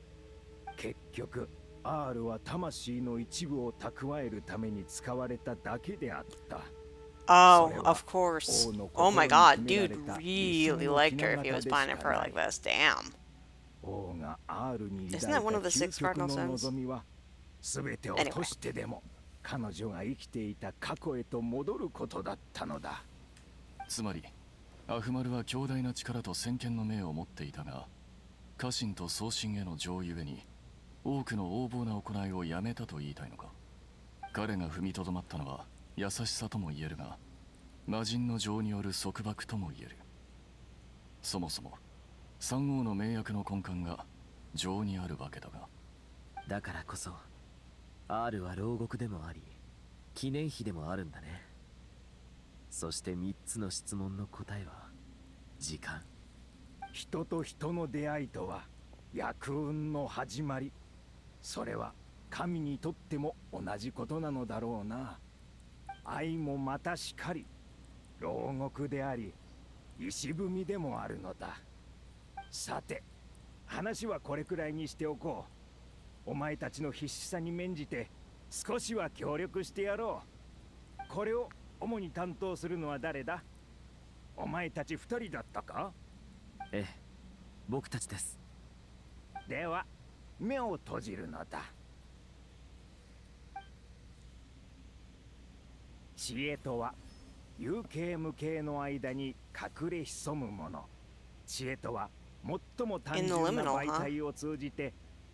結局 R は魂の一部を蓄えるために使われただけであった。 Oh, of course. Oh my god, dude really liked her if he was buying it for her like this. Damn. 王が R に Isn't 抱 that い one た of the 究 six 極 cardinal の sins? 望みは、全てを落としてでも彼女が生きていた過去へと戻ることだったのだ。つまりアフマルは強大な力と先見の明を持っていたが、家臣と送信への情ゆえに多くの横暴な行いをやめたと言いたいのか。彼が踏みとどまったのは優しさとも言えるが、魔人の情による束縛とも言える。そもそも三王の盟約の根幹が情にあるわけだが、だからこそ R は牢獄でもあり記念碑でもあるんだね。そして3つの質問の答えは時間。人と人の出会いとは厄運の始まり。それは神にとっても同じことなのだろうな。愛もまたしかり、牢獄であり石踏みでもあるのだ。さて、話はこれくらいにしておこう。お前たちの必死さに免じて少しは協力してやろう。これを主に担当するのは誰だ？お前たち二人だったか？ええ、僕たちです。では目を閉じるのだ。知恵とは有形無形の間に隠れ潜むもの。知恵とは最も単純な媒体を通じて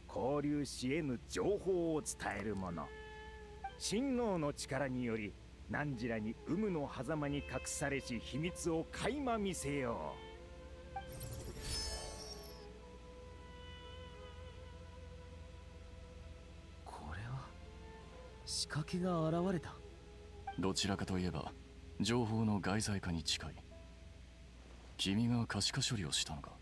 交流し得ぬ情報を伝えるもの。親王の力により汝らに有無の狭間に隠されし秘密を垣間見せよう。仕掛けが現れた。どちらかといえば情報の外在化に近い。君が可視化処理をしたのか？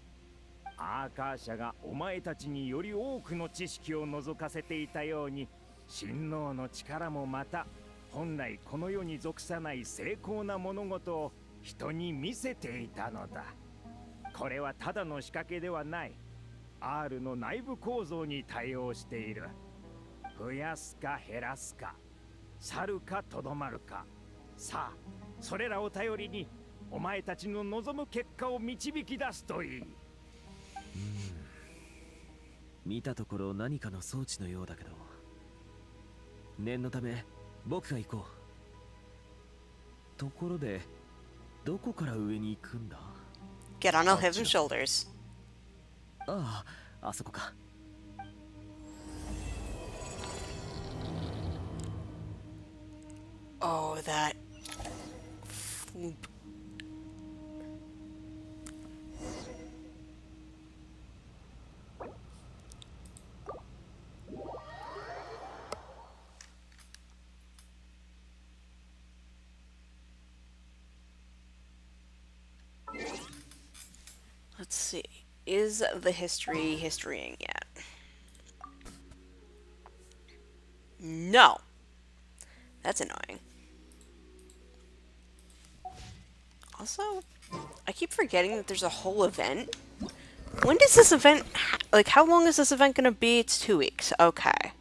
アーカー社がお前たちにより多くの知識を覗かせていたように、親王の力もまた本来この世に属さない精巧な物事を人に見せていたのだ。これはただの仕掛けではない。R の内部構造に対応している。増やすか減らすか、去るかとどまるか。さあ、それらを頼りにお前たちの望む結果を導き出すといい。見たところ何かの装置のようだけど、念のため僕が行こう。ところでどこから上に行くんだ？ Get on our heaven shoulders. ああ、あそこか。Oh, that floop. Let's see. Is the history historying yet? No. That's annoying. Also, I keep forgetting that there's a whole event. When does this event, like, how long is this event gonna be? It's 2 weeks. Okay.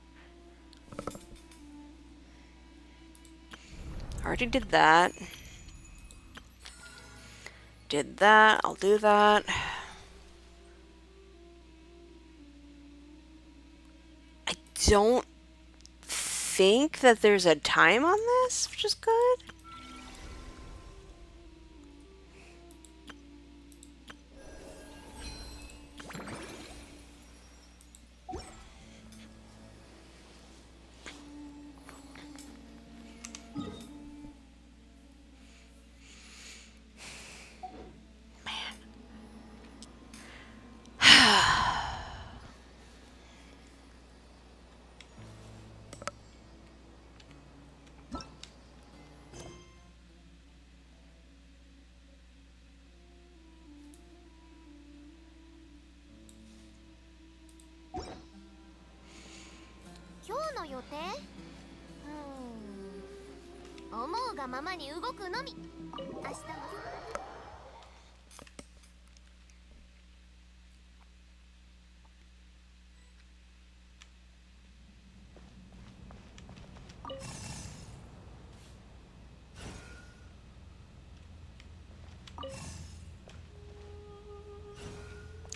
Already did that. Did that. I'll do that. I don't think that there's a time on this, which is good. Man. 今日の予定？思うがままに動くのみ。明日も。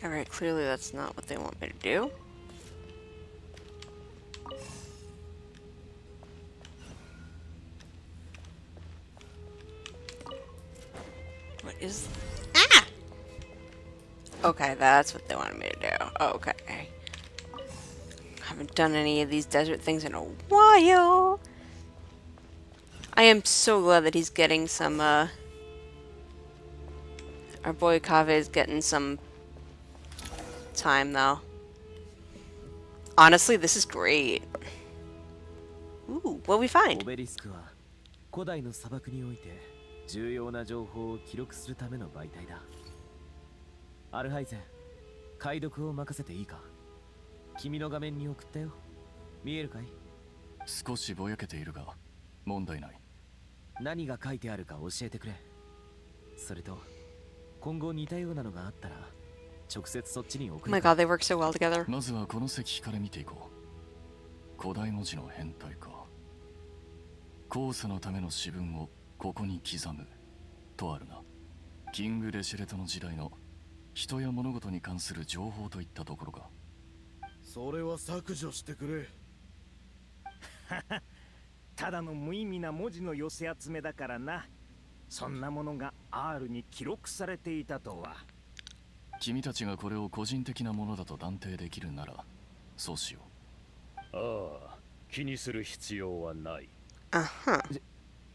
Alright, clearly that's not what they want me to do. What is... Ah! Okay, that's what they wanted me to do. Okay. Haven't done any of these desert things in a while. I am so glad that he's getting some, our boy Kave is getting some time, though. Honestly, this is great. Ooh, what we find? オベリスクは古代の砂漠において重要な情報を記録するための媒体だ。アルハイゼン、解読を任せていいか。君の画面に送ったよ。見えるかい？少しぼやけているが問題ない。何が書いてあるか教えてくれ。それと今後似たようなのがあったら直接そっちに送 Oh my るか。 god, they work so well together. まずはこの石碑から見ていこう。古代文字の変態か。後世のための詩文をここに刻むとあるな。キング・レシェレトの時代の人や物事に関する情報といったところか。それは削除してくれ。ただの無意味な文字の寄せ集めだからな。そんなものが R に記録されていたとは。君たちがこれを個人的なものだと断定できるならそうしよう。ああ、気にする必要はない。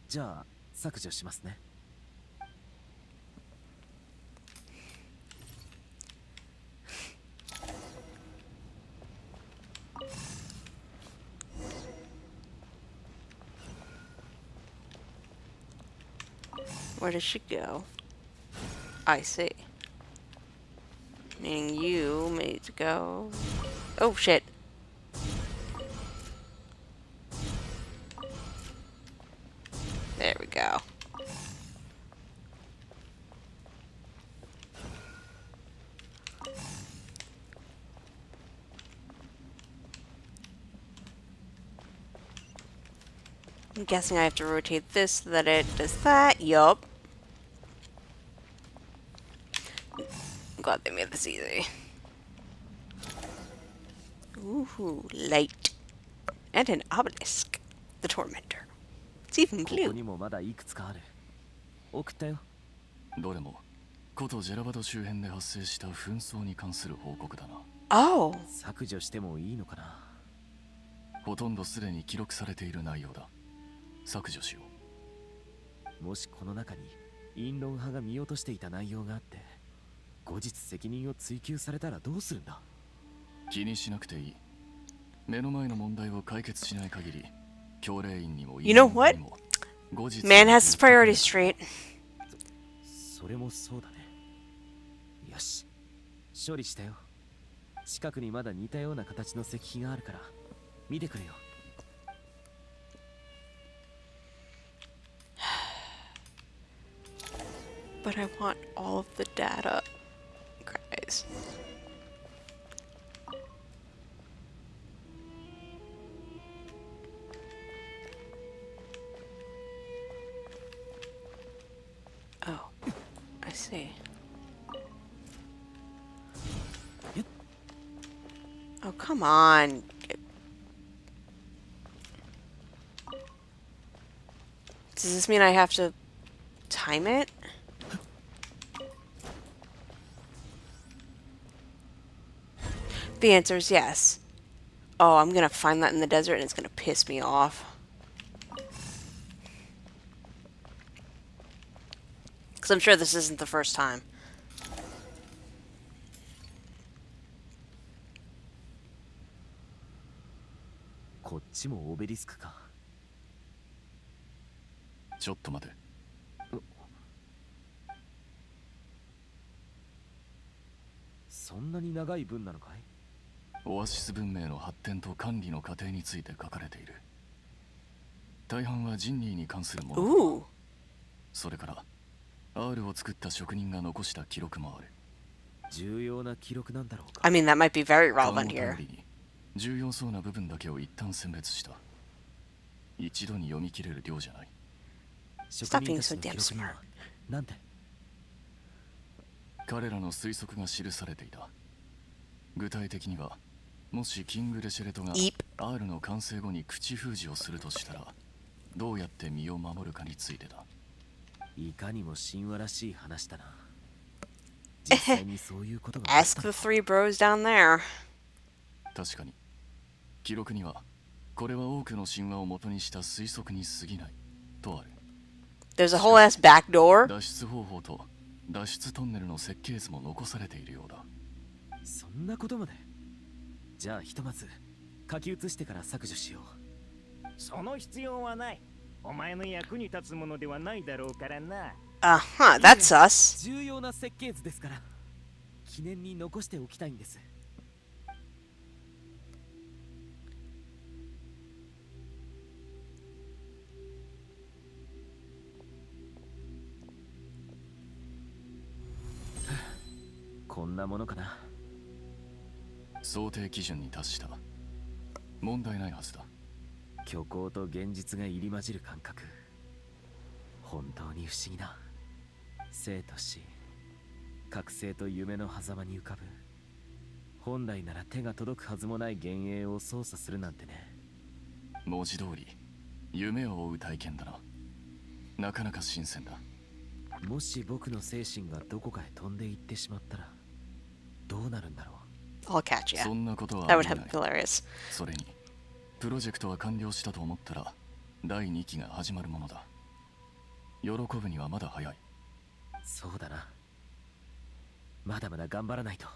じゃあ削除しますね。Where does she go? I see. Meaning you need to go. Oh shit. There we go. I'm guessing I have to rotate this so that it does that. Yup. I'm glad they made this easy. Ooh, light. And an obelisk. The tormentor. It's even ここ blue. にもまだいくつかある。送ったよ。う。どれも古都ジェラバド周辺で発生した紛争に関する報告だな。Oh. 削除してもいいのかな。ほとんどすでに記録されている内容だ。削除しよう。もしこの中に陰論派が見落としていた内容があって後日責任を追及されたらどうするんだ。気にしなくていい。目の前の問題を解決しない限り教令員にも You know what? Man has his priorities straight. それもそうだね。よし、処理したよ。近くにまだ似たような形の石碑があるから見てくれよ。But I want all of the data, guys. Oh, I see. Oh, come on. Does this mean I have to time it? The answer is yes. Oh, I'm gonna find that in the desert and it's gonna piss me off. Because I'm sure this isn't the first time. This isオベリスクか。ちょっと待て。そんなに長い文なのかい？オアシス文明の発展と管理の過程について書かれている。大半はジンニーに関するもの。それから R を作った職人が残した記録もある。重要な記録なんだろうか。 I mean, that might be very relevant here. 重要そうな部分だけを一旦選別した。一度に読み切れる量じゃない。Stop being so damn smart. なんて？彼らの推測が記されていた。具体的には、もしキング・レシェレトが R の完成後に口封じをするとしたら、どうやって身を守るかについてだ。いかにも神話らしい話だな。実際にそういうことが。Ask the three bros down there. 確かに、記録には、これは多くの神話を元にした推測に過ぎないとある。There's a whole ass back door. 脱出方法と脱出トンネルの設計図も残されているようだ。そんなことまで。じゃあひとまず書き写してから削除しよう。その必要はない。お前の役に立つものではないだろうからな。That's us. 重要な設計図ですから。記念に残しておきたいんです。こんなものかな。想定基準に達した。問題ないはずだ。虚構と現実が入り混じる感覚、本当に不思議な。生と死、覚醒と夢の狭間に浮かぶ。本来なら手が届くはずもない幻影を操作するなんてね。文字通り夢を追う体験だな。なかなか新鮮だ。もし僕の精神がどこかへ飛んでいってしまったらどうなるんだろう。 I'll catch you. そんなことは That あ would りえな have い。 been hilarious. それにプロジェクトは完了したと思ったら第2期が始まるものだ。喜ぶにはまだ早い。そうだな。まだまだ頑張らないと。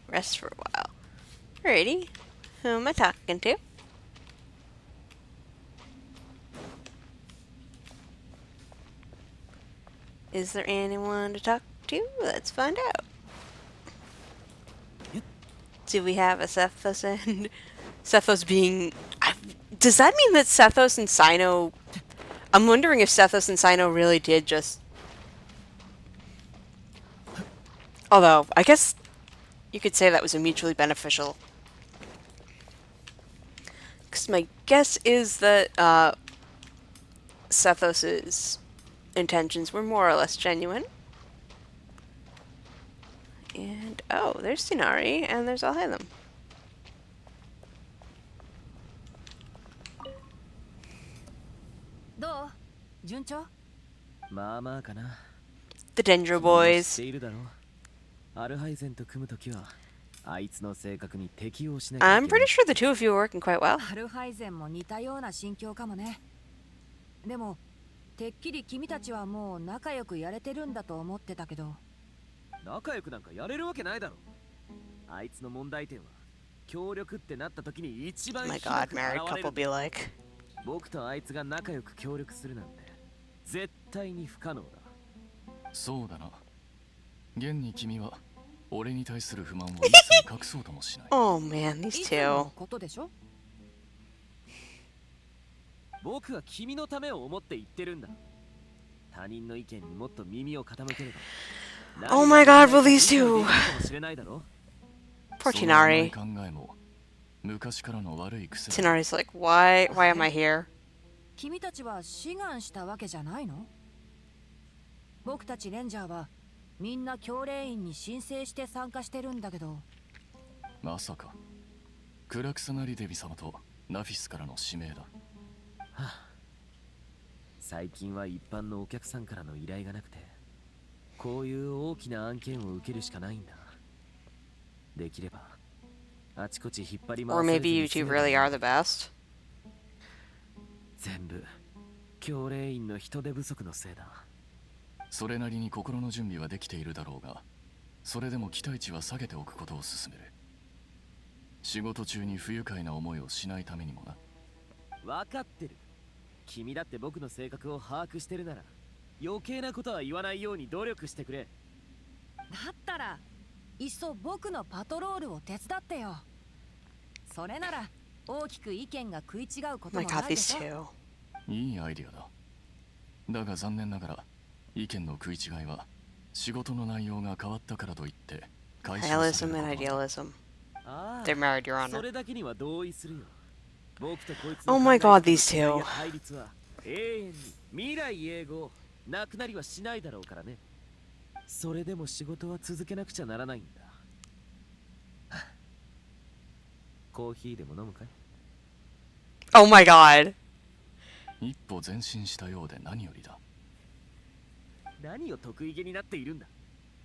Rest for a while. Alrighty. Who am I talking to? Is there anyone to talk to? Let's find out. Do we have a Sethos and Sethos being... Does that mean that Sethos and Sino... I'm wondering if Sethos and Sino really did just... Although, I guess you could say that was a mutually beneficial. Because my guess is that Sethos's intentions were more or less genuine. And, oh, there's Tsunari, and there's Alhaitham. The Dendro Boys. アルハイゼンと組むときはあいつの性格に適応しなきゃいけない。 I'm pretty sure the two of you are working quite well. アルハイゼンも似たような心境かもね。でもてっきり君たちはもう仲良くやれてるんだと思ってたけど。仲良くなんかやれるわけないだろ。あいつの問題点は協力ってなった時に一番 My God, married couple be like. 僕とあいつが仲良く協力するなんて絶対に不可能だ。そうだな。現に君は俺に対する不満を一切隠そうともしない。Oh man, these two. ことでしょ。僕は君のためを思って言ってるんだ。他人の意見にもっと耳を傾ければ。Oh my God, will these two? Poor Tinari. Tinari's like, why am I here? 君たちは志願したわけじゃないの？僕たちレンジャーはみんな教令員に申請して参加してるんだけど。まさかクラクサナリデビ様とナフィスからの指名だ。はあ、最近は一般のお客さんからの依頼がなくてこういう大きな案件を受けるしかないんだ。できればあちこち引っ張り回 Or され maybe ず you に済 two めば really are the best. 全部教令員の人手不足のせいだ。それなりに心の準備はできているだろうが、それでも期待値は下げておくことを勧める。仕事中に不愉快な思いをしないためにもな。分かってる。君だって僕の性格を把握してるなら余計なことは言わないように努力してくれ。だったらいっそ僕のパトロールを手伝ってよ。それなら大きく意見が食い違うこともないでしょ。いいアイディアだ。だが残念ながら意見の食い違いは仕事の内容が変わったからといって解消され Idealism る and ことは idealism. ああ、 They're married, Your そ Honor. れだけには同意するよ。僕とこいつ Oh の my 考え God, these 方 two. や対立は永遠に未来永劫なくなりはしないだろうからね。それでも仕事は続けなくちゃならないんだ。コーヒーでも飲むかい？ Oh my God. 一歩前進したようで何よりだ。何を得意げになっているんだ。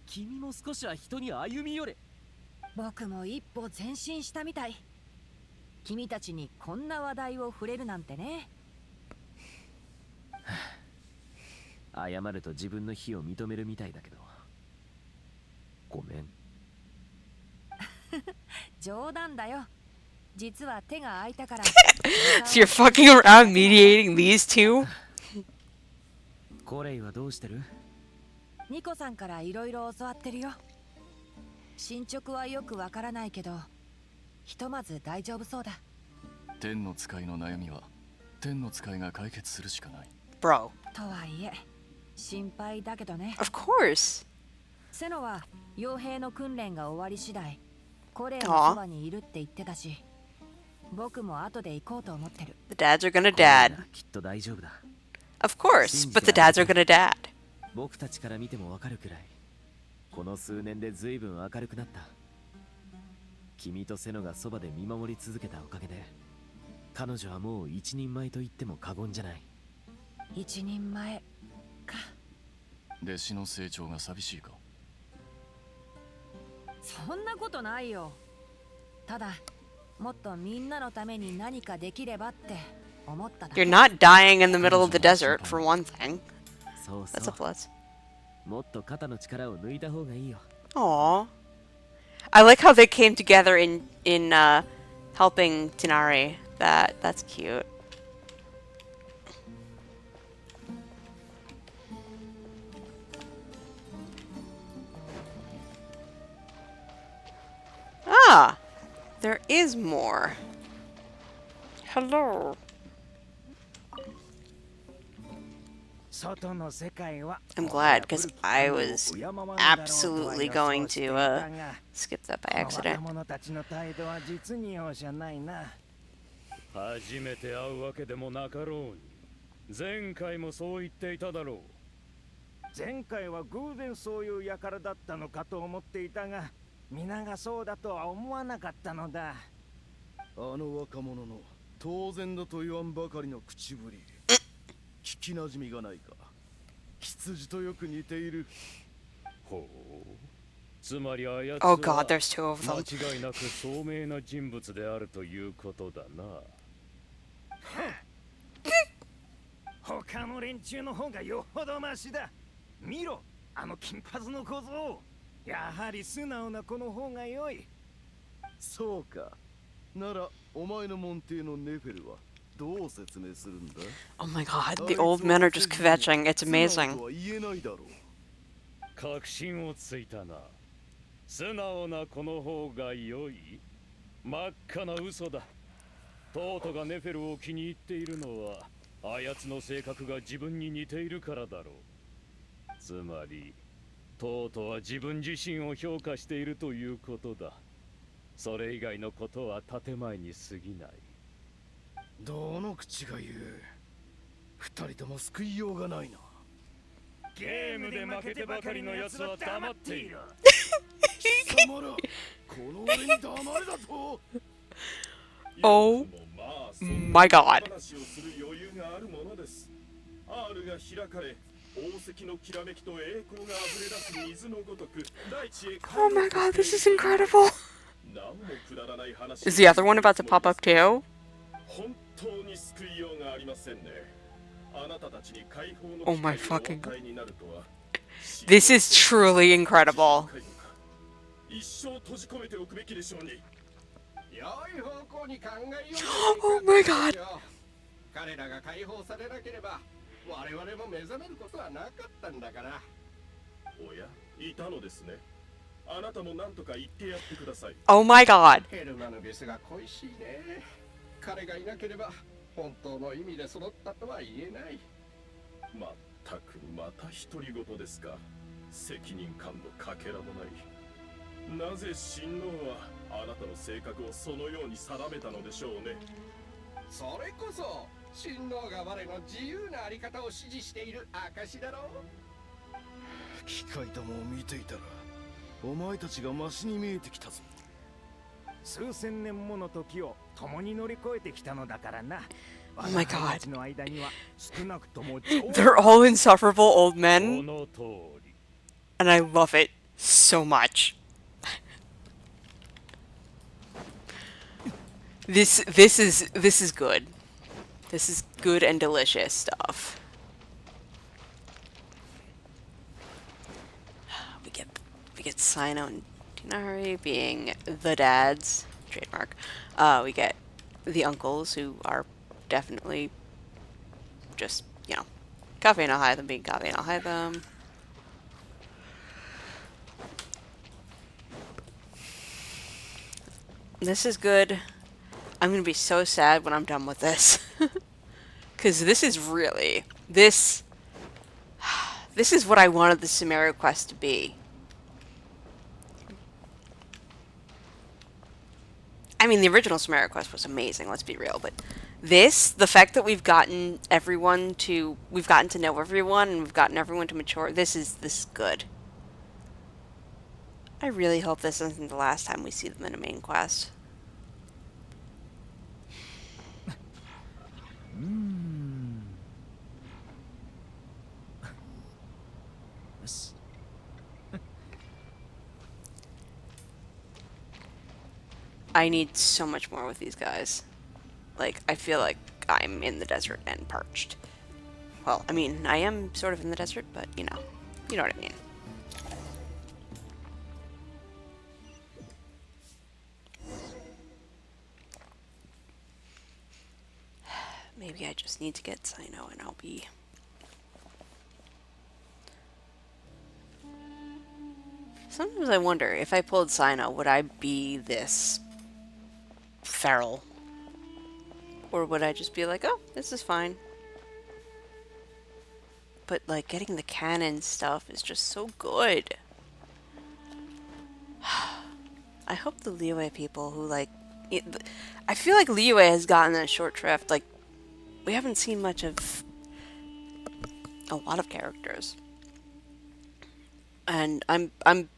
君も少しは人に歩み寄れ。僕も一歩前進したみたい。君たちにこんな話題を触れるなんてね。謝ると自分の非を認めるみたいだけどごめん。冗談だよ。実は手が空いたから。So you're fucking around mediating these two? コレイはどうしてる？ニコさんからいろいろ教わってるよ。進捗はよくわからないけど、ひとまず大丈夫そうだ。天の使いの悩みは天の使いが解決するしかない。 Bro. とはいえ、心配だけどね。Of course. セノは傭兵の訓練が終わり次第、コレイのそばにいるって言ってたし、僕も後で行こうと思ってる。The dads are gonna dad. きっと大丈夫だ。Of course, but the dads are gonna dad. 僕たちから見てもわかるくらい、この数年で随分明るくなった。君とセノがそばで見守り続けたおかげで、彼女はもう一人前と言っても過言じゃない。一人前か。弟子の成長が寂しいか？そんなことないよ。ただ、もっとみんなのために何かできればって思っただけ。 You're not dying in the middle of the desert, for one thing. そうそ That's a う。 plus. もっと肩の力を抜いた方がいいよ。Aww. I like how they came together in helping Tinari. That's cute. Ah, there is more. Hello. I'm glad, because I was absolutely going to skip that by accident. 初めて会うわけでもなかろうに。前回もそう言っていただろう。前回は偶然そういう輩だったのかと思っていたが、皆がそうだとは思わなかったのだ。あの若者の当然だと言わんばかりの口ぶり、聞きなじみがないか。羊とよく似ている。ほう。つまりあやつ Oh god, は there's two of them. 間違いなく聡明な人物であるということだな。他の連中の方がよほどマシだ。見ろ、あの金髪の小僧。やはり素直な子の方が良い。そうか。ならお前の門弟のネフェルはどう説明するんだ？ Oh my god, the old men are just kvetching. It's amazing. 言えないだろう。確信をついたな。素直な子の方が良い。真っ赤な嘘だ。トートがネフェルを気に入っているのは、あやつの性格が自分に似ているからだろう。つまり、トートは自分自身を評価しているということだ。それ以外のことは建前に過ぎない。どの口が言う。二人とも救いようがないな。ゲームで負けてばかりのやつは黙っている。貴様ら、この俺に黙れだと。Oh my god. 話をする余裕があるものです。R が開かれ、宝石のきらめきと栄光が溢れ出す水のごとく大地へ。 Oh my god, this is incredible. 何もくだらない話。 Is the other one about to pop up too? 本当に救いようがありませんね。あなたたちに解放の Oh my 機会を fucking お与えになるとは。 This is truly incredible. 一生閉じ込めておくべきでしょうに。良い方向に考えよう。 Oh my god. 彼らが解放されなければ我々も目覚めることはなかったんだから。おや、いたのですね。あなたも何とか言ってやってください。 Oh my god. ヘルマヌビスが恋しいね。彼がいなければ本当の意味で揃ったとは言えない。まったくまた独り言ですか。責任感のかけらもない。なぜ親王はあなたの性格をそのように定めたのでしょうね。それこそ親王が我の自由なあり方を支持している証だろう。機械どもを見ていたらお前たちがマシに見えてきたぞ。数千年もの時を共に乗り越えてきたのだからな。 Oh my god. の間には少なくとも They're all insufferable old men. And I love it so much. This is good. This is good and delicious stuff. We get Sino and Tinari being the dads, trademark. We get the uncles, who are definitely just, you know, Cafe no Hide them being Cafe no Hide them. This is good. I'm gonna be so sad when I'm done with this. Because this is really... This is what I wanted the Sumeru quest to be. I mean, the original Sumeru quest was amazing, let's be real, but this, the fact that we've gotten to know everyone, and we've gotten everyone to mature, this is good. I really hope this isn't the last time we see them in a main quest. I need so much more with these guys. Like, I feel like I'm in the desert and parched. Well, I mean, I am sort of in the desert, but, you know what I mean. Maybe I just need to get Sino and I'll be... Sometimes I wonder, if I pulled Sino, would I be this feral? Or would I just be like, oh, this is fine? But, like, getting the canon stuff is just so good. I hope the Liyue people who, like... I feel like Liyue has gotten a short shrift. Like, we haven't seen much of a lot of characters. And I'm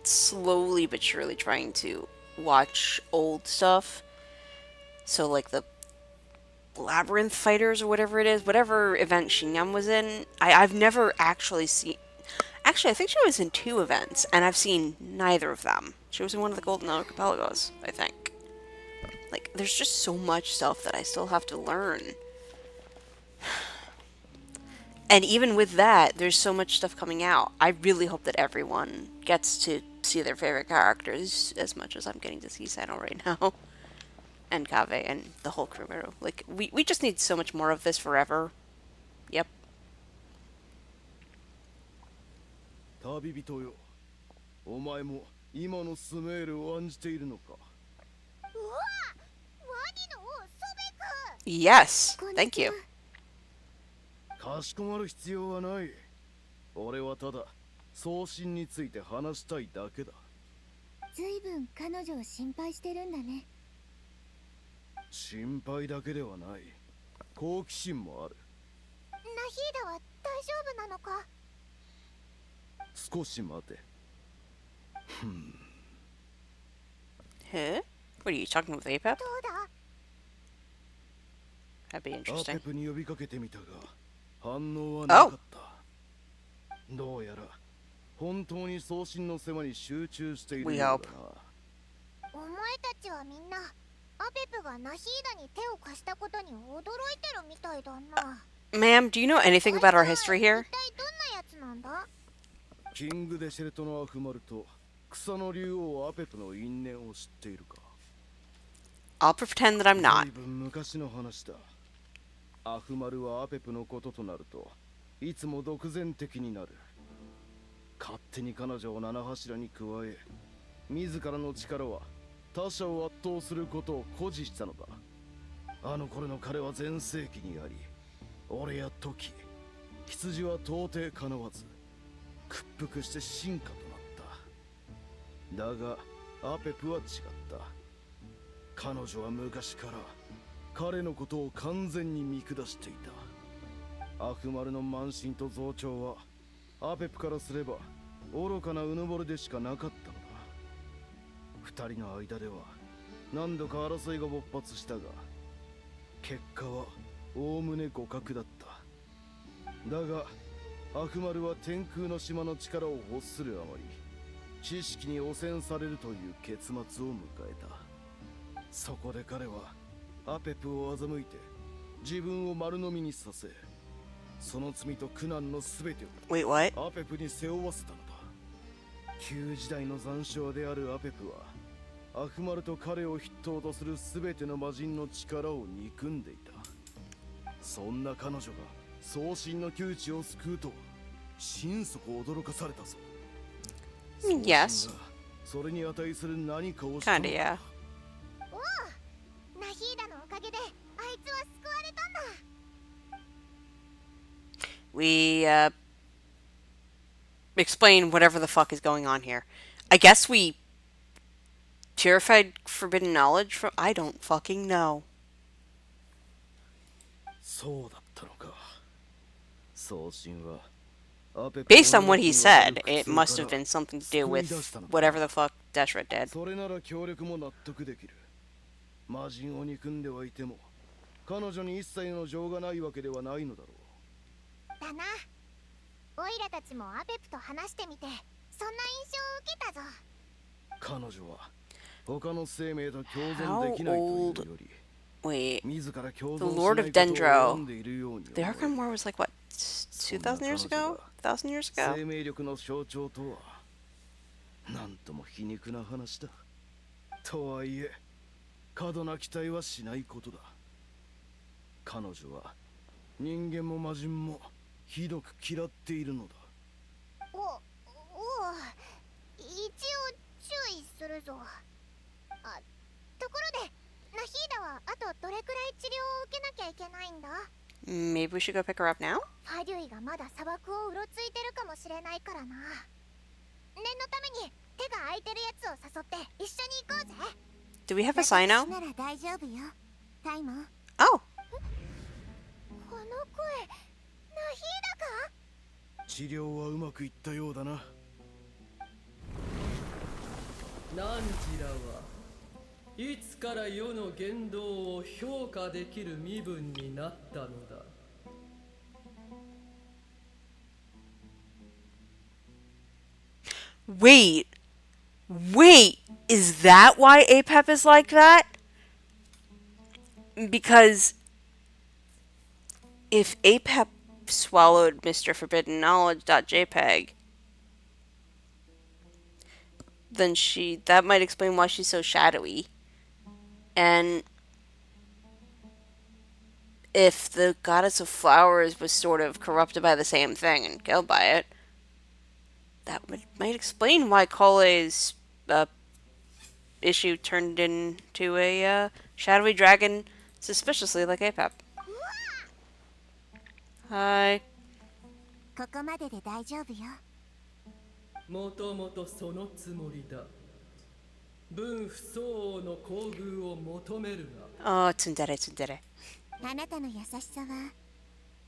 slowly but surely trying to watch old stuff. So, like, the Labyrinth Fighters or whatever it is, whatever event Shinyam was in, I've never actually seen... Actually, I think she was in 2 events, and I've seen neither of them. She was in one of the Golden Archipelagos, I think. Like, there's just so much stuff that I still have to learn. And even with that, there's so much stuff coming out. I really hope that everyone gets to see their favorite characters as much as I'm getting to see Seno right now. And Kave and the whole crew. Like, we just need so much more of this forever. Yep. 旅人よ、お前も今のスメールを案じているのか。Yes, thank you. かしこまる必要はない。俺はただ送信について話したいだけだ。ずいぶん彼女を心配してるんだね。心配だけではない。好奇心もある。ナヒーダは大丈夫なのか。少し待て。Huh? What are you talking with Apep? どうだ。That'd be ア interesting. ペプに呼びかけてみたが反応はなかった。どうやら本当に送信の世話に集中しているようだな。お前たちはみんなアペプがナヒーダに手を貸したことに驚いてるみたいだな。Ma'am, do you know anything about our history here? 一体どんなやつなんだ。キングデシェルトのアフマルと草の竜王アペプの因縁を知っているか。 I'll pretend that I'm not. 随分昔の話だ。アフマルはアペプのこととなるといつも独善的になる。勝手に彼女を七柱に加え、自らの力は他者を圧倒することを誇示したのだ。あの頃の彼は全盛期にあり、俺や時、羊は到底かなわず、屈服して進化となった。だがアペプは違った。彼女は昔から彼のことを完全に見下していた。アフマルの慢心と増長はアペプからすれば愚かなうぬぼれでしかなかったのだ。二人の間では何度か争いが勃発したが、結果はおおむね互角だった。だがアフマルは天空の島の力を欲するあまり知識に汚染されるという結末を迎えた。そこで彼はアペプを欺いて自分を丸飲みにさせ、その罪と苦難のすべてをアペプに背負わせたのだ。旧時代の残照であるアペプは悪魔と彼を筆頭とする全ての魔人の力を憎んでいた。そんな彼女が送信の窮地を救うとは心底驚かされたぞ。Yes. それに値する何かをした。 Kinda, yeah. おお、ナヒーダのおかげであいつは救われたんだ。We explain whatever the fuck is going on here. I guess we purified forbidden knowledge from. I don't fucking know. そうだったのか。送信は Based on what he said, it must have been something to do with whatever the fuck Deshret did. それなら協力も納得できる。魔人を憎んではいても彼女に一切の情がないわけではないのだろう。だな。オイラたちもアペプと話してみて、そんな印象を受けたぞ。彼女は他の生命と共存できないというより、 Wait, 自ら共 the 存し Lord な of いことを選ん Dendro. でいるように The Arkham War was like what, 2,000 years ago? 1,000 years ago? 生命力の象徴とはなんとも皮肉な話だ。とはいえ過度な期待はしないことだ。彼女は人間も魔人もひどく嫌っているのだ。おお、一応注意するぞ。あ、ところでナヒーダはあとどれくらい治療を受けなきゃいけないんだ？ Maybe we should go pick her up now? ファデュイがまだ砂漠をうろついてるかもしれないからな。念のために手が空いてるやつを誘って一緒に行こうぜ。 Do we have a sign now? 私なら大丈夫よ、タイモン。 Oh. この声、ナヒーダか？治療はうまくいったようだな。ナンジラはいつから世の言動を評価できる身分になったのだ。Wait, is that why APEP is like that? Because if APEP swallowed Mr. Forbidden Knowledge.jpg, then that might explain why she's so shadowy. And if the goddess of flowers was sort of corrupted by the same thing and killed by it, that might explain why Kole's issue turned into a shadowy dragon suspiciously like APEP. Hi. ここまでで大丈夫よ。もともとそのつもりだ。分不相応の厚遇を求めるな。tsundere。あなたの優しさは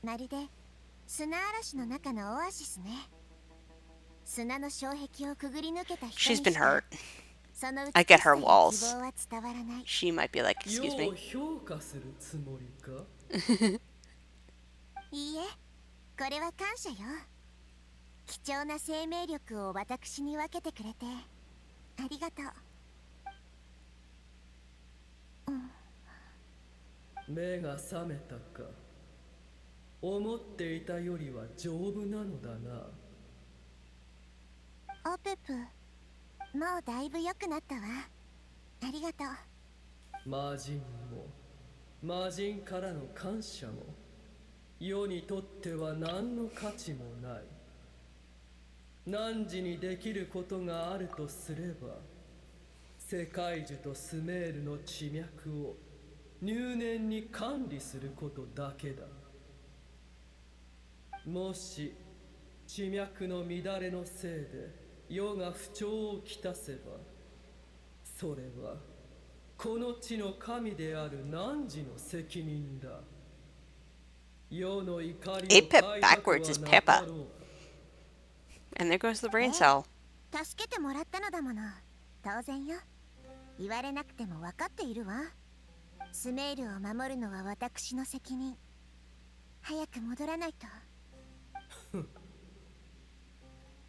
まるで砂嵐の中のオアシスね。砂の障壁をくぐり抜けた人に She's been hurt. その I get her 美しさや walls. 希望は伝わらない。 She might be like, excuse me. よう評価するつもりか？いいえ、これは感謝よ。貴重な生命力を私に分けてくれてありがとう。目が覚めたか。思っていたよりは丈夫なのだな。オペプ、もうだいぶ良くなったわ。ありがとう。魔人も魔人からの感謝も世にとっては何の価値もない。汝にできることがあるとすれば、世界樹とスメールの地脈を入念に管理することだけだ。もし地脈の乱れのせいで世が不調をきたせば、それはこの地の神である汝の責任だ。世の怒りを APEP backwards is Peppa. And there goes the brain cell. 助けてもらったのだもの。当然よ。言われなくても分かっているわ。スメールを守るのは私の責任。早く戻らないと。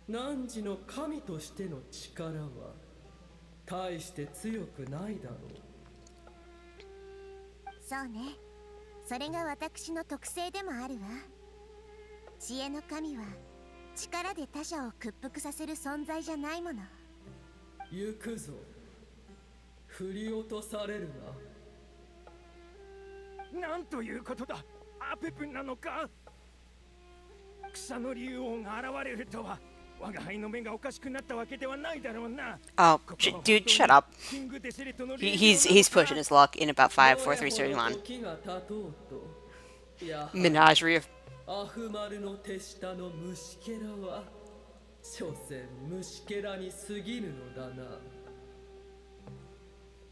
汝の神としての力は大して強くないだろう。そうね。それが私の特性でもあるわ。知恵の神は力で他者を屈服させる存在じゃないもの。行くぞ。振り落とされるな。なんということだ。アペプなのか。草の竜王が現れるとは、我が輩の目がおかしくなったわけではないだろうな。 Oh, dude, shut up. He's pushing his luck in about 5, 4, 3, 2, 1. Menagerie of... アフマルの手下の虫けらは所詮虫けらに過ぎぬのだな。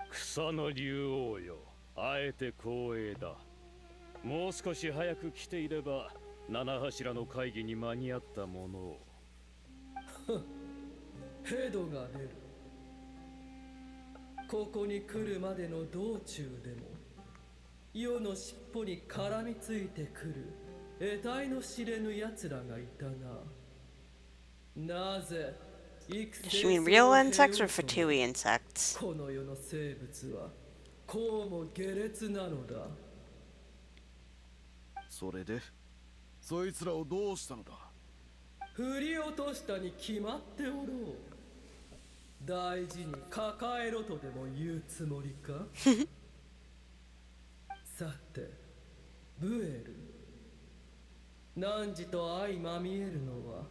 草の竜王よ、あえて光栄だ。もう少し早く来ていれば七柱の会議に間に合ったものを。ヘドが出る。ここに来るまでの道中でも世の尻尾に絡みついてくる得体の知れぬ奴らがいたな。なぜ Does she mean real insects or Fatui insects? この世の生物はこうも下劣なのだ。それでそいつらをどうしたのだ。振り落としたに決まっておろう。大事に抱えろとでも言うつもりか。さてブエル、汝と相まみえるのは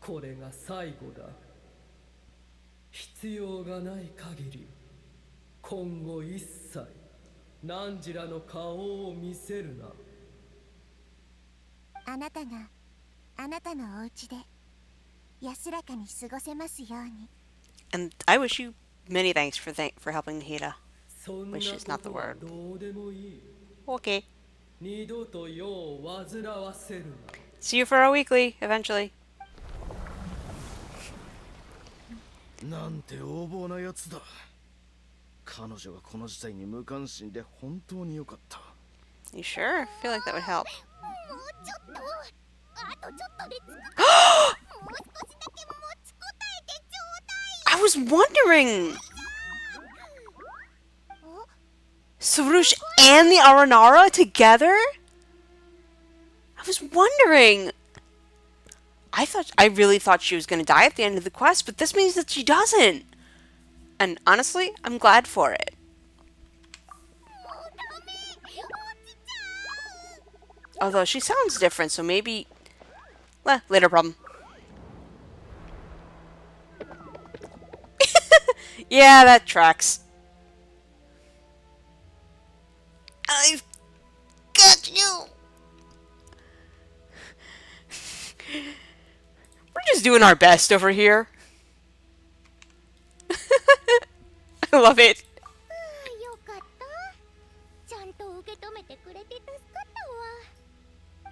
これが最後だ。必要がない限り今後一切汝らの顔を見せるな。あなたがあなたのお家で安らかに過ごせますように。 And I wish you many thanks for helping Nahida. そんな Which is not こ the とは word. どうでもいい。 Okay. 二度と世を煩わせるな。 See you for our weekly, eventually. なんて横暴なやつだ。彼女がこの事態に無関心で本当に良かった。 You sure? I feel like that would help. もうちょっと、あとちょっとで着く。もう少しだけ持ちこたえてちょうだい。 I was wondering! Surush and the Aranara together? I was wondering. I really thought she was going to die at the end of the quest, but this means that she doesn't. And honestly, I'm glad for it. Although she sounds different, so maybe... Well, later problem. Yeah, that tracks. I've got you! We're just doing our best over here. I love it. よかった。ちゃんと受け止めてくれて助かっ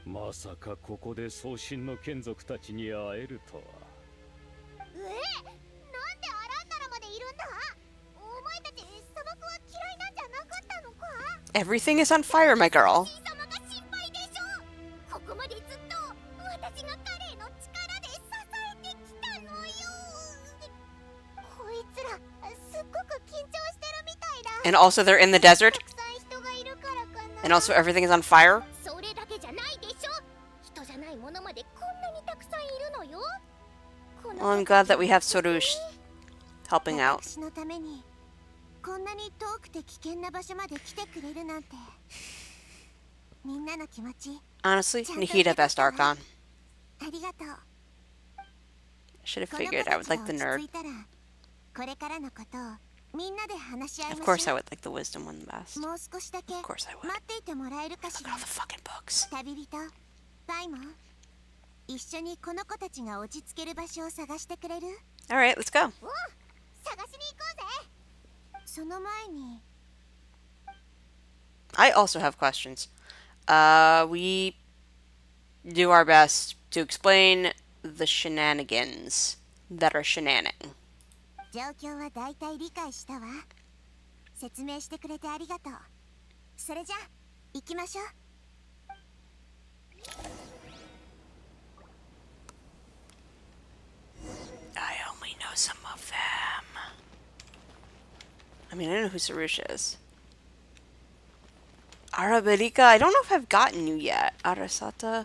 たわ。まさかここで送信の眷属たちに会えるとは。なんでアランナラまでいるんだ。お前たち砂漠は嫌いなんじゃなかったのか。 Everything is on fire, my girl. ここまでずっと私が彼への力で支えてきたのよ。こいつらすっごく緊張してるみたいだ。 And also they're in the desert. たくさん人がいるからかな。 And also everything is on fire. それだけじゃないでしょ。人じゃないものまでこんなにたくさんいるのよ。 Well, I'm glad that we have Sorush helping out. 私のためにこんなに遠くて危険な場所まで来てくれるなんて。みんなの気持ち Honestly, Nahida best Archon. ありがとう。 Should have figured I would like the nerd. これからのことをみんなで話し合いましょう。 Of course I would like the wisdom one the best. もう少しだけ Of course I would. 待っていてもらえるかしら。 Look at all the fucking books. 旅人、パイモン、一緒にこの子たちが落ち着ける場所を探してくれる？ Alright, let's go. お、探しに行こうぜ。その前に I also have questions. We do our best to explain the shenanigans that are shenaning. 状況はだいたい理解したわ。説明してくれてありがとう。それじゃ行きましょう。 I only know some of them. I mean, I know who Sarush is. Araberica, I don't know if I've gotten you yet. Arasata.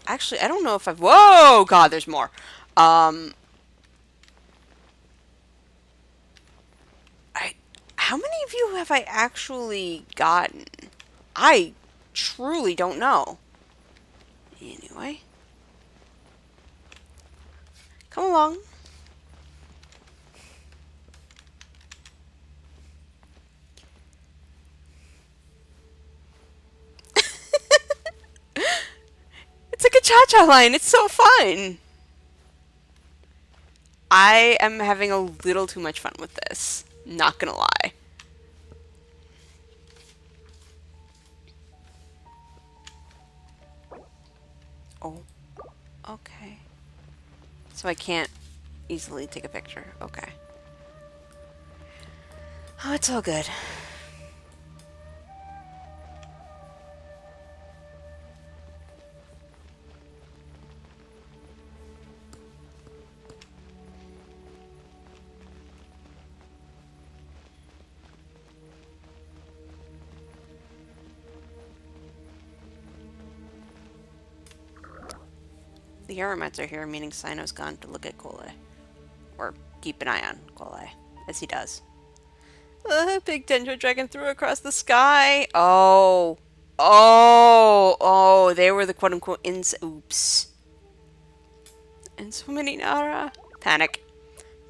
Actually, I don't know if I've... Whoa! God, there's more. How many of you have I actually gotten? I truly don't know. Anyway. Come along. It's like a cha-cha line. It's so fun. I am having a little too much fun with this. Not gonna lie. Oh. Okay. So I can't easily take a picture. Okay. Oh, it's all good. The Yaromats are here, meaning Sino's gone to look at Kole. Or keep an eye on Kole, as he does. Big Dendro Dragon threw across the sky. Oh. Oh, they were the quote-unquote oops. And so many Nara. Panic.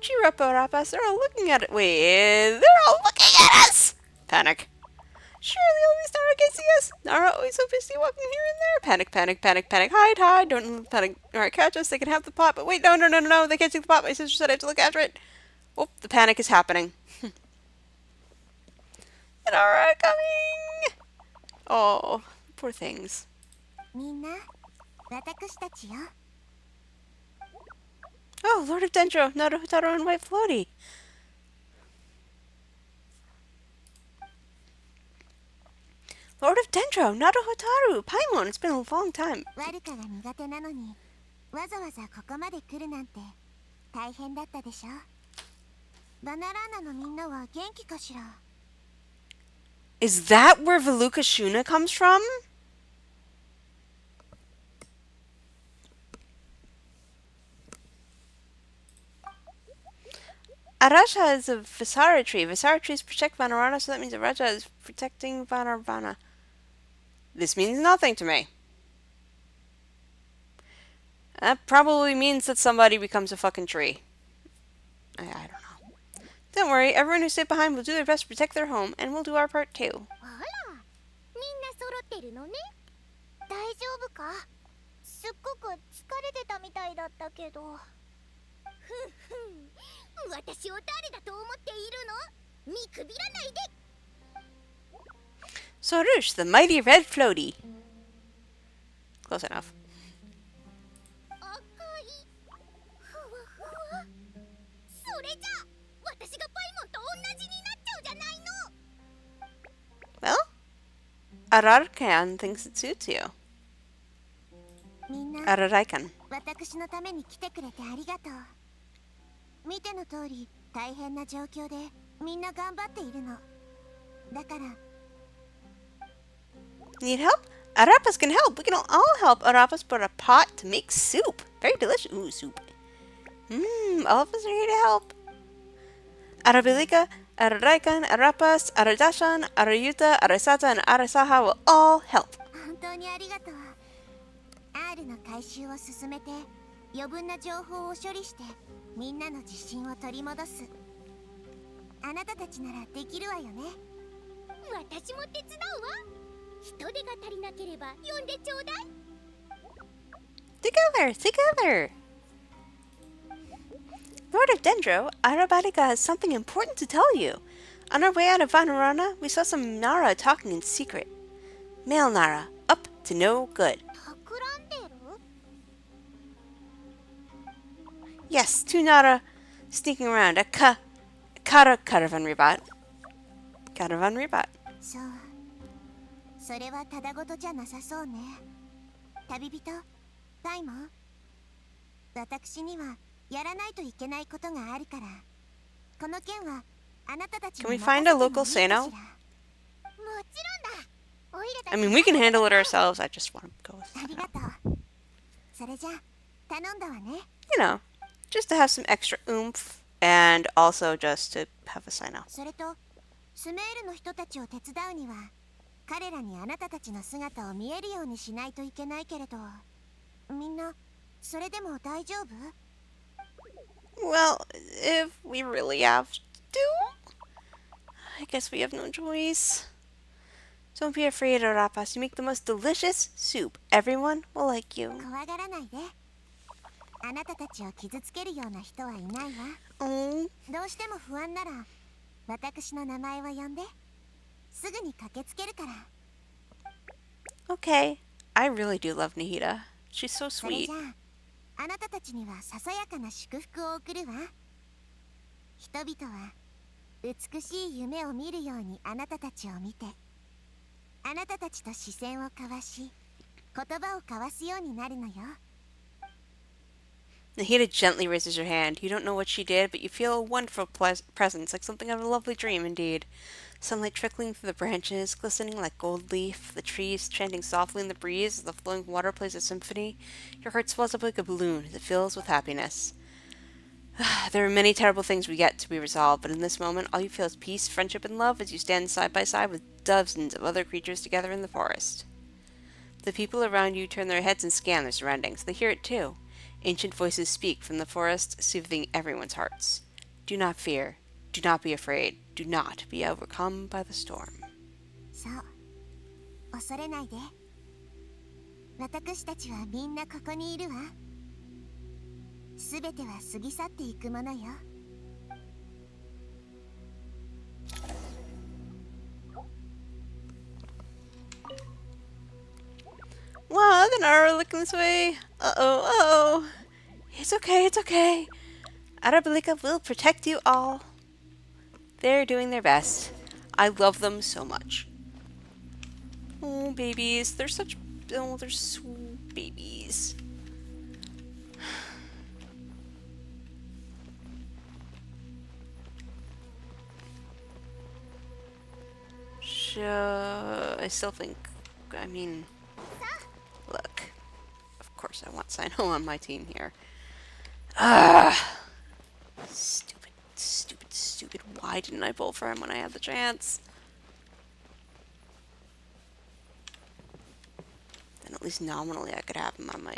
Chirapa Rapas, they're all looking at it. Wait, they're all looking at us! Panic. Surely always Nara can see us. Nara always so busy walking here and there. Panic, panic, panic, panic. Hide. Don't panic. Alright, catch us. They can have the pot. But wait, no. They can't take the pot. My sister said I have to look after it. Oh, the panic is happening. Nara coming! Oh, poor things. Oh, Lord of Dendro, Naruhotaro, and White Floaty. Lord of Dendro, Naruhotaro, Paimon, it's been a long time. Is that where Veluca Shuna comes from? Araja is a Visara tree. Visara trees protect Vanarana, so that means Araja is protecting Vanarvana. This means nothing to me. That probably means that somebody becomes a fucking tree. I don't know. Don't worry, everyone who stayed behind will do their best to protect their home, and we'll do our part too. Sorush, the mighty red floaty. Close enough. Well, Ararkan thinks it suits you. Araraikan. Need help? Arapas can help. We can all help Arapas put a pot to make soup. Very delicious. Ooh, soup. All of us are here to help. Arabilika, Araraikan, Arapas, Aradashan, Arayuta, Arasata, and Arasaha will all help. Together! Lord of Dendro, Arabalika has something important to tell you. On our way out of Vanarana, we saw some Nara talking in secret. Male Nara, up to no good. Yes, 2 Nara sneaking around. A caravan ribat. Caravan ribat. Can we find a local Sano? I mean, we can handle it ourselves. I just want to go with Sano. You know, just to have some extra oomph, and also just to have a Sano. スメールの人たちを手伝うには彼らにあなたたちの姿を見えるようにしないといけないけれど、みんなそれでも大丈夫？ Well, if we really have to, I guess we have no choice. Don't be afraid, Arapas. You make the most delicious soup. Everyone will like you. 怖がらないで。あなたたちを傷つけるような人はいないわ。どうしても不安なら私の名前を呼んで。すぐに駆けつけるから。Okay. I really do love Nahida. She's so それ sweet. じゃあ、あなたたちにはささやかな祝福を送るわ。人々は美しい夢を見るようにあなたたちを見て、あなたたちと視線を交わし、言葉を交わすようになるのよ。Nahida gently raises her hand. You don't know what she did, but you feel a wonderful presence, like something out of a lovely dream indeed. Sunlight trickling through the branches, glistening like gold leaf, the trees chanting softly in the breeze as the flowing water plays a symphony. Your heart swells up like a balloon as it fills with happiness. There are many terrible things we yet to be resolved, but in this moment all you feel is peace, friendship, and love as you stand side by side with dozens of other creatures together in the forest. The people around you turn their heads and scan their surroundings. They hear it too. Ancient voices speak from the forest, soothing everyone's hearts. Do not fear. Do not be afraid. Do not be overcome by the storm. そう、恐れないで。私たちはみんなここにいるわ。すべては過ぎ去っていくものよ。Wow, the Nara looking this way. Uh-oh, uh-oh. It's okay, it's okay. Arabalika will protect you all. They're doing their best. I love them so much. Oh, babies. They're such... Oh, they're sweet babies. I still think... I mean... Look. Of course I want Sino on my team here. Ah! Stupid, stupid, stupid. Why didn't I bowl for him when I had the chance? Then at least nominally I could have him on my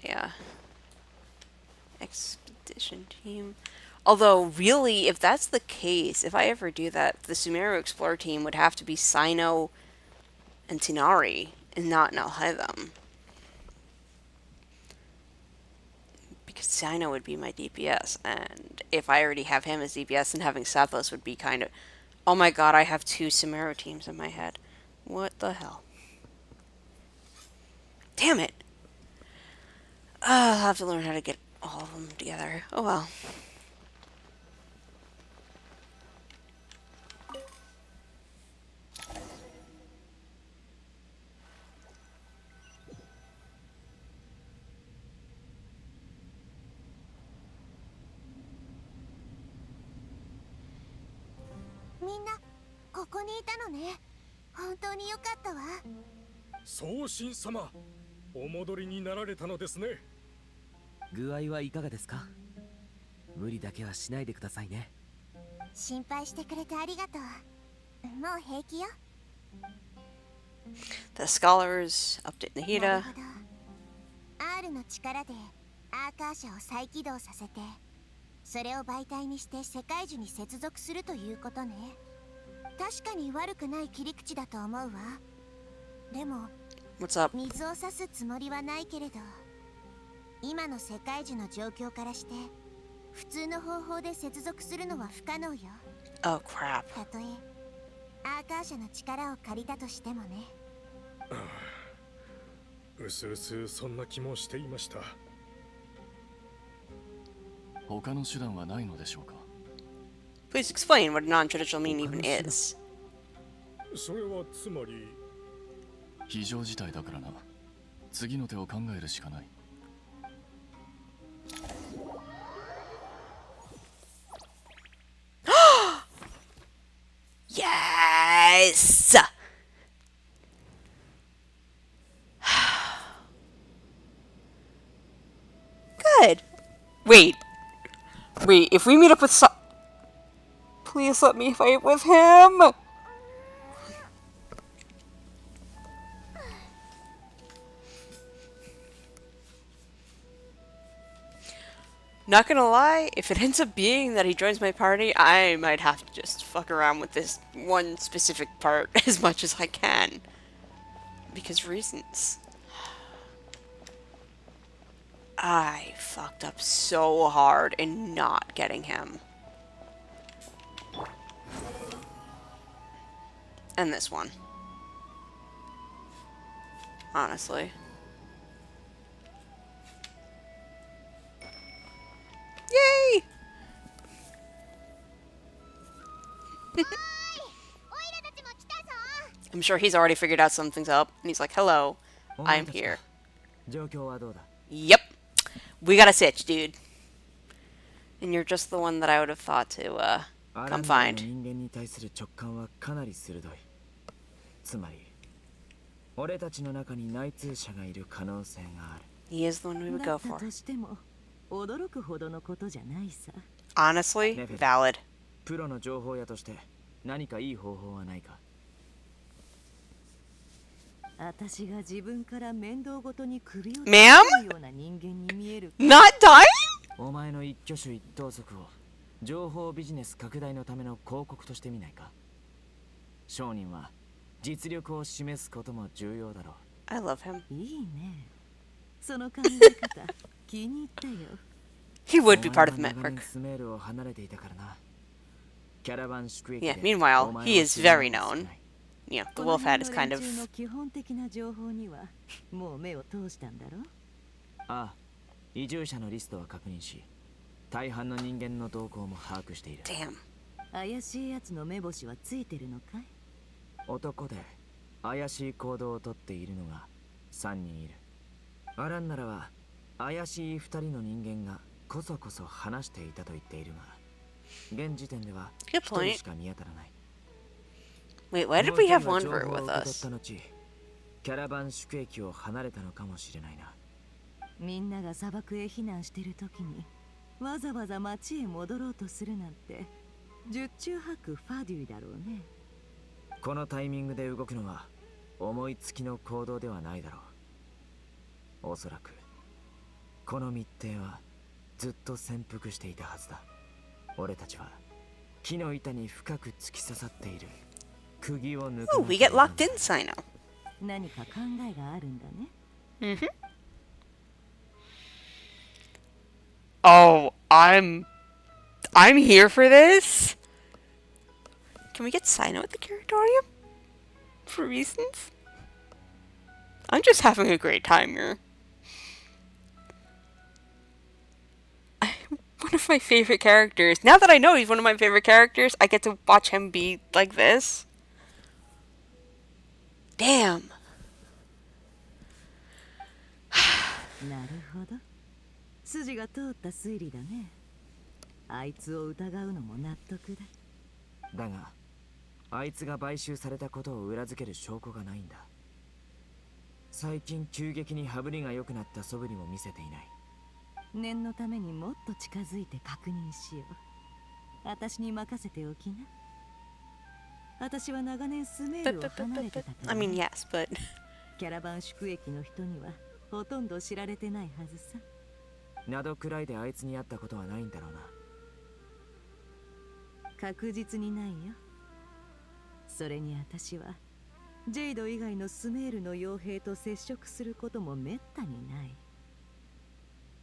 expedition team. Although, really, if that's the case, if I ever do that, the Sumeru Explorer team would have to be Sino and Tinari, and not Nalhaitham. Because Sino would be my DPS, and if I already have him as DPS, then having Sathos would be kind of... Oh my god, I have two Sumeru teams in my head. What the hell? Damn it! I'll have to learn how to get all of them together. Oh well. Minna, ここにいたのね。本当によかったわ。宗神様、お戻りになられたのですね。具合はいかがですか？無理だけはしないでくださいね。心配してくれてありがとう。もう平気よ。The scholars update なる Nahida. ほど。R の力でアーカー社を再起動させて、それを媒体にして世界樹に接続するということね。確かに悪くない切り口だと思うわ。でも、What's up? 水を差すつもりはないけれど、今の世界樹の状況からして、普通の方法で接続するのは不可能よ。Oh crap. たとえアーカー社の力を借りたとしてもね。うすうすそんな気もしていました。他の手段はないのでしょうか。 Please explain what a non-traditional mean even is. それはつまり非常事態だからな。次の手を考えるしかない。Yes! Good. Wait. Wait, if we meet up with Please let me fight with him! Not gonna lie, if it ends up being that he joins my party, I might have to just fuck around with this one specific part as much as I can. Because reasons. I fucked up so hard in not getting him. And this one. Honestly. Yay! I'm sure he's already figured out something's up, and he's like, hello, I'm here. Yep. We got a sitch, dude. And you're just the one that I would have thought to, come find. He is the one we would go for. Honestly, valid. Ma'am? Not dying? お前の一挙手一投足を情報ビジネス拡大のための広告としてみないか。商人は実力を示すことも重要だろう。I love him. いいね。その考え方気に入ったよ。He would be part of the network. Yeah, meanwhile, he is very known. Yeah, the wolf hat is kind of... 基本的な情報にはもう目を通したんだろ？ああ、移住者のリストは確認し、大半の人間の動向も把握している。Damn. 怪しいやつの目星はついてるのかい？男で怪しい行動をとっているのが3人いる。アランならは怪しい2人の人間がこそこそ話していたと言っているが、現時点では1人しか見当たらない。Wait, why did we have Wanderer with us? キャラバン宿駅を離れたのかもしれないな。みんなが砂漠へ避難してる時にわざわざ町へ戻ろうとするなんて十中八九ファデュイだろうね。このタイミングで動くのは思いつきの行動ではないだろう。おそらくこの密偵はずっと潜伏していたはずだ。俺たちは木の板に深く突き刺さっている釘を抜く。Oh, we get locked in, Sino. 何か考えがあるんだね。Mm-hmm. Oh, I'm here for this. Can we get Sino at the Curatorium? For reasons? I'm just having a great time here. One of my favorite characters. Now that I know he's one of my favorite characters, I get to watch him be like this. Damn. なるほど。筋が通った推理だね。あいつを疑うのも納得だ。だが、あいつが買収されたことを裏付ける証拠がないんだ。最近急激に羽振りが良くなった素振りも見せていない。念のためにもっと近づいて確認しよう。私に任せておきな。私は長年スメールを離れてたから、I mean, yes, but キャラバン宿駅の人にはほとんど知られてないはずさ。などくらいであいつに会ったことはないんだろうな。確実にないよ。それに私はジェイド以外のスメールの傭兵と接触することもめったにない。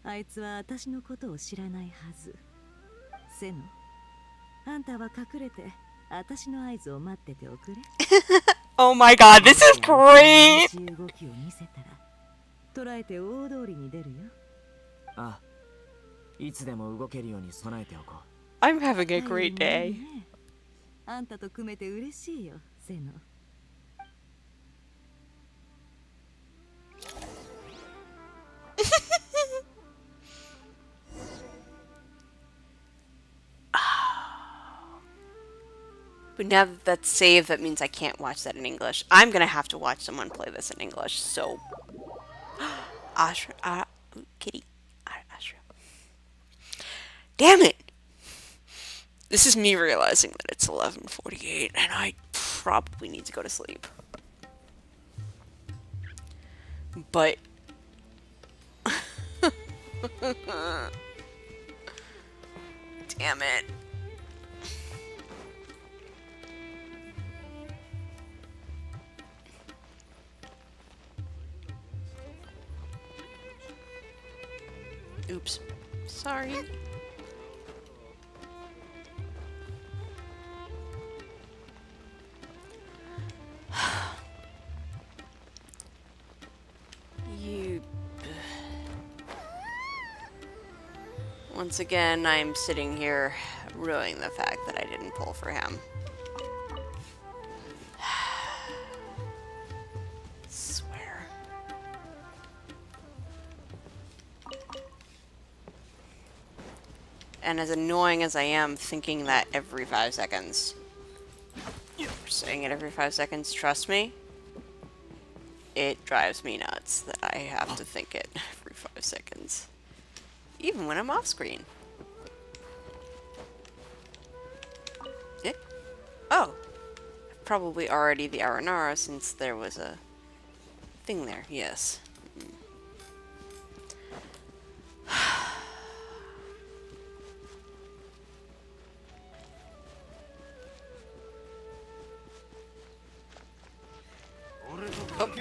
あいつは私のことを知らないはず。セノ、あんたは隠れて私の合図を待ってておくれ。Oh my god, this is great! 動きを見せたら捉えて大通りに出るよ。ああ、いつでも動けるように備えておこう。I'm having a great day. あんたと組めて嬉しいよ、セノ。But now that that's saved, that means I can't watch that in English. I'm gonna have to watch someone play this in English, so... Ashra... Kitty. Ashra. Damn it! This is me realizing that it's 11:48, and I probably need to go to sleep. But... Damn it. Oops. Sorry. You... Once again, I'm sitting here ruining the fact that I didn't pull for him. Swear. And as annoying as I am thinking that every 5 seconds, saying it every 5 seconds, trust me, it drives me nuts that I have to think it every 5 seconds. Even when I'm off screen. Yeah. Oh. Probably already the Aranara since there was a thing there. Yes.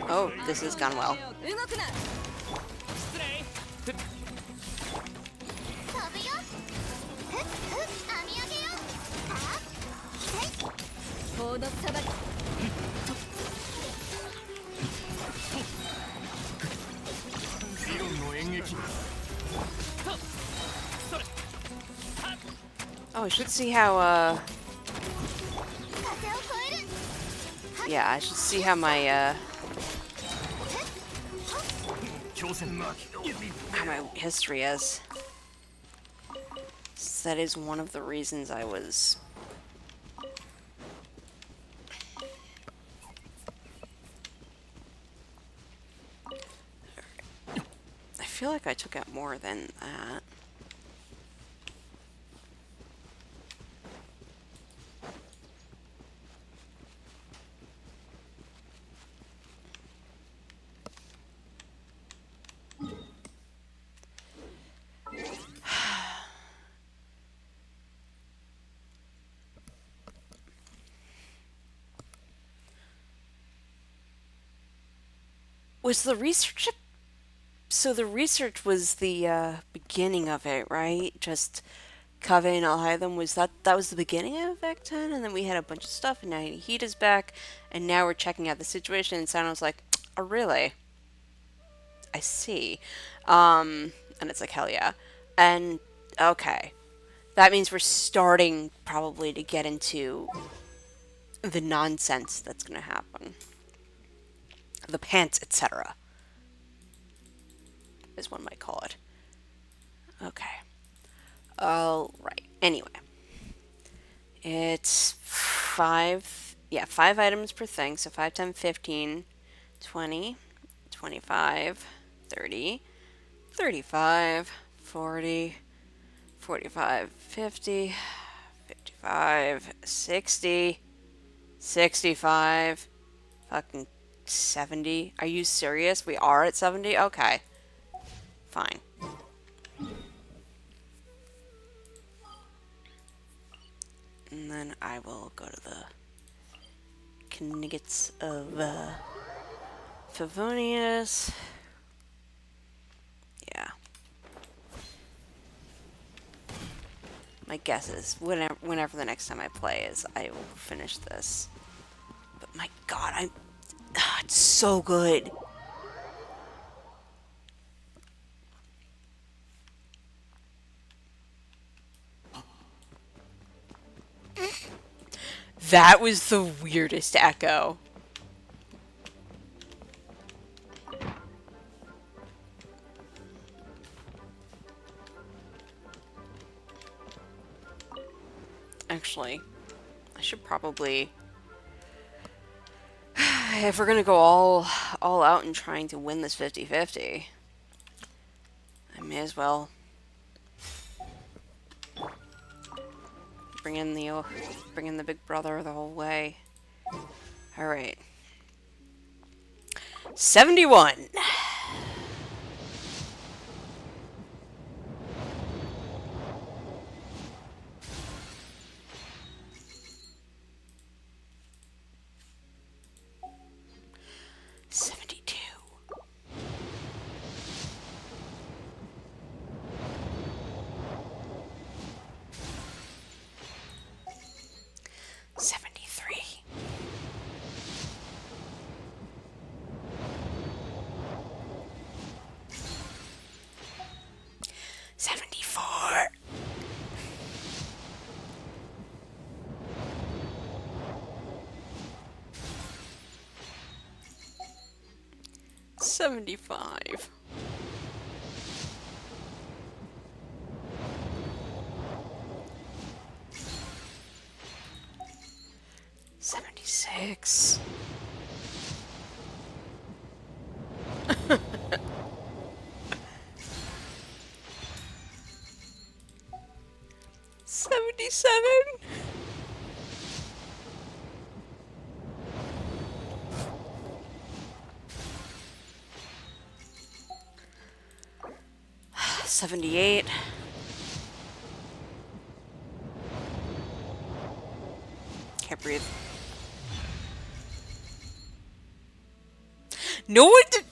Oh, this has gone well. Oh, I should see how, yeah, I should see how my, how my history is. So that is one of the reasons I was... I feel like I took out more than that. Was the research... So the research was the beginning of it, right? Just Kaveh and Alhaitham, was that was the beginning of Act 10? And then we had a bunch of stuff, and now Hida's back, and now we're checking out the situation, and Sano's like, oh, really? I see. And it's like, hell yeah. And, okay. That means we're starting, probably, to get into the nonsense that's gonna happen. The pants, etc. As one might call it. Okay. Alright. Anyway. It's 5 items per thing. So 5, 10, 15, 20, 25, 30, 35, 40, 45, 50, 55, 60, 65, fucking 70. Are you serious? We are at 70? Okay. Fine. And then I will go to the Knights of Favonius. Yeah. My guess is whenever the next time I play is, I will finish this. But my god, it's so good. That was the weirdest echo. Actually, I should probably... If we're gonna go all out and trying to win this 50-50, I may as well bring in the big brother the whole way. All right. 71. 75. $76. 77. $78. Can't breathe. No one did.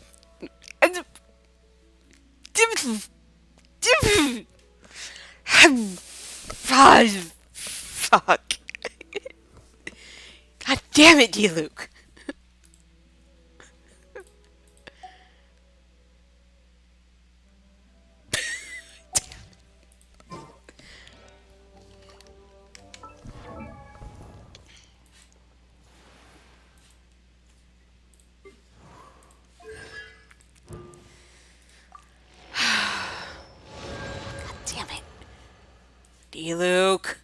Fuck. God damn it, D. Luke. God damn it. D. Luke.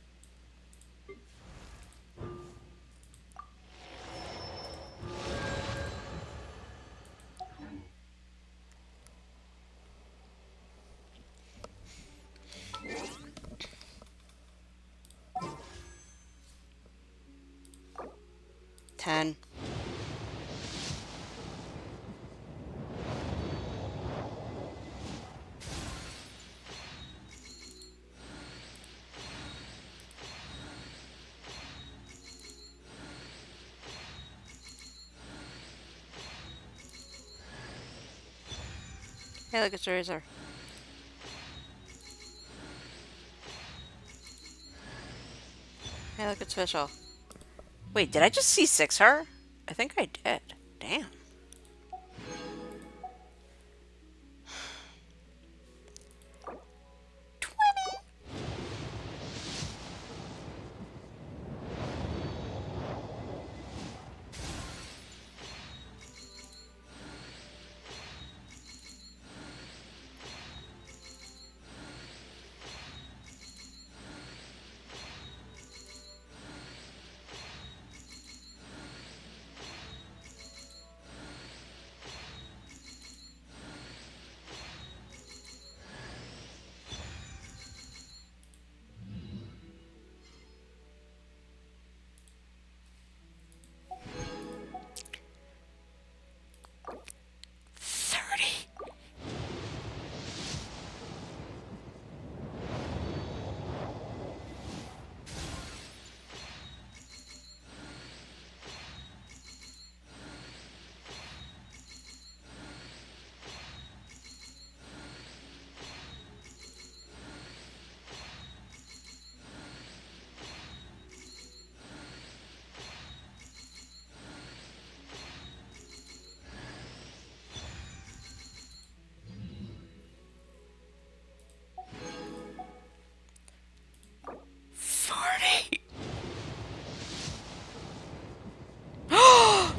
$10. Hey, look, it's a razor. Hey, look, it's Fischl. Wait, did I just see 6 her? I think I did. Damn.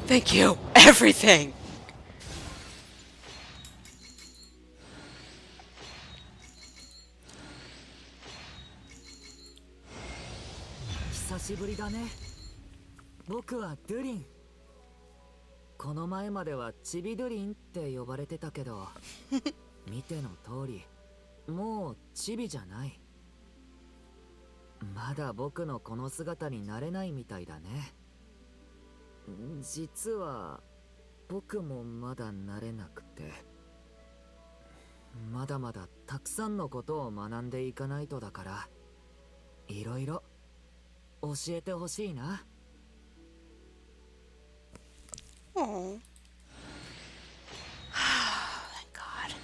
Thank you. Everything.この前まではチビドゥリンって呼ばれてたけど見ての通りもうチビじゃない。まだ僕のこの姿になれないみたいだね。実は僕もまだ慣れなくて、まだまだたくさんのことを学んでいかないとだから、いろいろ教えてほしいな。Oh. Thank God.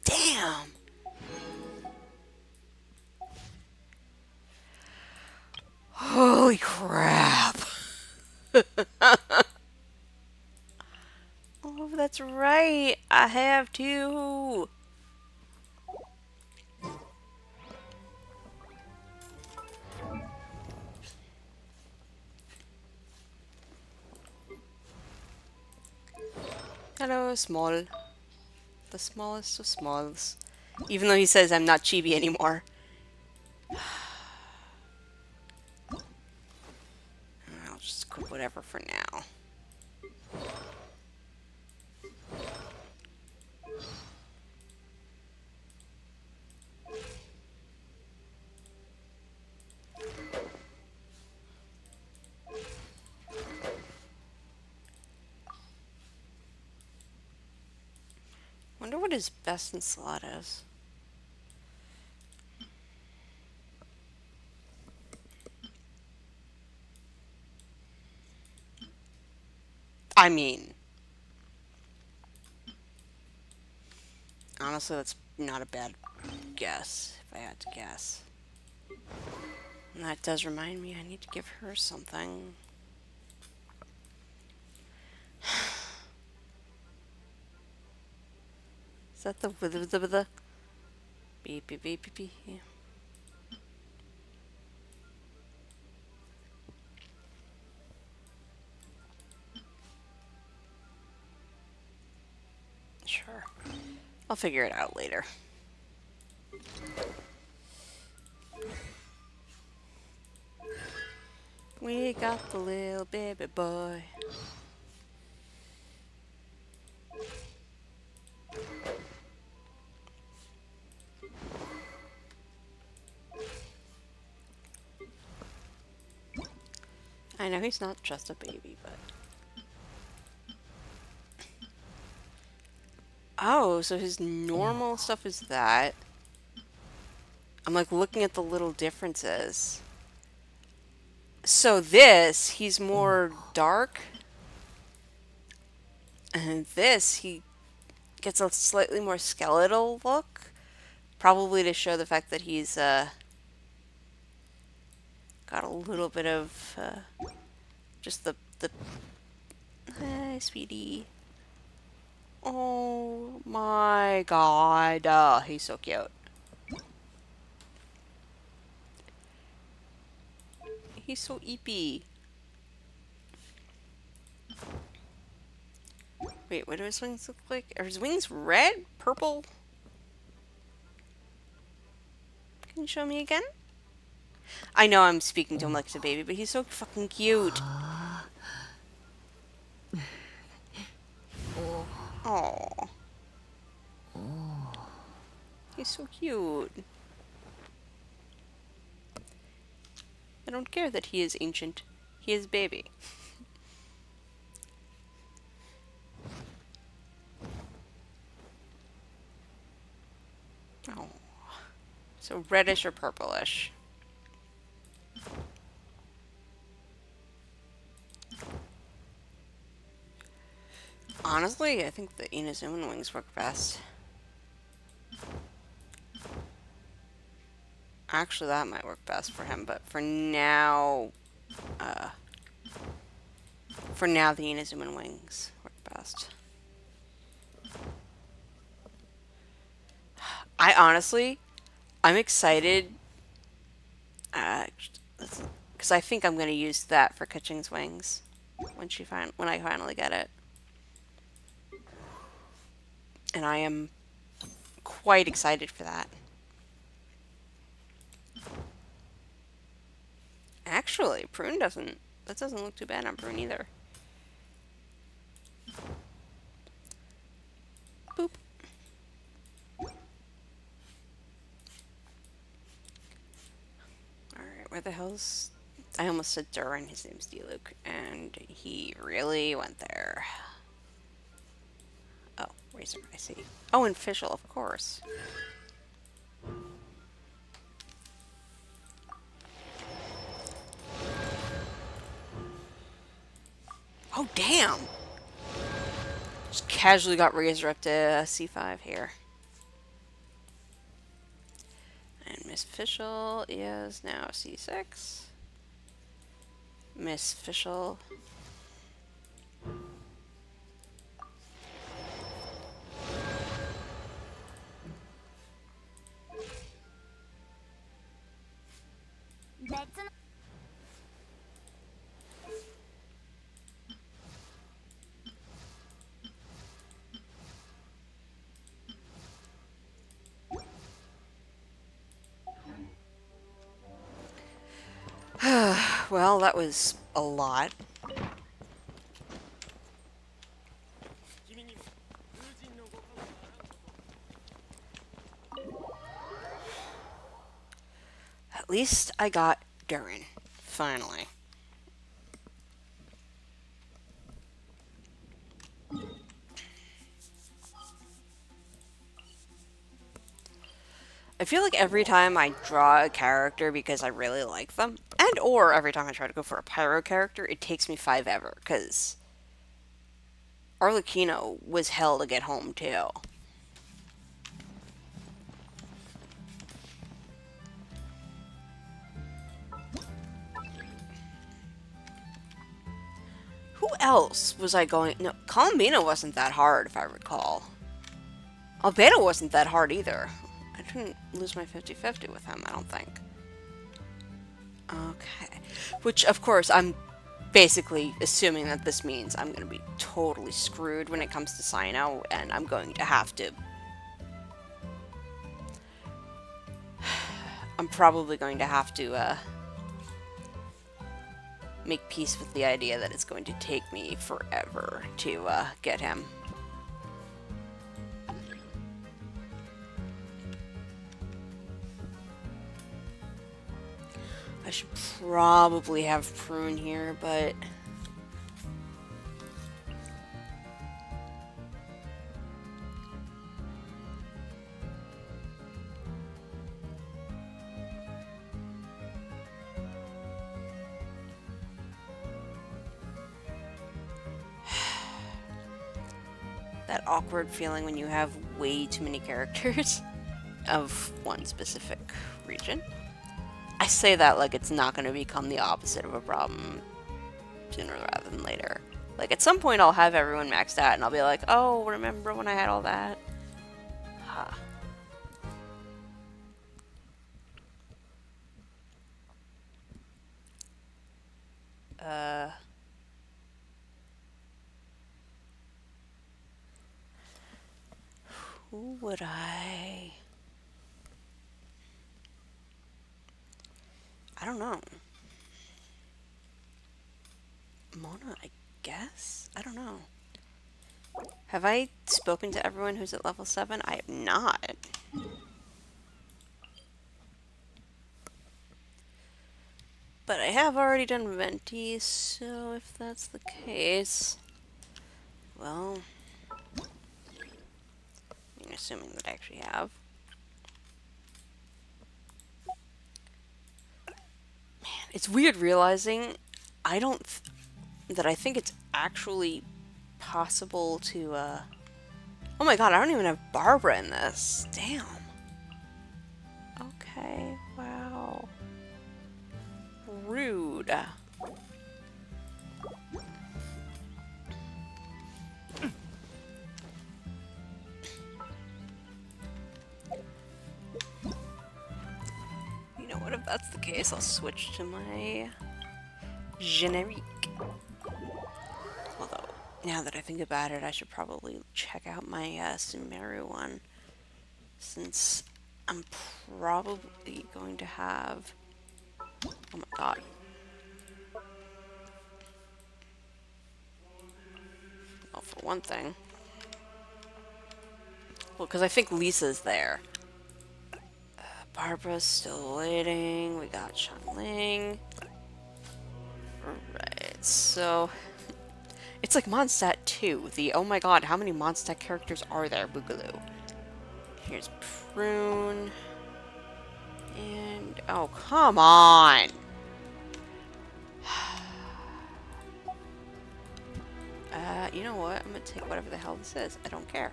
Damn. Holy crap. Oh, that's right. I have to. Hello, small. The smallest of smalls. Even though he says I'm not chibi anymore. I'll just cook whatever for now. Wonder what his best in slot is. I mean, honestly, that's not a bad guess, if I had to guess. And that does remind me, I need to give her something. Is that the beep beep beep beep beep? Yeah. Sure. I'll figure it out later. We got the little baby boy. I know he's not just a baby, but... Oh, so his normal stuff is that. I'm like looking at the little differences. So this, he's more dark. And this, he gets a slightly more skeletal look. Probably to show the fact that he's got a little bit of just the hi, sweetie. Oh my god. He's so cute. He's so eepy. Wait, what do his wings look like? Are his wings red? Purple? Can you show me again? I know I'm speaking to him like a baby, but he's so fucking cute. Oh. He's so cute. I don't care that he is ancient. He is baby. Oh. So reddish or purplish. Honestly, I think the Inazuman wings work best. Actually, that might work best for him, but for now, the Inazuman wings work best. I'm excited, because I think I'm going to use that for Kaching's wings when I finally get it. And I am quite excited for that. Actually, that doesn't look too bad on Prune either. Boop. Alright, where the hell's... I almost said Durin, his name's D-Luke, and he really went there. Oh, Razor, I see. Oh, and Fischl, of course. Oh, damn! Just casually got Razor up to C5 here. And Miss Fischl is now C6. Miss Fischl. Well, that was a lot. At least I got Durin. Finally. I feel like every time I draw a character because I really like them, and or every time I try to go for a pyro character, it takes me 5 ever, because Arlecchino was hell to get home, too. Who else was I going... No, Colombina wasn't that hard, if I recall. Albano wasn't that hard, either. I didn't lose my 50-50 with him, I don't think. Okay. Which, of course, I'm basically assuming that this means I'm going to be totally screwed when it comes to Sino, and I'm going to have to... I'm probably going to have to, make peace with the idea that it's going to take me forever to, get him. I should probably have Prune here, but... that awkward feeling when you have way too many characters of one specific region. I say that like it's not going to become the opposite of a problem sooner rather than later. Like, at some point I'll have everyone maxed out and I'll be like, oh, remember when I had all that? Huh. Who would I don't know. Mona, I guess? I don't know. Have I spoken to everyone who's at level 7? I have not. But I have already done Venti, so if that's the case... Well... I mean, assuming that I actually have. Man, it's weird realizing I don't... that I think it's actually possible to, Oh my god, I don't even have Barbara in this. Damn. Okay, wow. Rude. You know what, if that's the case, I'll switch to my generique. Although, now that I think about it, I should probably check out my Sumeru one, since I'm probably going to have... Oh my god. Well, for one thing. Well, because I think Lisa's there. Barbara's still waiting. We got Shanling. Alright, so... It's like Mondstadt 2. The, oh my god, how many Mondstadt characters are there, Boogaloo? Here's Prune. And... oh, come on! You know what? I'm gonna take whatever the hell this is. I don't care.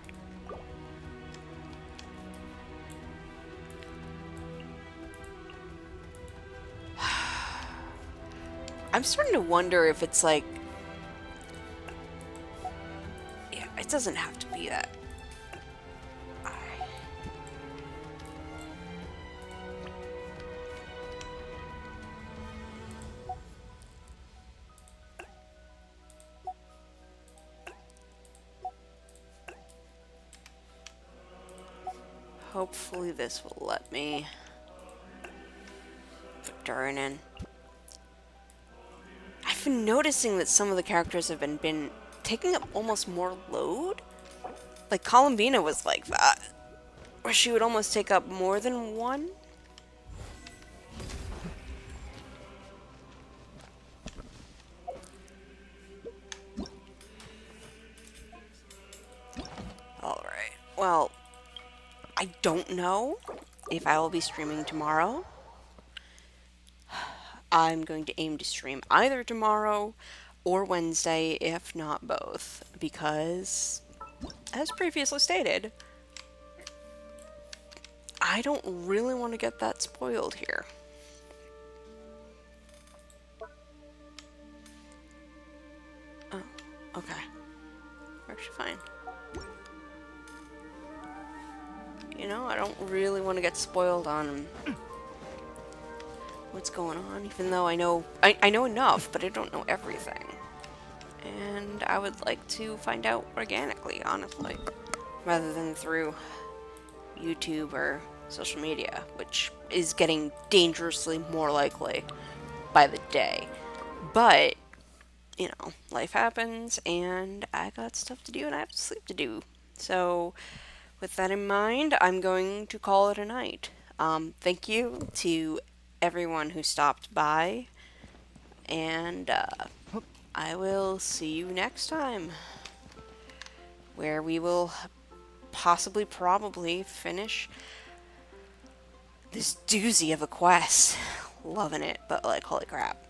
I'm starting to wonder if it's like... yeah, it doesn't have to be that. Hopefully this will let me put Durin in. I've been noticing that some of the characters have been taking up almost more load. Like Columbina was like that, where she would almost take up more than one. Alright, well, I don't know if I will be streaming tomorrow. I'm going to aim to stream either tomorrow or Wednesday, if not both, because, as previously stated, I don't really want to get that spoiled here. Oh, okay. We're actually fine. You know, I don't really want to get spoiled on what's going on, even though I know enough, but I don't know everything. And I would like to find out organically, honestly, rather than through YouTube or social media, which is getting dangerously more likely by the day. But, you know, life happens, and I got stuff to do, and I have sleep to do. So, with that in mind, I'm going to call it a night. Thank you to everyone who stopped by, and I will see you next time, where we will probably finish this doozy of a quest. Loving it, but like, holy crap.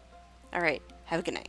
Alright, have a good night.